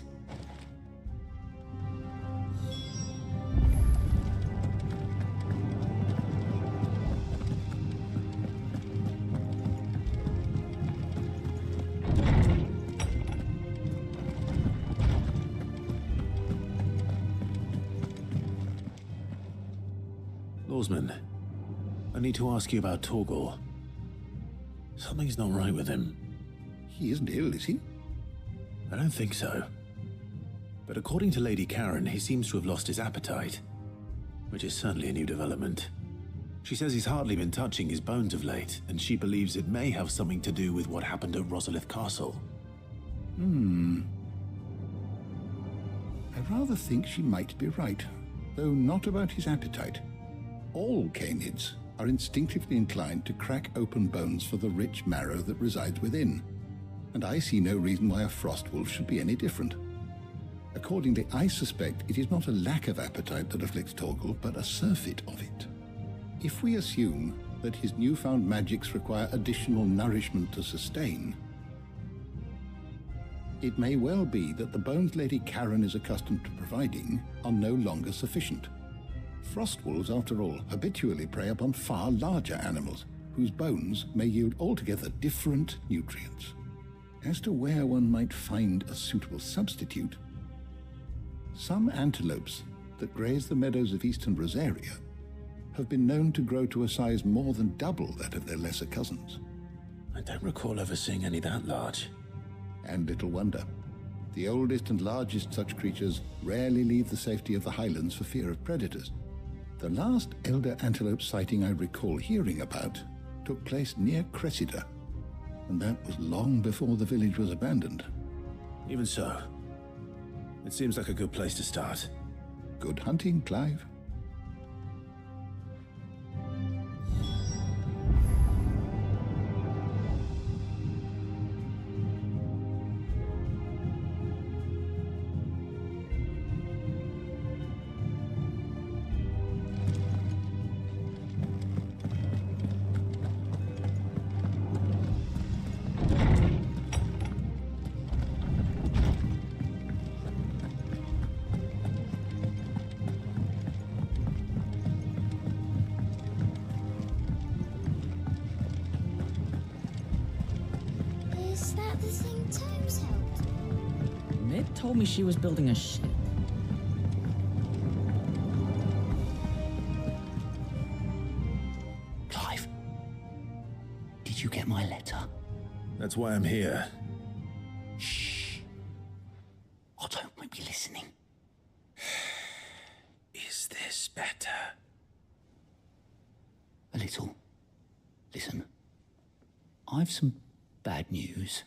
Lawsman, I need to ask you about Torgor. Something's not right with him. He isn't ill, is he? I don't think so. But according to Lady Karen, he seems to have lost his appetite, which is certainly a new development. She says he's hardly been touching his bones of late, and she believes it may have something to do with what happened at Rosalith Castle. I rather think she might be right, though not about his appetite. All canids are instinctively inclined to crack open bones for the rich marrow that resides within, and I see no reason why a frost wolf should be any different. Accordingly, I suspect it is not a lack of appetite that afflicts Torgor, but a surfeit of it. If we assume that his newfound magics require additional nourishment to sustain, it may well be that the bones Lady Karen is accustomed to providing are no longer sufficient. Frost wolves, after all, habitually prey upon far larger animals, whose bones may yield altogether different nutrients. As to where one might find a suitable substitute, some antelopes that graze the meadows of eastern Rosaria have been known to grow to a size more than double that of their lesser cousins. I don't recall ever seeing any that large. And little wonder. The oldest and largest such creatures rarely leave the safety of the highlands for fear of predators. The last elder antelope sighting I recall hearing about took place near Cressida, and that was long before the village was abandoned. Even so, it seems like a good place to start. Good hunting, Clive. Is that the thing Tomes helped? Ned told me she was building a ship. Clive, did you get my letter? That's why I'm here. Shh. Otto might be listening. Is this better? A little. Listen, I've some bad news.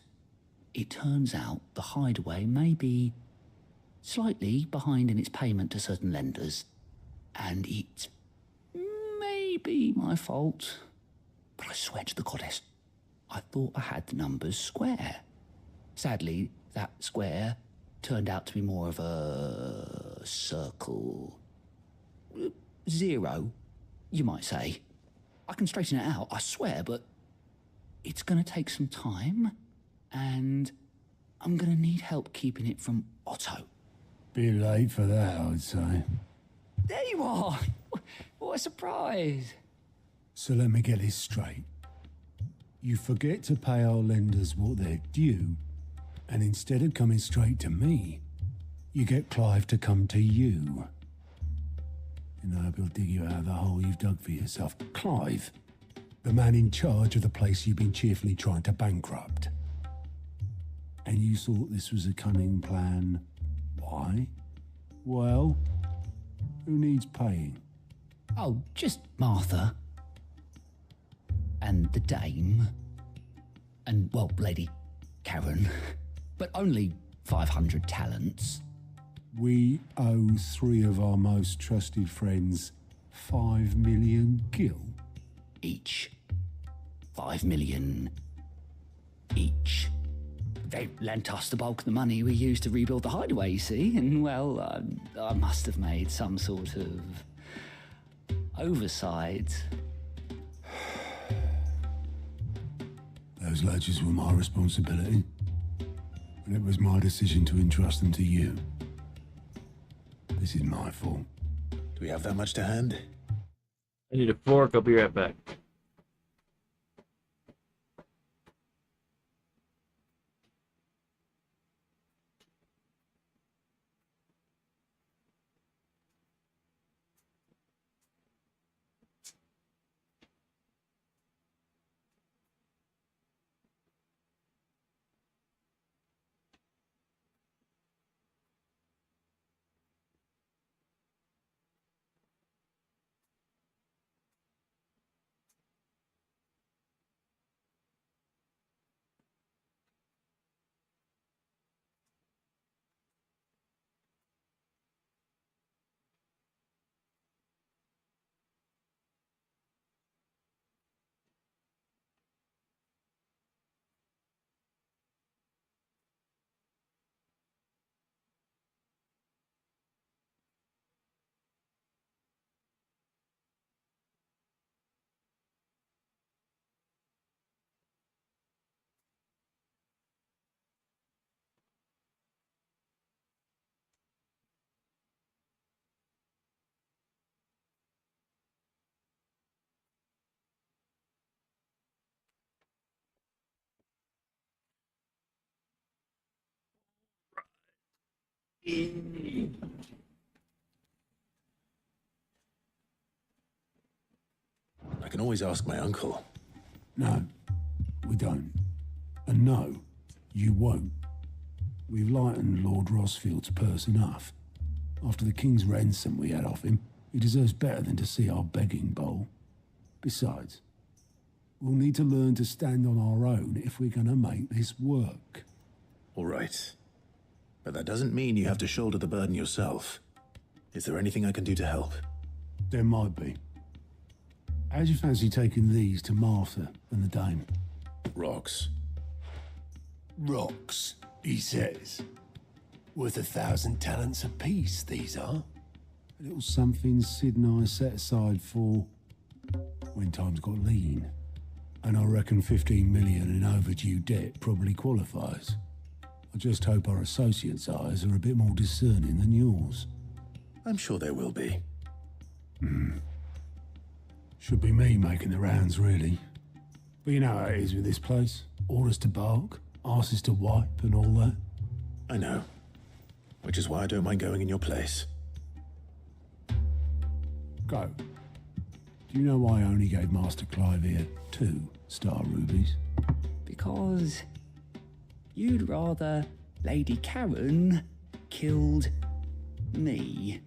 It turns out the Hideaway may be slightly behind in its payment to certain lenders, and it may be my fault. But I swear to the goddess, I thought I had the numbers square. Sadly, that square turned out to be more of a circle. Zero, you might say. I can straighten it out, I swear, but it's gonna take some time, and I'm gonna need help keeping it from Otto. Bit late for that, I'd say. There you are! What a surprise! So let me get this straight. You forget to pay our lenders what they're due, and instead of coming straight to me, you get Clive to come to you. And I hope he'll dig you out of the hole you've dug for yourself. Clive, the man in charge of the place you've been cheerfully trying to bankrupt. And you thought this was a cunning plan. Why? Well, who needs paying? Oh, just Martha. And the dame. And, well, Lady Karen. But only 500 talents. We owe 3 of our most trusted friends 5 million gil. Each. 5 million each. They lent us the bulk of the money we used to rebuild the Hideaway, you see, and, well, I must have made some sort of oversight. Those ledgers were my responsibility, and it was my decision to entrust them to you. This is my fault. Do we have that much to hand? I need a fork. I'll be right back. I can always ask my uncle. No, we don't. And no, you won't. We've lightened Lord Rosfield's purse enough. After the king's ransom we had off him, he deserves better than to see our begging bowl. Besides, we'll need to learn to stand on our own if we're gonna make this work. All right. But that doesn't mean you have to shoulder the burden yourself. Is there anything I can do to help? There might be. How'd you fancy taking these to Martha and the Dame? Rocks. Rocks, he says. Worth 1,000 talents apiece, these are. A little something Sid and I set aside for when times got lean. And I reckon 15 million in overdue debt probably qualifies. I just hope our associates' eyes are a bit more discerning than yours. I'm sure there will be. Should be me making the rounds, really. But you know how it is with this place. Orders to bark, arses to wipe, and all that. I know. Which is why I don't mind going in your place. Go. Do you know why I only gave Master Clive here 2 star rubies? Because you'd rather Lady Karen killed me.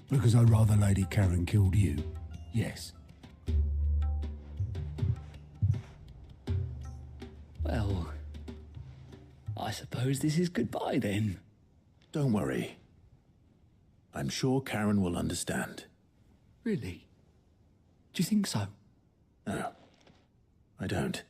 Because I'd rather Lady Karen killed you. Yes. Well, I suppose this is goodbye then. Don't worry. I'm sure Karen will understand. Really? Do you think so? No, I don't.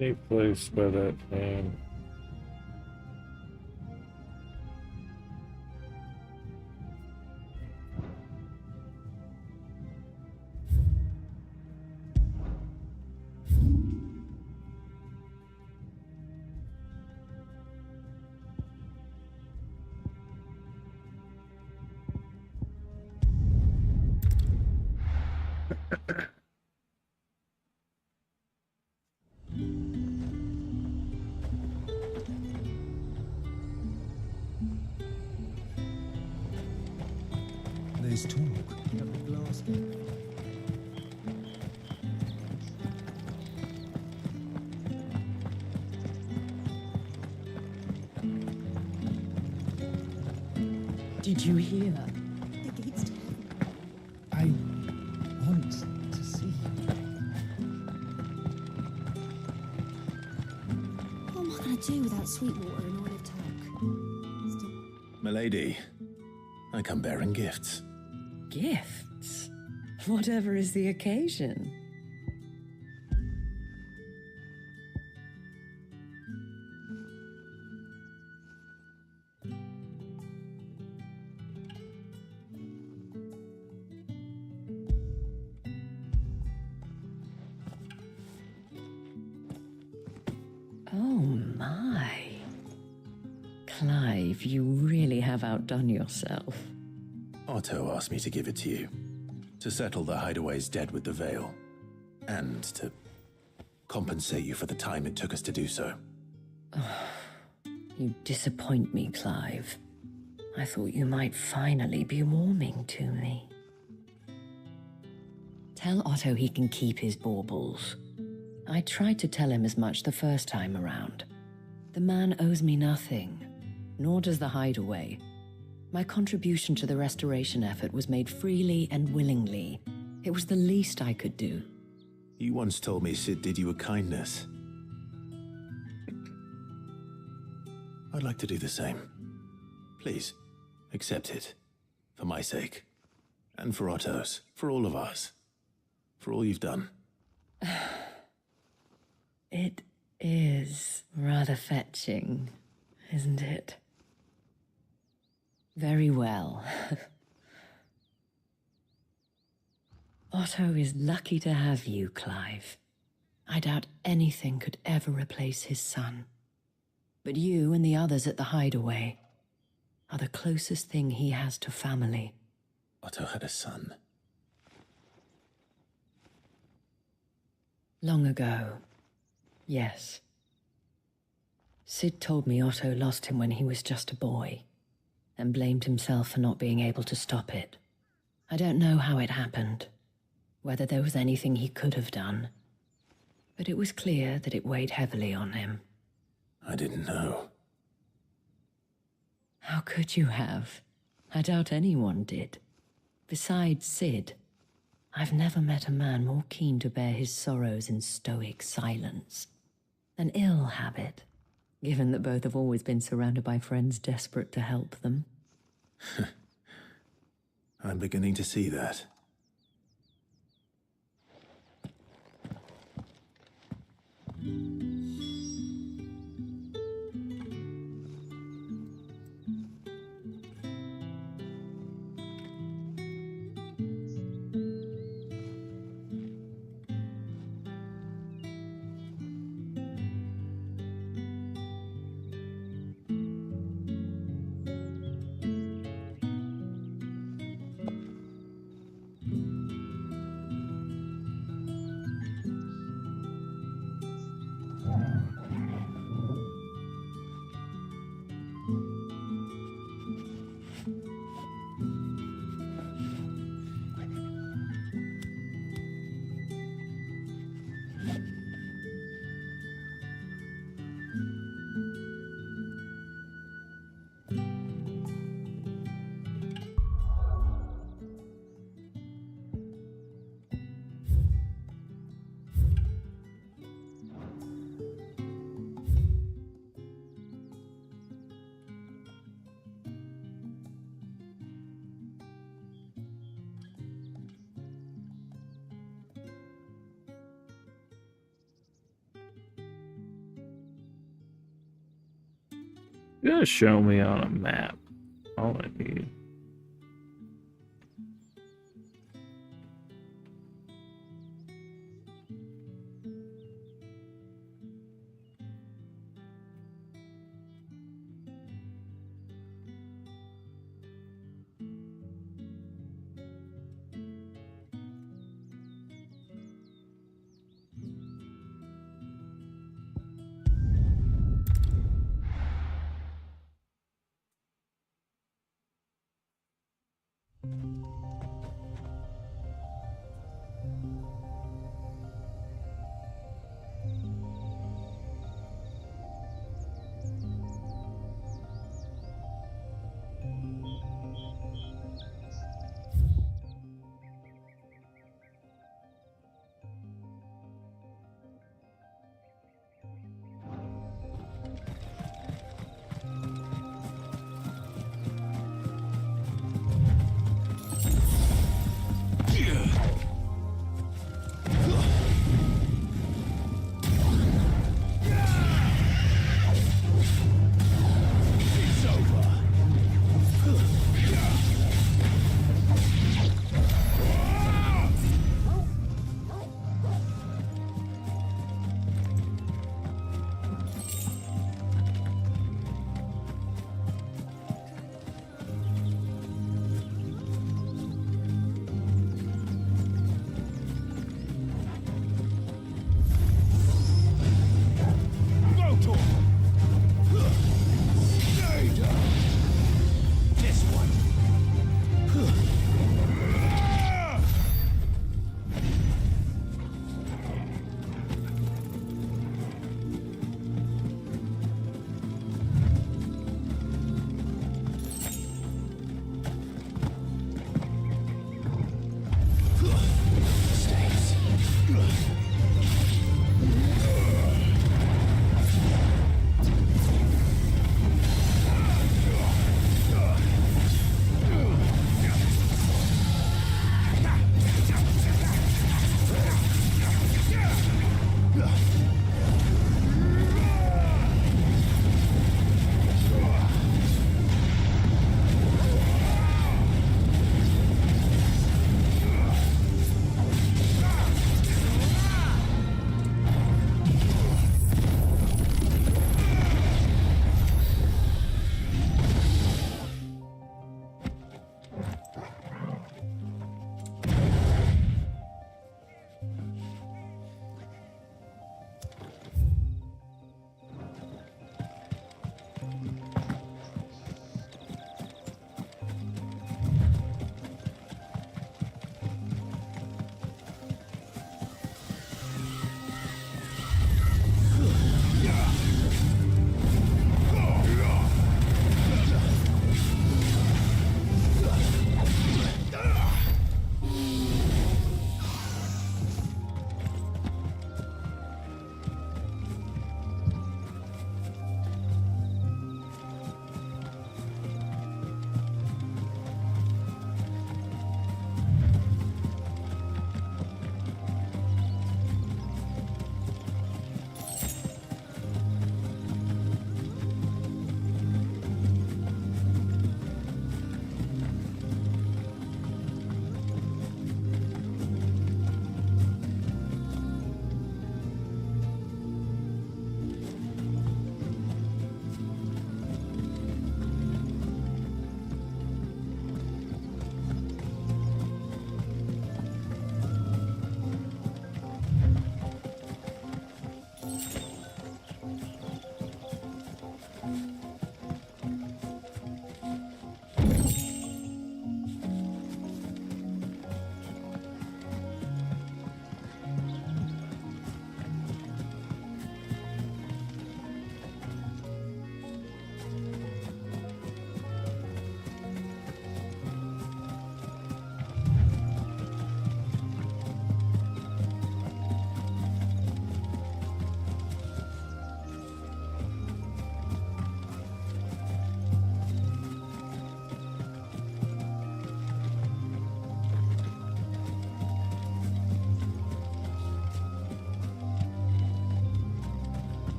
Any place by that name. this talk? Have a glass. Did you hear? The gates to I want to see. What am I going to do without Sweetwater and Oil of Talk? Milady, I come bearing gifts. Gifts? Whatever is the occasion. Oh my. Clive, you really have outdone yourself. Otto asked me to give it to you. To settle the Hideaway's debt with the Veil. And to compensate you for the time it took us to do so. You disappoint me, Clive. I thought you might finally be warming to me. Tell Otto he can keep his baubles. I tried to tell him as much the first time around. The man owes me nothing, nor does the Hideaway. My contribution to the restoration effort was made freely and willingly. It was the least I could do. You once told me Sid did you a kindness. I'd like to do the same. Please, accept it. For my sake. And for Otto's. For all of us. For all you've done. It is rather fetching, isn't it? Very well. Otto is lucky to have you, Clive. I doubt anything could ever replace his son. But you and the others at the Hideaway are the closest thing he has to family. Otto had a son. Long ago, yes. Sid told me Otto lost him when he was just a boy, and blamed himself for not being able to stop it. I don't know how it happened, whether there was anything he could have done, but it was clear that it weighed heavily on him. I didn't know. How could you have? I doubt anyone did. Besides Sid, I've never met a man more keen to bear his sorrows in stoic silence. An ill habit, given that both have always been surrounded by friends desperate to help them. I'm beginning to see that. Just show me on a map. All I need.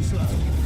slow.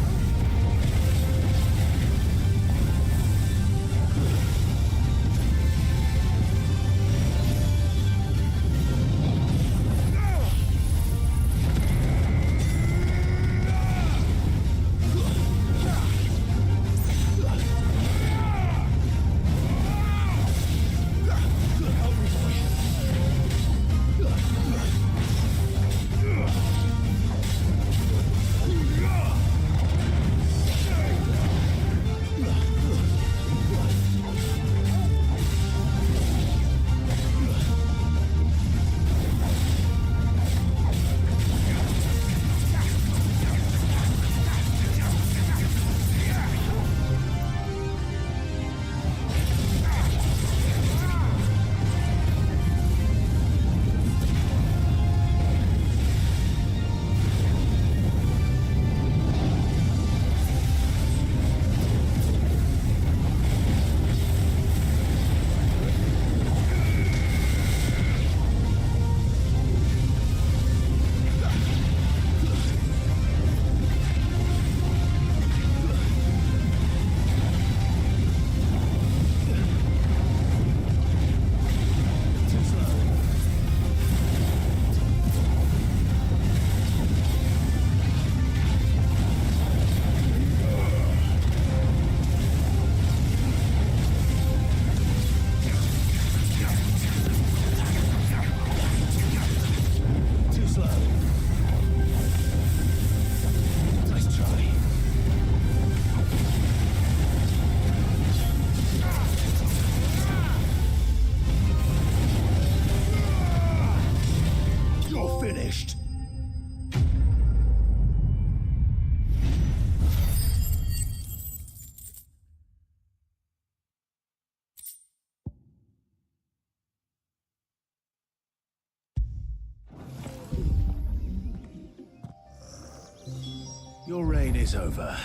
Your reign is over.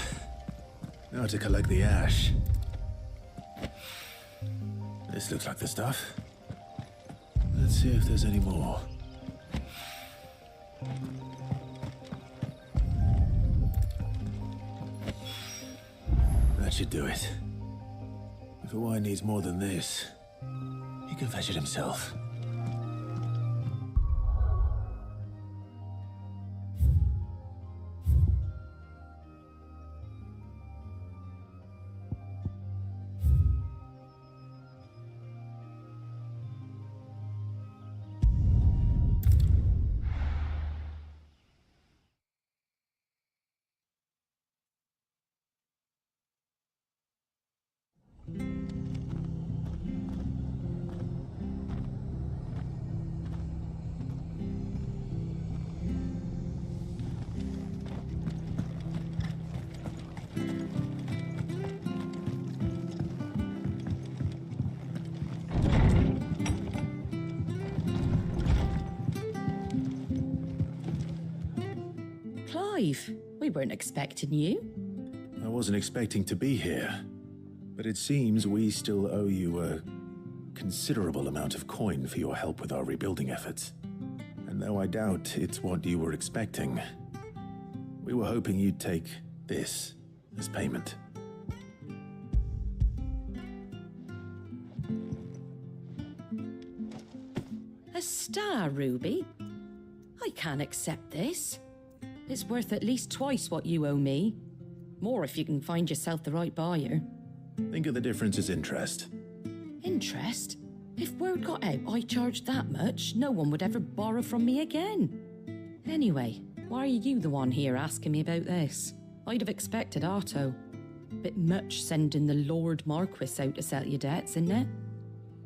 Now to collect the ash. This looks like the stuff. Let's see if there's any more. That should do it. If Hawaii needs more than this, he can fetch it himself. Clive, we weren't expecting you. I wasn't expecting to be here, but it seems we still owe you a considerable amount of coin for your help with our rebuilding efforts. And though I doubt it's what you were expecting, we were hoping you'd take this as payment. A star ruby? I can't accept this. It's worth at least twice what you owe me. More if you can find yourself the right buyer. Think of the difference as interest. Interest? If word got out I charged that much, no one would ever borrow from me again. Anyway, why are you the one here asking me about this? I'd have expected Otto. Bit much sending the Lord Marquis out to settle your debts, isn't it?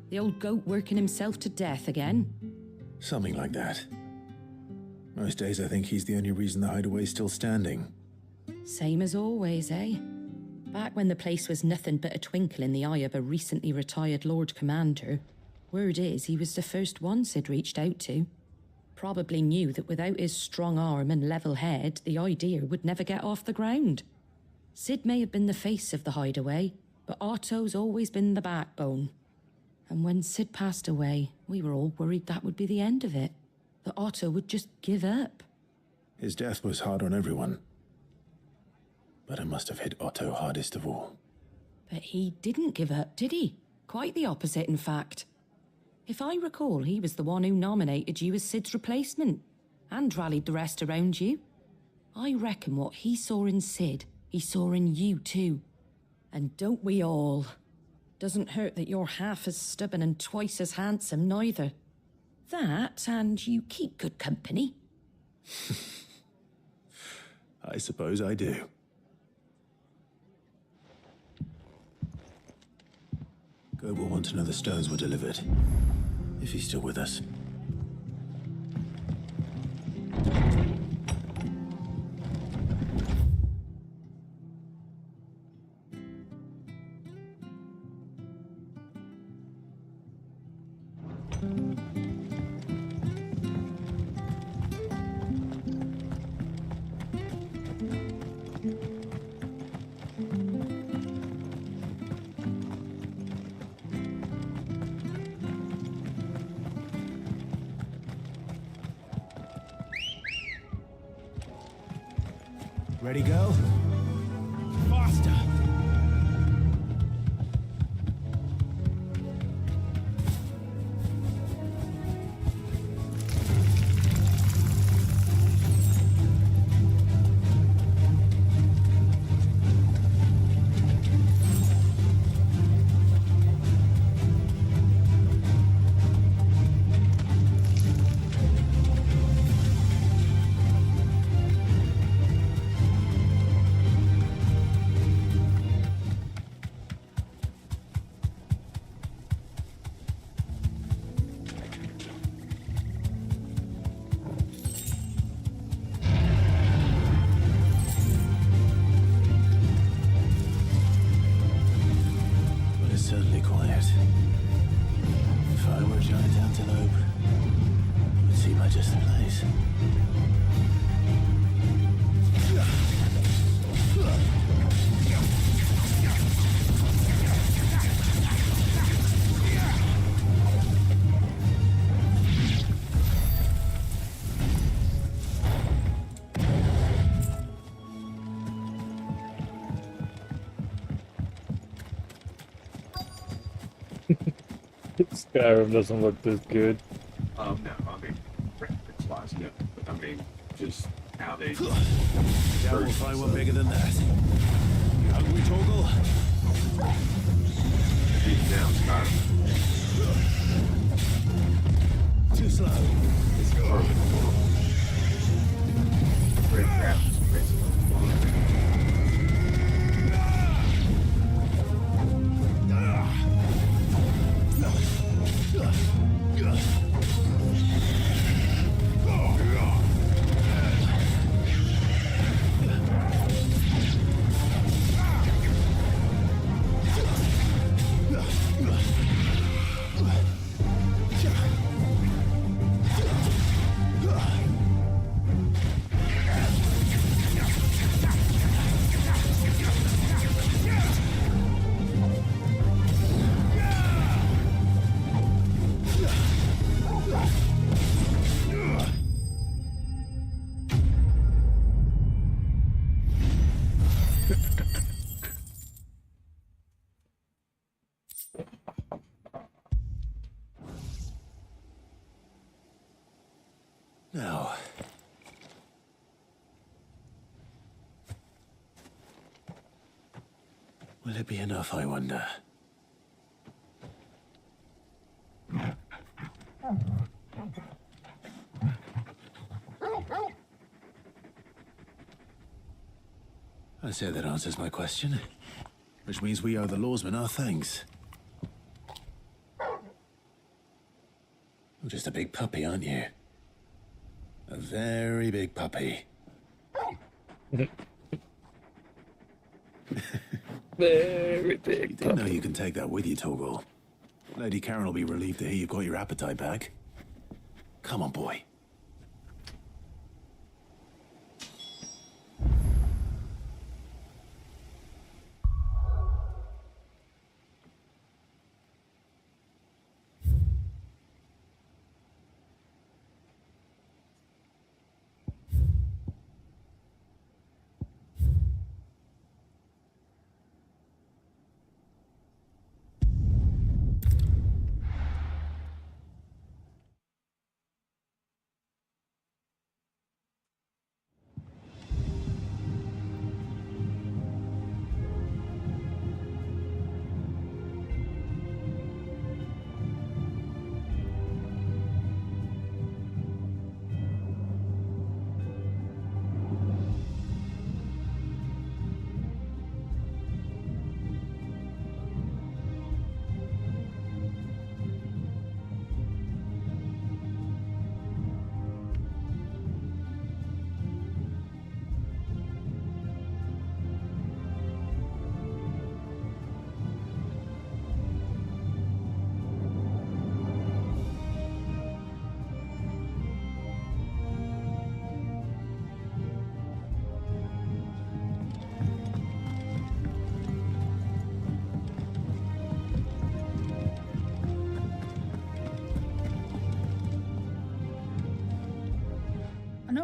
The old goat working himself to death again? Something like that. Most days I think he's the only reason the hideaway's still standing. Same as always, eh? Back when the place was nothing but a twinkle in the eye of a recently retired Lord Commander, word is he was the first one Sid reached out to. Probably knew that without his strong arm and level head, the idea would never get off the ground. Sid may have been the face of the hideaway, but Otto's always been the backbone. And when Sid passed away, we were all worried that would be the end of it. That Otto would just give up. His death was hard on everyone. But I must have hit Otto hardest of all. But he didn't give up, did he? Quite the opposite, in fact. If I recall, he was the one who nominated you as Sid's replacement, and rallied the rest around you. I reckon what he saw in Sid, he saw in you too. And don't we all? Doesn't hurt that you're half as stubborn and twice as handsome, neither. That, and you keep good company. I suppose I do. Gob will want to know the stones were delivered. If he's still with us. Ready, go? Faster! Certainly quiet. If I were a giant antelope, it would seem like just the place. Skyrim doesn't look this good. No, I mean, graphics-wise, no. But I mean, just how they... Yeah, we'll find one bigger than that. You hungry, Torgal? Beat down, Skyrim. Too slow. It's perfect. Great graphics, basically. Now. Will it be enough, I wonder? I say that answers my question. Which means we owe the lawsmen our thanks. You're just a big puppy, aren't you? A very big puppy. Very big You do know you can take that with you, Torgal. Lady Karen will be relieved to hear you've got your appetite back. Come on, boy.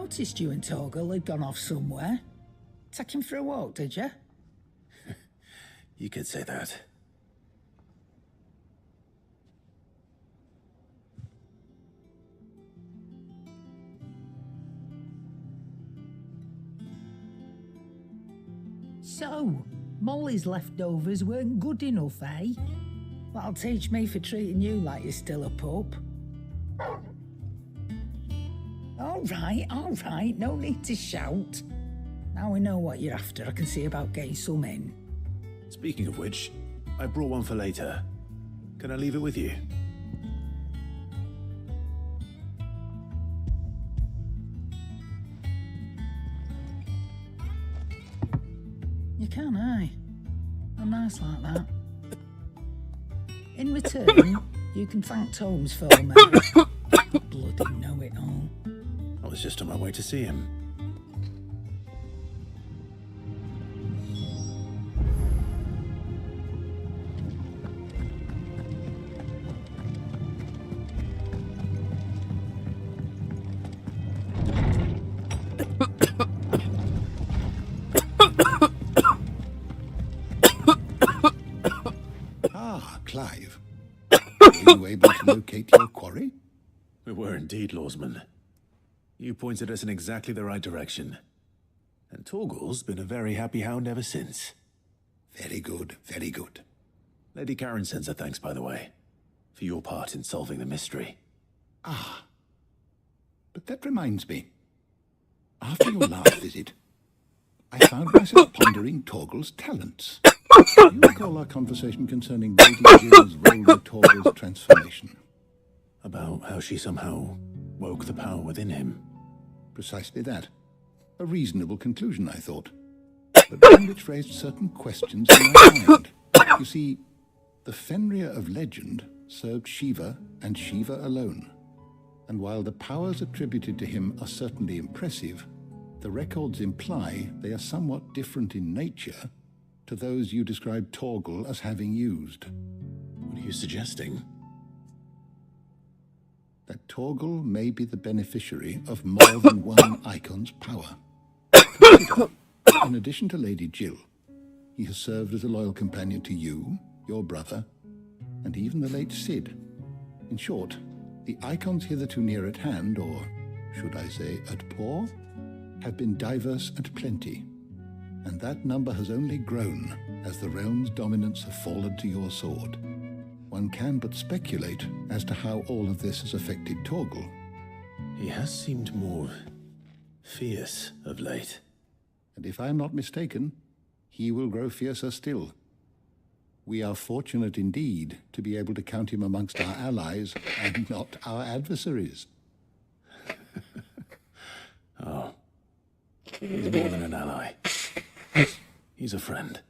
noticed you and Torgal had gone off somewhere. Take him for a walk, did you? You could say that. So, Molly's leftovers weren't good enough, eh? That'll teach me for treating you like you're still a pup. All right, no need to shout. Now we know what you're after. I can see about getting some in. Speaking of which, I brought one for later. Can I leave it with you? You can, eh? I'm nice like that. In return, you can thank Tomes for me. Bloody know-it-all. I was just on my way to see him. Clive. Were you able to locate your quarry? We were indeed, Lawsman. You pointed us in exactly the right direction. And Torgal's been a very happy hound ever since. Very good, very good. Lady Karen sends her thanks, by the way, for your part in solving the mystery. Ah. But that reminds me. After your last visit, I found myself pondering Torgal's talents. Do you recall our conversation concerning Lady Jill's role in Torgal's transformation? About how she somehow woke the power within him. Precisely that. A reasonable conclusion, I thought. But one which raised certain questions in my mind. You see, the Fenrir of legend served Shiva and Shiva alone. And while the powers attributed to him are certainly impressive, the records imply they are somewhat different in nature to those you described Torgal as having used. What are you suggesting? That Torgal may be the beneficiary of more than one icon's power. Consider, in addition to Lady Jill, he has served as a loyal companion to you, your brother, and even the late Cid. In short, the icons hitherto near at hand, or should I say at paw, have been diverse and plenty. And that number has only grown as the realm's dominance have fallen to your sword. One can but speculate as to how all of this has affected Torgal. He has seemed more fierce of late. And if I am not mistaken, he will grow fiercer still. We are fortunate indeed to be able to count him amongst our allies and not our adversaries. Oh, he's more than an ally. He's a friend.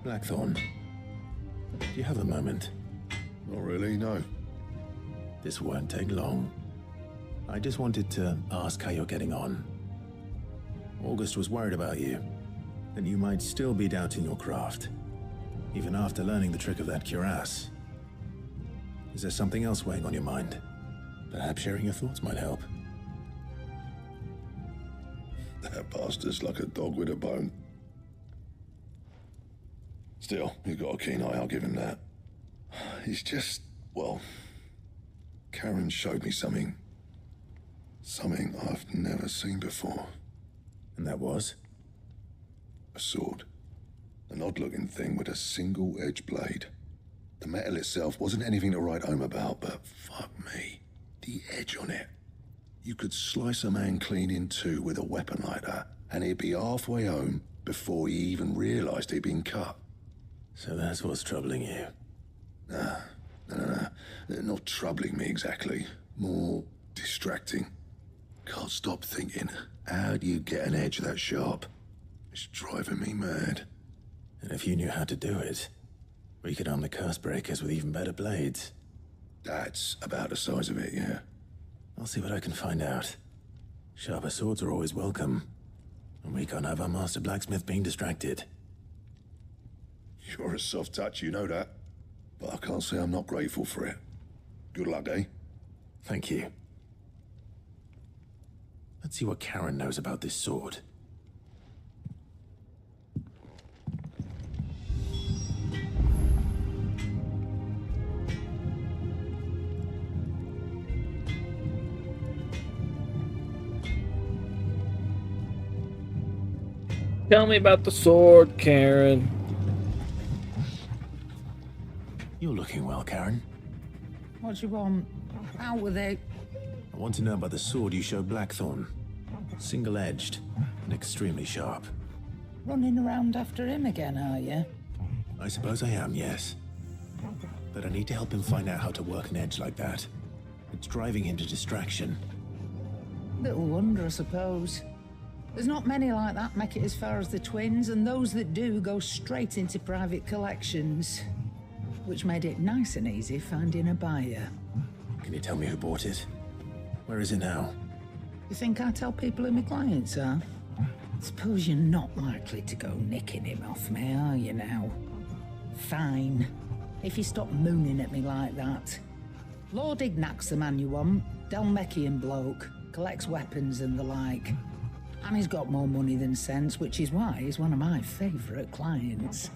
Blackthorn, do you have a moment? Not really, no. This won't take long. I just wanted to ask how you're getting on. August was worried about you, that you might still be doubting your craft, even after learning the trick of that cuirass. Is there something else weighing on your mind? Perhaps sharing your thoughts might help. That bastard's like a dog with a bone. Still, you've got a keen eye, I'll give him that. He's just, well, Karen showed me something. Something I've never seen before. And that was? A sword. An odd-looking thing with a single-edged blade. The metal itself wasn't anything to write home about, but fuck me. The edge on it. You could slice a man clean in two with a weapon like that, and he'd be halfway home before he even realised he'd been cut. So that's what's troubling you? Nah, no. Not troubling me exactly. More distracting. Can't stop thinking, how do you get an edge that sharp? It's driving me mad. And if you knew how to do it, we could arm the curse breakers with even better blades. That's about the size of it, yeah. I'll see what I can find out. Sharper swords are always welcome. And we can't have our master blacksmith being distracted. You're a soft touch, you know that. But I can't say I'm not grateful for it. Good luck, eh? Thank you. Let's see what Karen knows about this sword. Tell me about the sword, Karen. You're looking well, Karen. What do you want? Out with it. I want to know about the sword you showed Blackthorn. Single-edged and extremely sharp. Running around after him again, are you? I suppose I am, yes. But I need to help him find out how to work an edge like that. It's driving him to distraction. Little wonder, I suppose. There's not many like that make it as far as the twins, and those that do go straight into private collections. Which made it nice and easy finding a buyer. Can you tell me who bought it? Where is it now? You think I tell people who my clients are? Suppose you're not likely to go nicking him off me, are you now? Fine. If you stop mooning at me like that. Lord Ignac's the man you want. Dalmekian bloke. Collects weapons and the like. And he's got more money than sense, which is why he's one of my favourite clients.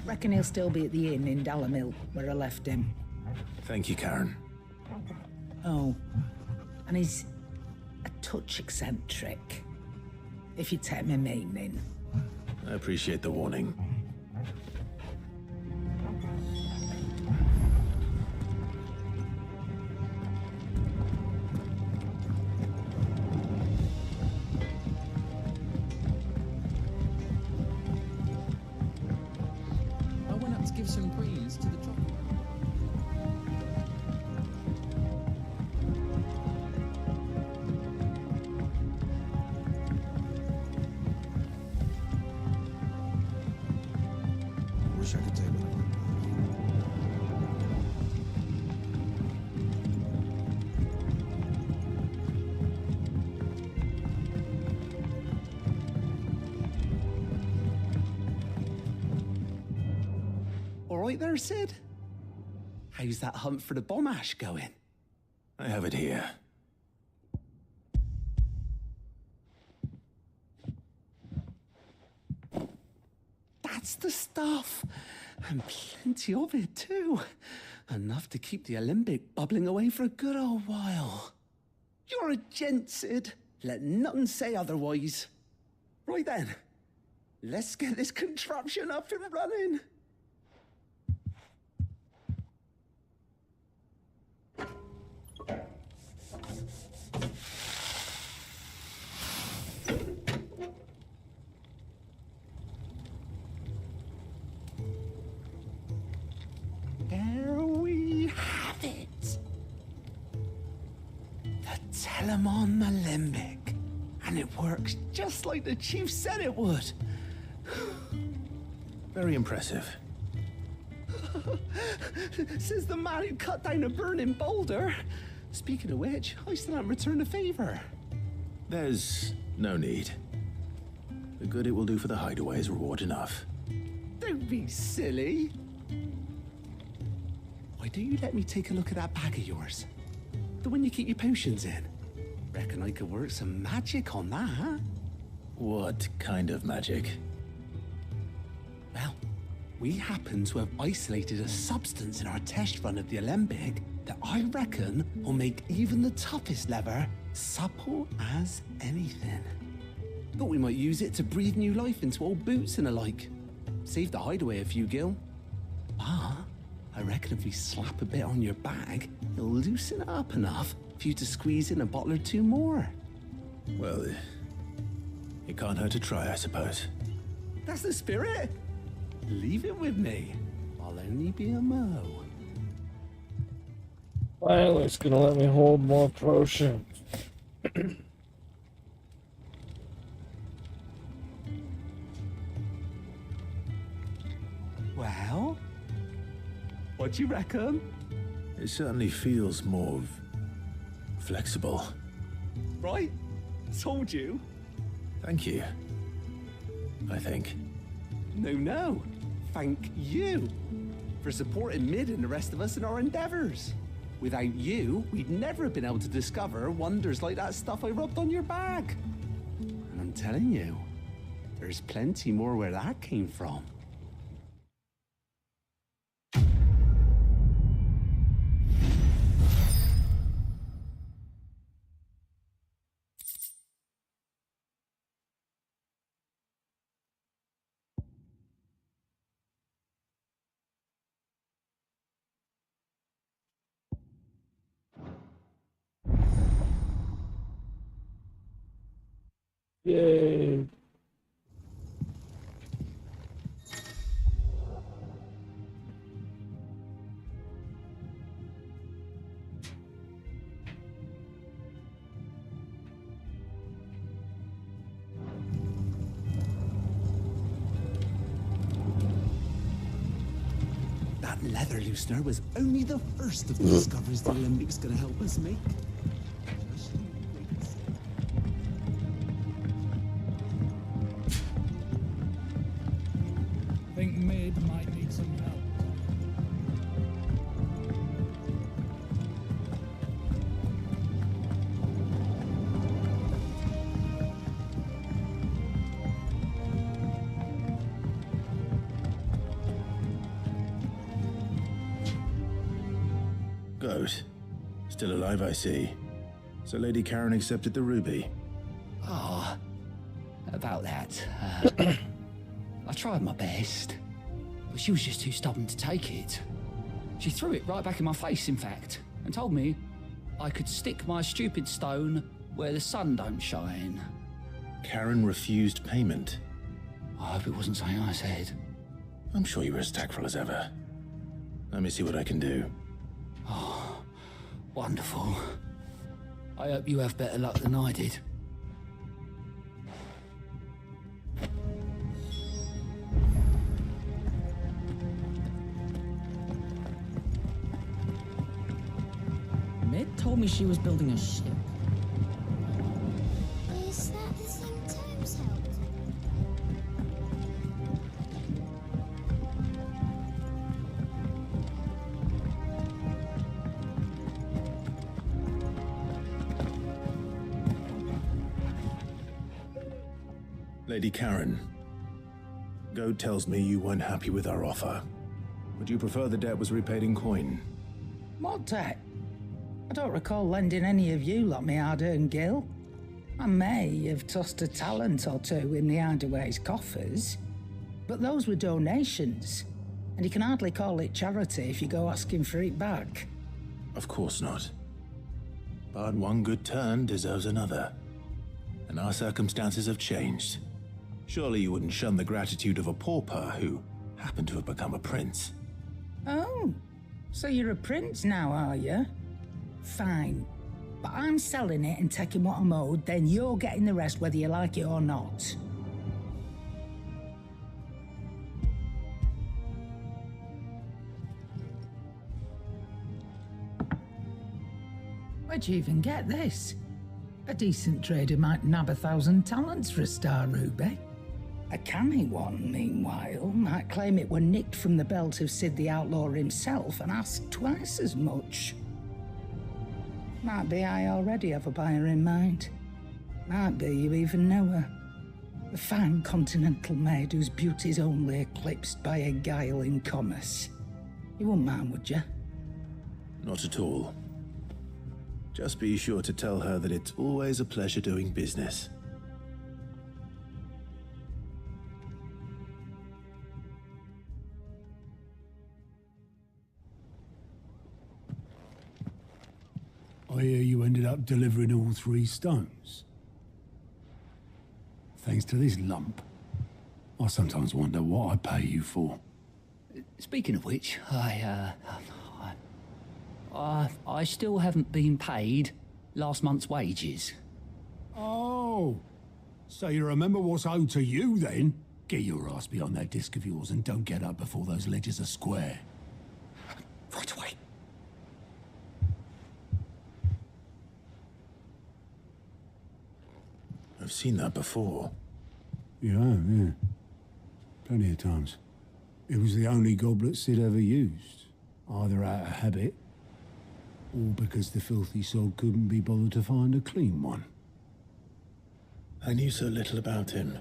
Reckon he'll still be at the inn in Dalamil, where I left him. Thank you, Karen. Oh, and he's a touch eccentric, if you take my meaning. I appreciate the warning. I went up to give some greens to the chocolate. Wish I could take one. All right there, Sid? How's that hunt for the bomb ash going? I have it here. That's the stuff. And plenty of it, too. Enough to keep the Alembic bubbling away for a good old while. You're a gent, Sid. Let nothing say otherwise. Right then, let's get this contraption up and running. There we have it. The Telemon Malembic. And it works just like the chief said it would. Very impressive. Says the man who cut down a burning boulder. Speaking of which, I still haven't returned the favor. There's no need. The good it will do for the hideaway is reward enough. Don't be silly. Why don't you let me take a look at that bag of yours? The one you keep your potions in. Reckon I could work some magic on that, huh? What kind of magic? Well, We happen to have isolated a substance in our test run of the Alembic that I reckon will make even the toughest lever supple as anything. Thought we might use it to breathe new life into old boots and the like. Save the hideaway a few gil. Ah, I reckon if we slap a bit on your bag, it'll loosen it up enough for you to squeeze in a bottle or two more. Well, it can't hurt to try, I suppose. That's the spirit. Leave it with me. I'll only be a mo. Finally, it's gonna let me hold more potions. Well, what do you reckon? It certainly feels more flexible. Right? Told you. Thank you. I think. No. Thank you for supporting Mid and the rest of us in our endeavors. Without you, we'd never have been able to discover wonders like that stuff I rubbed on your bag. And I'm telling you, there's plenty more where that came from. Yay. That leather loosener was only the first of the discoveries the Alembics gonna help us make. I think Mid might need some help. Goat. Still alive, I see. So Lady Karen accepted the ruby. Oh, about that. I tried my best, but she was just too stubborn to take it. She threw it right back in my face, in fact, and told me I could stick my stupid stone where the sun don't shine. Karen refused payment. I hope it wasn't something I said. I'm sure you were as tactful as ever. Let me see what I can do. Oh, wonderful. I hope you have better luck than I did. Mid told me she was building a ship. Is that the thing Tobes held? Lady Karen, Goad tells me you weren't happy with our offer. Would you prefer the debt was repaid in coin? What debt? I don't recall lending any of you lot me hard-earned gil. I may have tossed a talent or two in the Hardaway's coffers, but those were donations, and you can hardly call it charity if you go asking for it back. Of course not. But one good turn deserves another. And our circumstances have changed. Surely you wouldn't shun the gratitude of a pauper who happened to have become a prince. Oh, so you're a prince now, are you? Fine. But I'm selling it and taking what I'm owed, then you're getting the rest whether you like it or not. Where'd you even get this? A decent trader might nab 1,000 talents for a star ruby. A canny one, meanwhile, might claim it were nicked from the belt of Sid the Outlaw himself and ask twice as much. Might be I already have a buyer in mind. Might be you even know her. A fine continental maid whose beauty's only eclipsed by a guile in commerce. You wouldn't mind, would you? Not at all. Just be sure to tell her that it's always a pleasure doing business. I hear you ended up delivering all 3 stones. Thanks to this lump. I sometimes wonder what I pay you for. Speaking of which, I still haven't been paid last month's wages. Oh, so you remember what's owed to you then? Get your ass behind that disc of yours and don't get up before those ledgers are square. Right away. I've seen that before. You have, yeah. Plenty of times. It was the only goblet Sid ever used, either out of habit or because the filthy soul couldn't be bothered to find a clean one. I knew so little about him.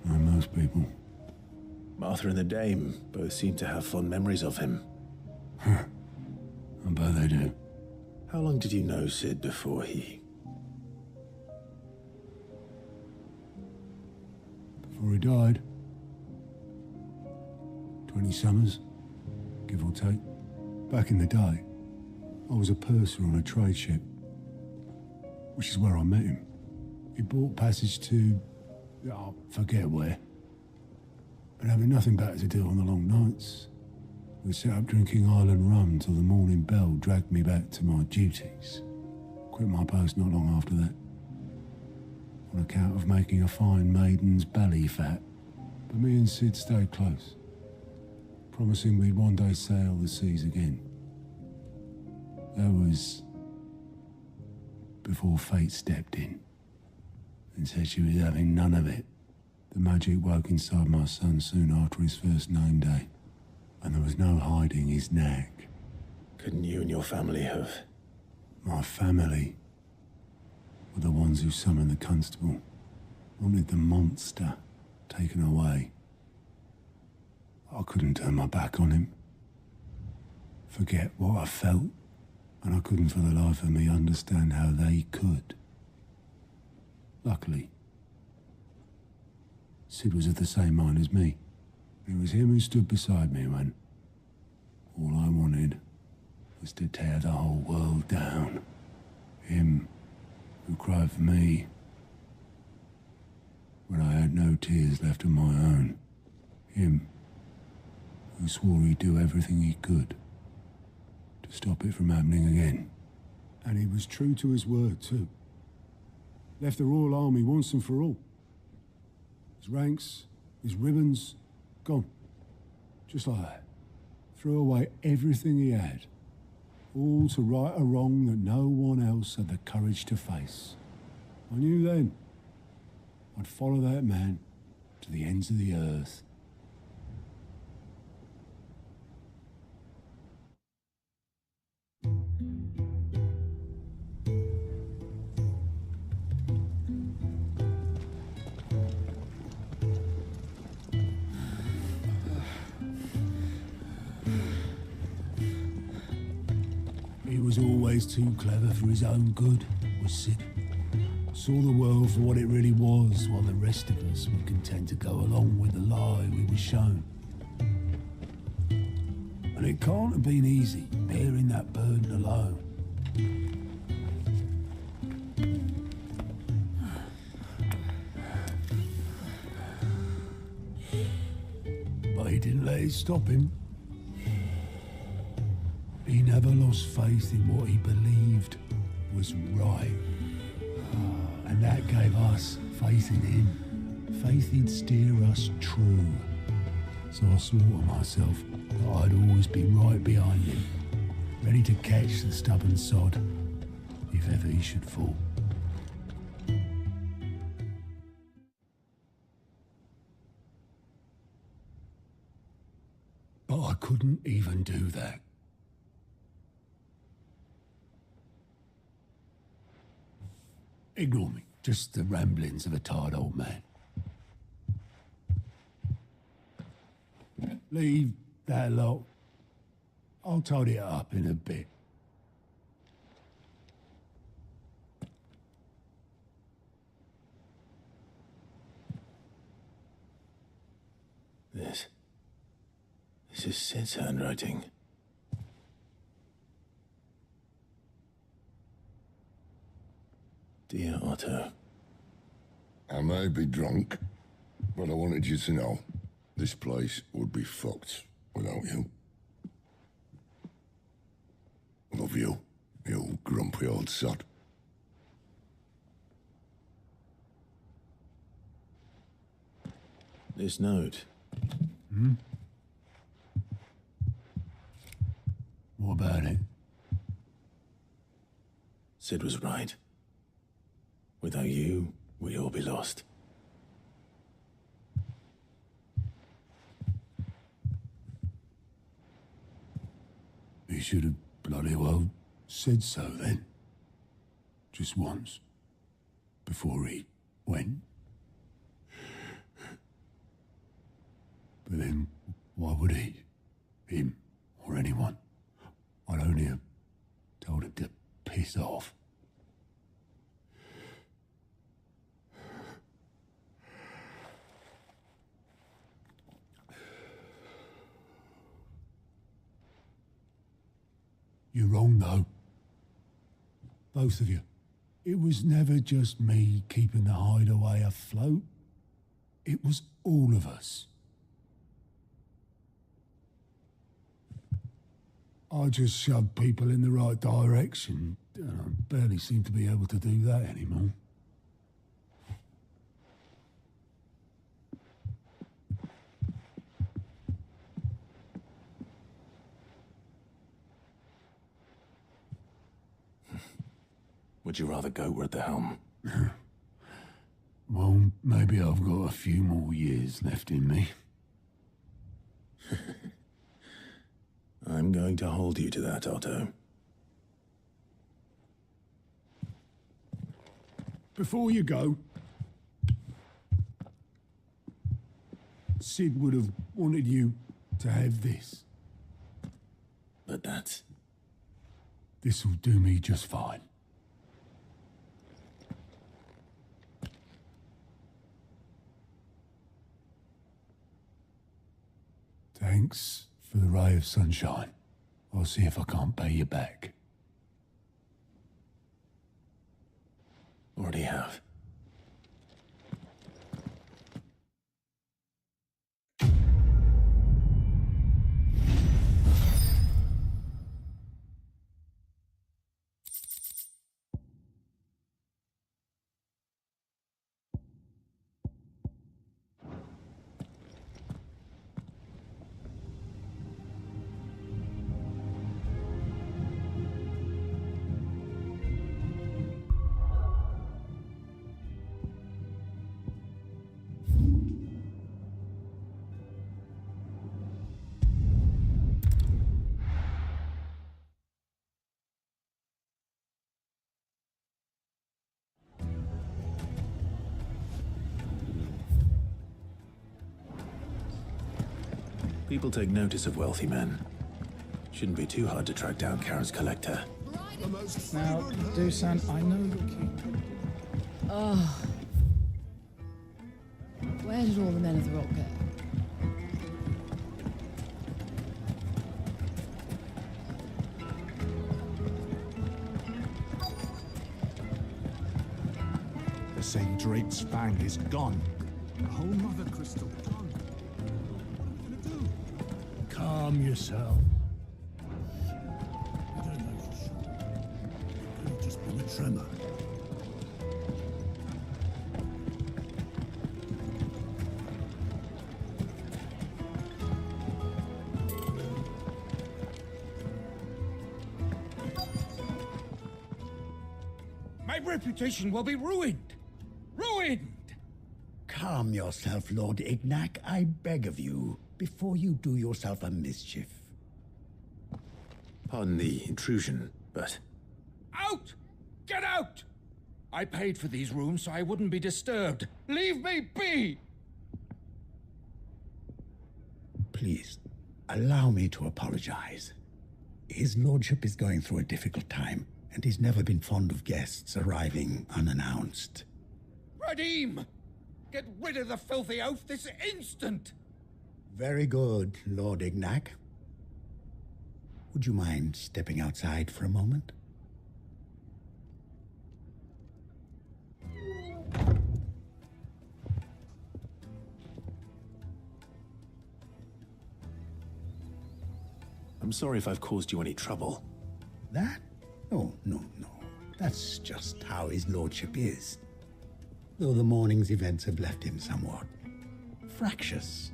Like most people. Martha and the Dame both seem to have fond memories of him. I bet they do. How long did you know Sid before he... Before he died. 20 summers, give or take. Back in the day, I was a purser on a trade ship, which is where I met him. He bought passage to... I forget where. But having nothing better to do on the long nights, we sat up drinking island rum till the morning bell dragged me back to my duties. Quit my post not long after that, on account of making a fine maiden's belly fat. But me and Sid stayed close, promising we'd one day sail the seas again. That was before fate stepped in and said she was having none of it. The magic woke inside my son soon after his first name day, and there was no hiding his knack. Couldn't you and your family have... My family were the ones who summoned the constable, wanted the monster taken away. I couldn't turn my back on him, forget what I felt, and I couldn't for the life of me understand how they could. Luckily, Sid was of the same mind as me. It was him who stood beside me when all I wanted was to tear the whole world down. Him who cried for me when I had no tears left of my own. Him who swore he'd do everything he could to stop it from happening again. And he was true to his word, too. Left the Royal Army once and for all. His ranks, his ribbons, gone. Just like that. Threw away everything he had. All to right a wrong that no one else had the courage to face. I knew then I'd follow that man to the ends of the earth. He was always too clever for his own good, was Sid. Saw the world for what it really was, while the rest of us were content to go along with the lie we were shown. And it can't have been easy, bearing that burden alone. But he didn't let it stop him. He never lost faith in what he believed was right. And that gave us faith in him. Faith he'd steer us true. So I swore to myself that I'd always be right behind him, ready to catch the stubborn sod if ever he should fall. But I couldn't even do that. Ignore me. Just the ramblings of a tired old man. Leave that lot. I'll tidy it up in a bit. This is Sid's handwriting. Dear Otto. I may be drunk, but I wanted you to know this place would be fucked without you. Love you, you grumpy old sod. This note. Hmm? What about it? Sid was right. Without you, we'd all be lost. He should have bloody well said so then. Just once. Before he went. But then, why would he? Him, or anyone? I'd only have told him to piss off. You're wrong, though. Both of you. It was never just me keeping the hideaway afloat. It was all of us. I just shoved people in the right direction, and I barely seem to be able to do that anymore. Would you rather go at the helm? Well, maybe I've got a few more years left in me. I'm going to hold you to that, Otto. Before you go, Sid would have wanted you to have this. But that's... This'll do me just fine. Thanks for the ray of sunshine. I'll see if I can't pay you back. Already have. People take notice of wealthy men. Shouldn't be too hard to track down Karen's collector. Now, Dusan, I know you're keen. Oh. Where did all the men of the rock go? The St. Drake's Fang is gone. The whole Mother Crystal gone. Calm yourself. I don't know for sure. It could have just been a tremor. My reputation will be ruined! Ruined! Calm yourself, Lord Ignac, I beg of you, before you do yourself a mischief. Pardon the intrusion, but... Out! Get out! I paid for these rooms so I wouldn't be disturbed. Leave me be! Please, Allow me to apologize. His lordship is going through a difficult time, and he's never been fond of guests arriving unannounced. Radim! Get rid of the filthy oaf this instant! Very good, Lord Ignac. Would you mind stepping outside for a moment? I'm sorry if I've caused you any trouble. That? Oh, no. That's just how his lordship is. Though the morning's events have left him somewhat fractious.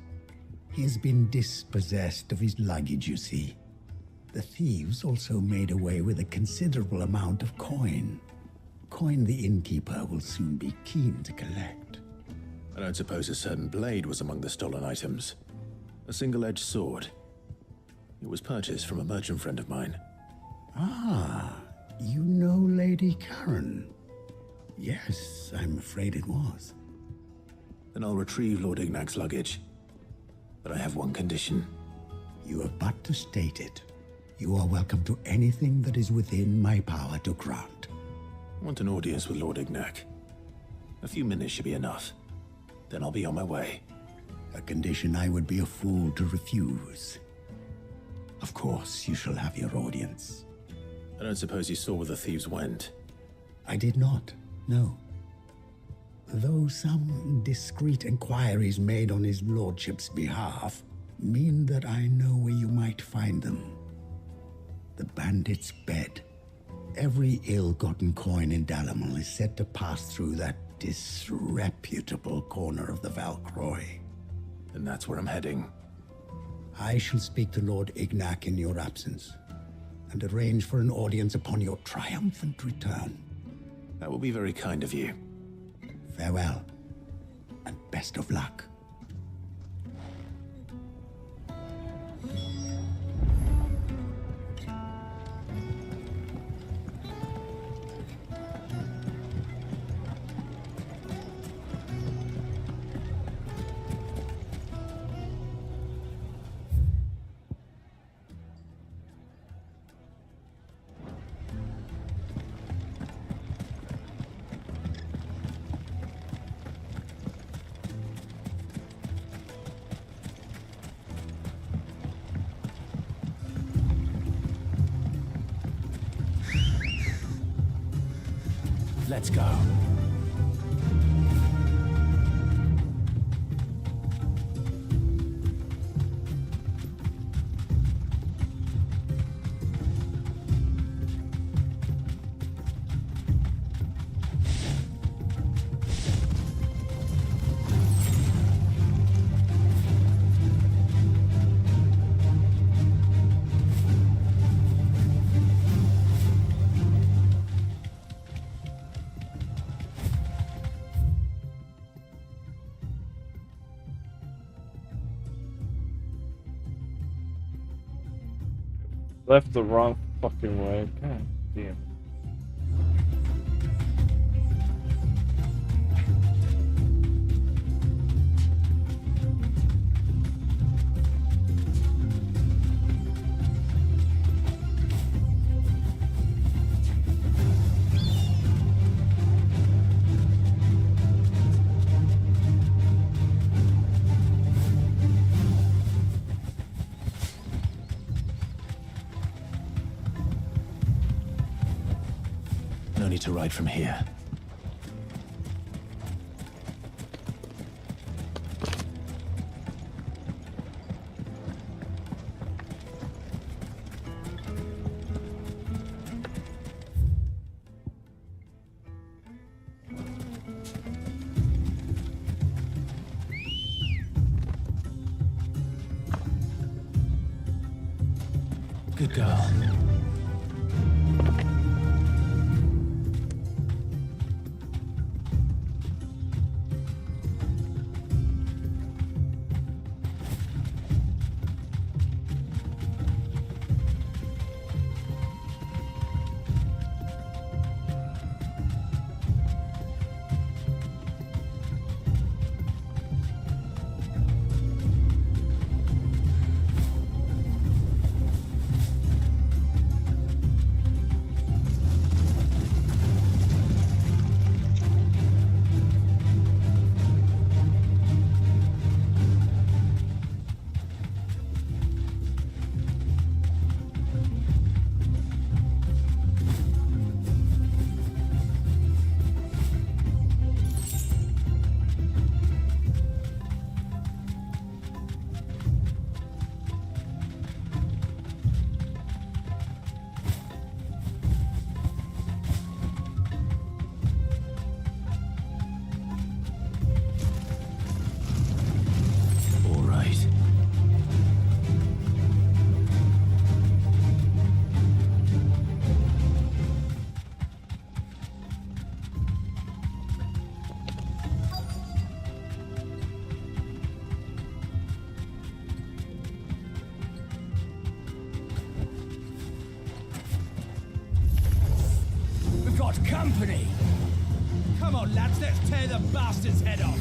He has been dispossessed of his luggage, you see. The thieves also made away with a considerable amount of coin. Coin the innkeeper will soon be keen to collect. I don't suppose a certain blade was among the stolen items. A single-edged sword. It was purchased from a merchant friend of mine. Ah, you know Lady Karen. Yes, I'm afraid it was. Then I'll retrieve Lord Ignac's luggage. But I have one condition. You have but to state it. You are welcome to anything that is within my power to grant. I want an audience with Lord Ignac. A few minutes should be enough. Then I'll be on my way. A condition I would be a fool to refuse. Of course, you shall have your audience. I don't suppose you saw where the thieves went. I did not, no. Though some discreet inquiries made on his lordship's behalf mean that I know where you might find them. The bandit's bed. Every ill-gotten coin in Dalamil is said to pass through that disreputable corner of the Valcroy. And that's where I'm heading. I shall speak to Lord Ignac in your absence, and arrange for an audience upon your triumphant return. That will be very kind of you. Farewell, and best of luck. Let's go. Left the wrong fucking way. God damn. No need to ride from here. Good girl. company! Come on, lads, let's tear the bastard's head off!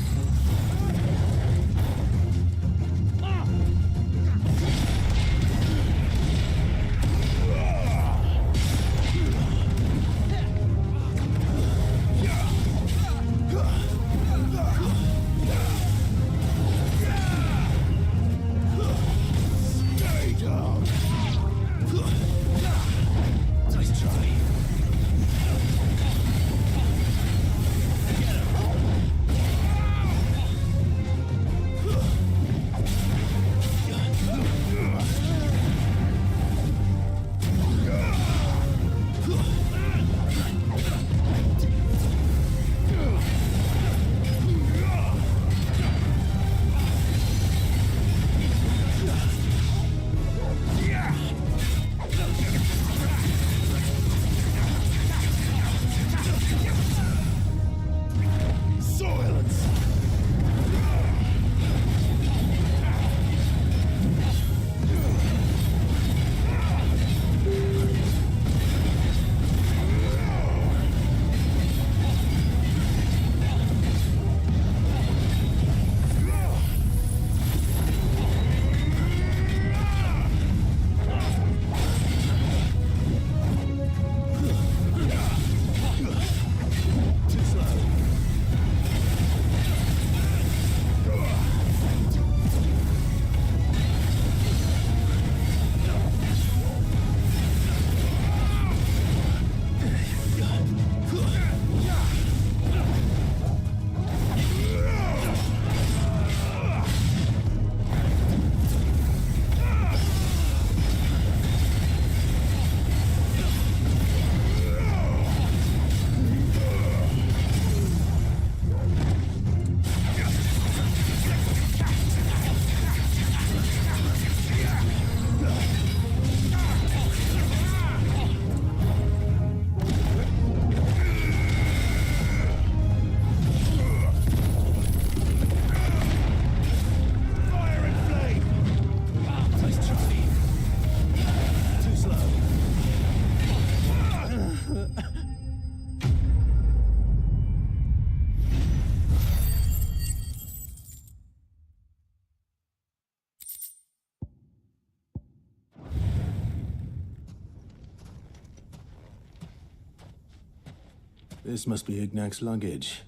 This must be Ignac's luggage.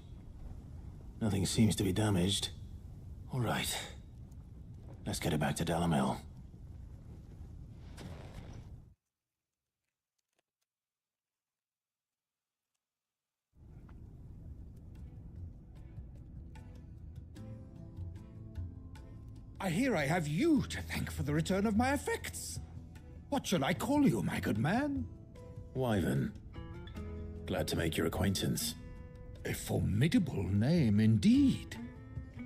Nothing seems to be damaged. All right. Let's get it back to Dalamil. I hear I have you to thank for the return of my effects. What shall I call you, my good man? Wyvern. Glad to make your acquaintance. A formidable name indeed.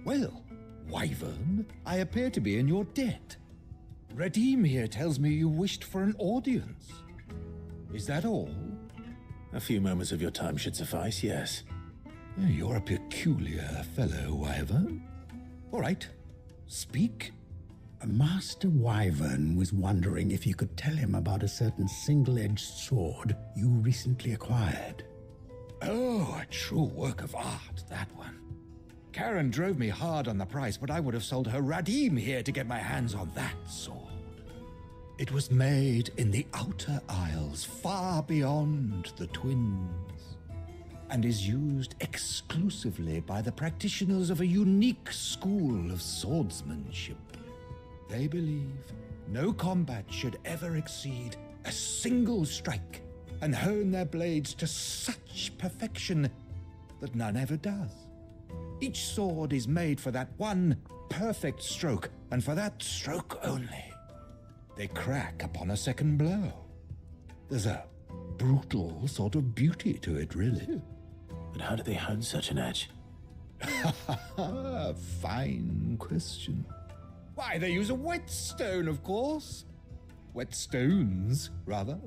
Well, Wyvern, I appear to be in your debt. Redeem here tells me you wished for an audience. Is that all? A few moments of your time should suffice, yes. You're a peculiar fellow, Wyvern. All right, speak. Master Wyvern was wondering if you could tell him about a certain single-edged sword you recently acquired. Oh, a true work of art, that one. Karen drove me hard on the price, but I would have sold her Radim here to get my hands on that sword. It was made in the Outer Isles, far beyond the Twins, and is used exclusively by the practitioners of a unique school of swordsmanship. They believe no combat should ever exceed a single strike, and hone their blades to such perfection that none ever does. Each sword is made for that one perfect stroke, and for that stroke only. They crack upon a second blow. There's a brutal sort of beauty to it, really. But how do they hone such an edge? Fine question. Why, they use a whetstone, of course. Whetstones, rather.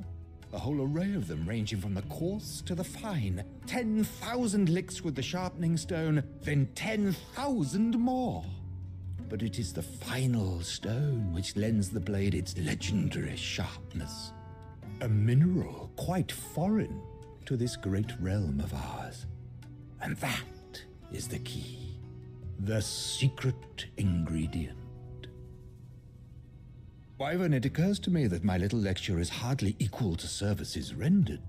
A whole array of them, ranging from the coarse to the fine. 10,000 licks with the sharpening stone, then 10,000 more. But it is the final stone which lends the blade its legendary sharpness. A mineral quite foreign to this great realm of ours. And that is the key. The secret ingredient. Wyvern, it occurs to me that my little lecture is hardly equal to services rendered.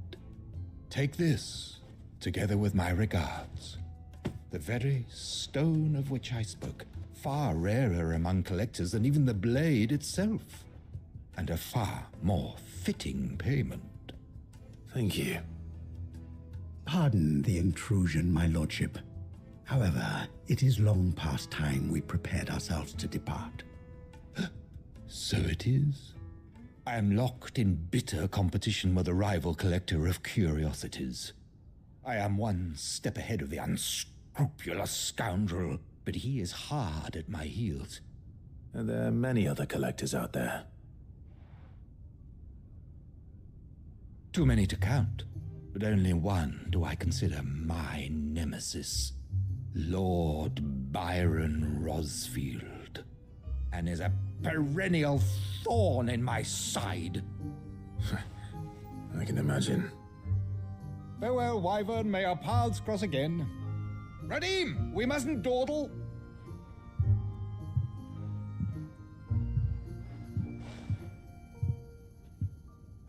Take this, together with my regards. The very stone of which I spoke, far rarer among collectors than even the blade itself, and a far more fitting payment. Thank you. Pardon the intrusion, my lordship. However, it is long past time we prepared ourselves to depart. So it is. I am locked in bitter competition with a rival collector of curiosities. I am one step ahead of the unscrupulous scoundrel, but he is hard at my heels. Are there many other collectors out there? Too many to count, but only one do I consider my nemesis. Lord Byron Rosfield, and is a perennial thorn in my side. I can imagine. Farewell, Wyvern, may our paths cross again. Radim, we mustn't dawdle.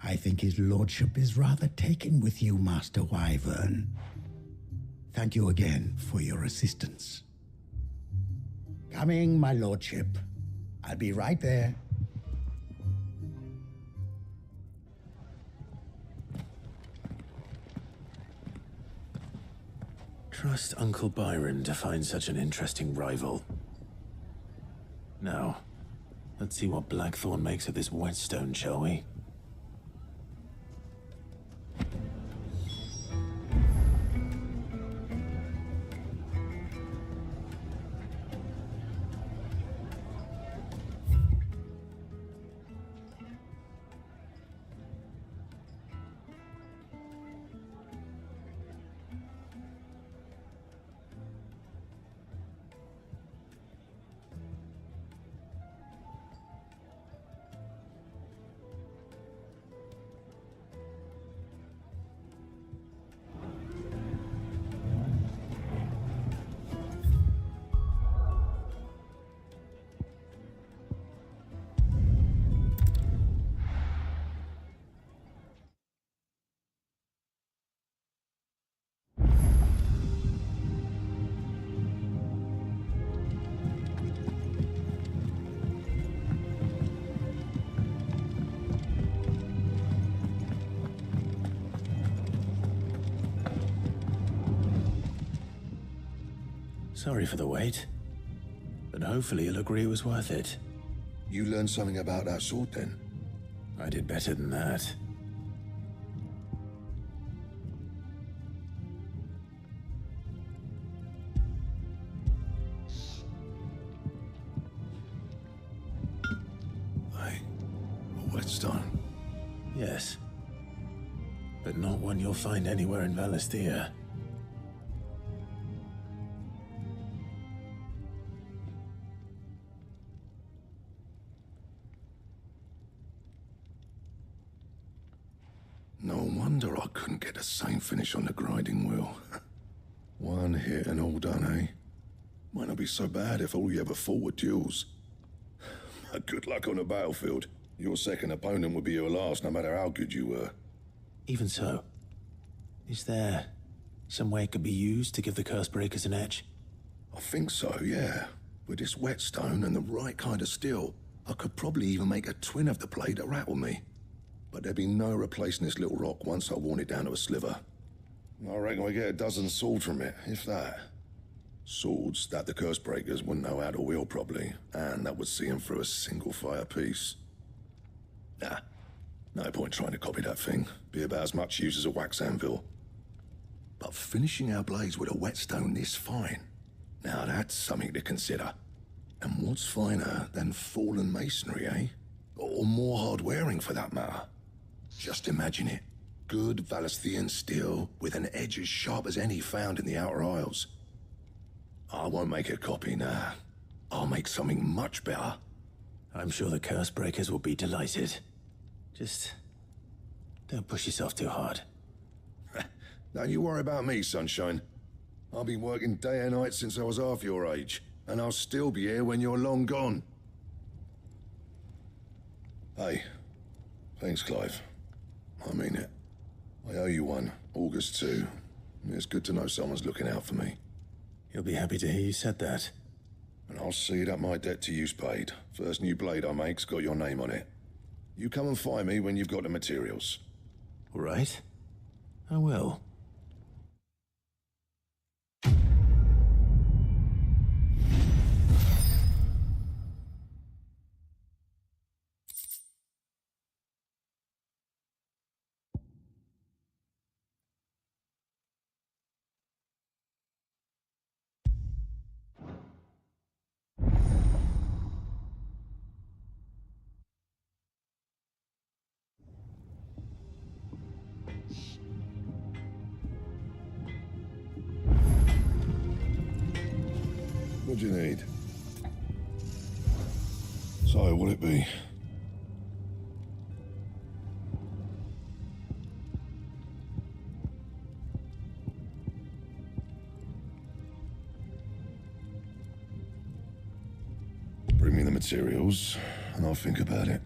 I think his lordship is rather taken with you, Master Wyvern. Thank you again for your assistance. Coming, my lordship. I'll be right there. Trust Uncle Byron to find such an interesting rival. Now, let's see what Blackthorn makes of this whetstone, shall we? Sorry for the wait, but hopefully you'll agree it was worth it. You learned something about that sword then? I did better than that. A whetstone? Yes, but not one you'll find anywhere in Valisthea. No wonder I couldn't get the same finish on the grinding wheel. One hit and all done, eh? Might not be so bad if all you ever fought were duels. Good luck on the battlefield. Your second opponent would be your last, no matter how good you were. Even so, is there some way it could be used to give the Cursebreakers an edge? I think so, yeah. With this whetstone and the right kind of steel, I could probably even make a twin of the blade that rattled me. But there'd be no replacing this little rock once I worn it down to a sliver. I reckon we get a dozen swords from it, if that. Swords that the Cursebreakers wouldn't know how to wield properly, and that would see them through a single fire piece. Nah, no point trying to copy that thing. Be about as much use as a wax anvil. But finishing our blades with a whetstone this fine, now that's something to consider. And what's finer than fallen masonry, eh? Or more hard-wearing, for that matter. Just imagine it. Good Valisthean steel with an edge as sharp as any found in the Outer Isles. I won't make a copy, nah. I'll make something much better. I'm sure the Cursebreakers will be delighted. Just don't push yourself too hard. Don't you worry about me, Sunshine. I've been working day and night since I was half your age, and I'll still be here when you're long gone. Hey, thanks, Clive. I mean it. I owe you one, August too. It's good to know someone's looking out for me. He'll be happy to hear you said that. And I'll see that my debt to you's paid. First new blade I make's got your name on it. You come and find me when you've got the materials. All right. I will. What do you need? So, what'll it be? Bring me the materials, and I'll think about it.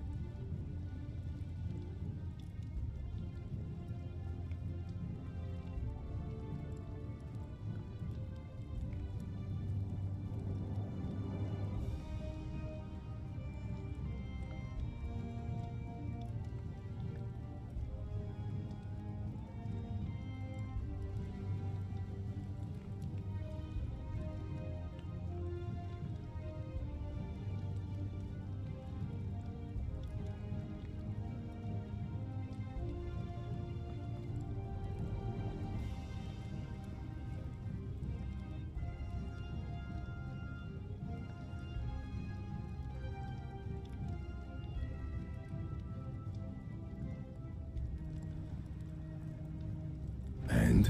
And?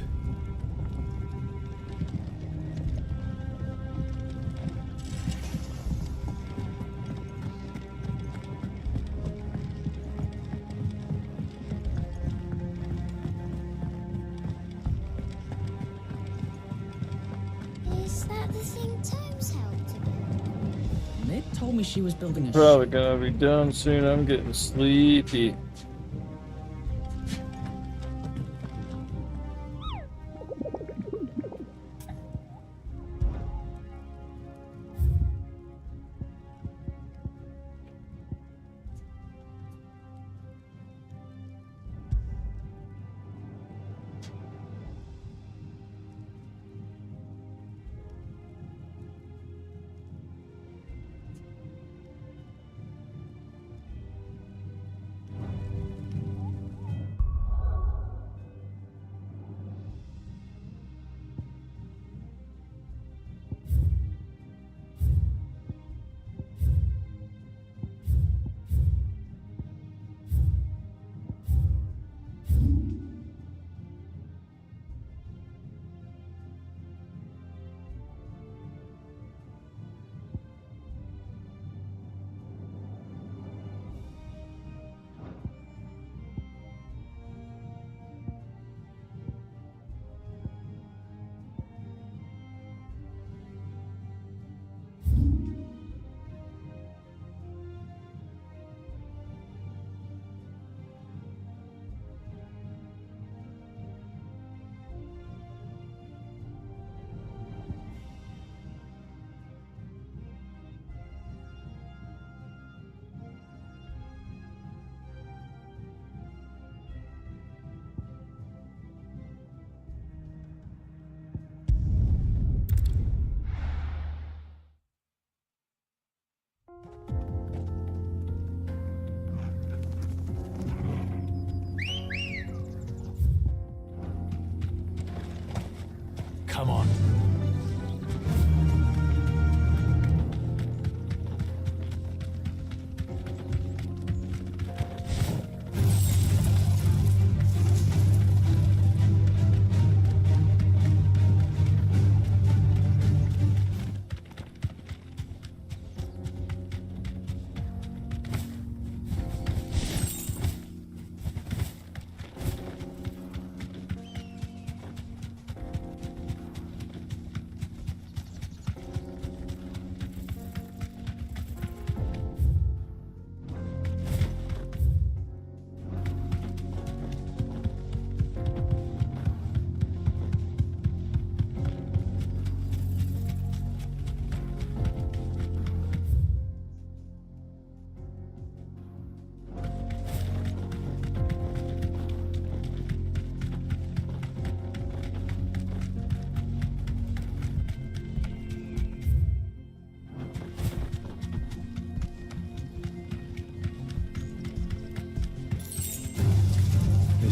Is that the thing Tomes helped to build? Ned told me she was building a Probably gonna be done soon. I'm getting sleepy. Come on.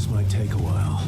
This might take a while.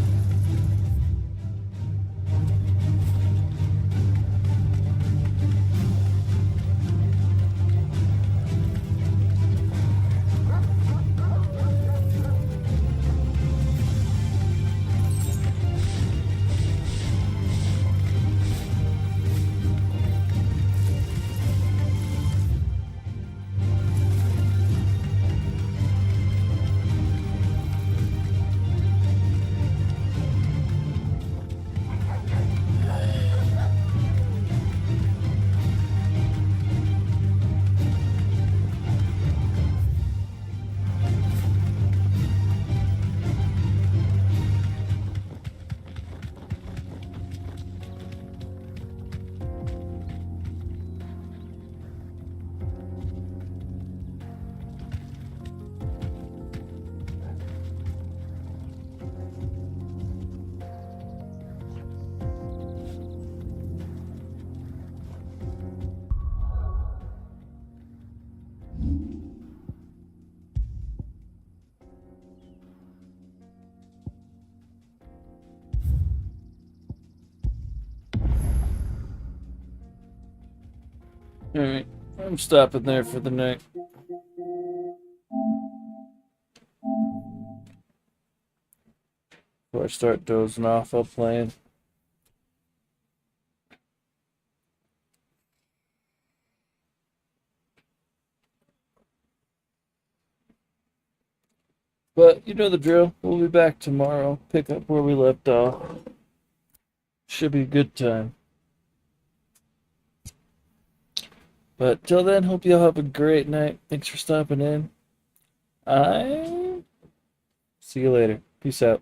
Alright, I'm stopping there for the night. Before I start dozing off, I'll play. But you know the drill. We'll be back tomorrow. Pick up where we left off. Should be a good time. But till then, hope you all have a great night. Thanks for stopping in. See you later. Peace out.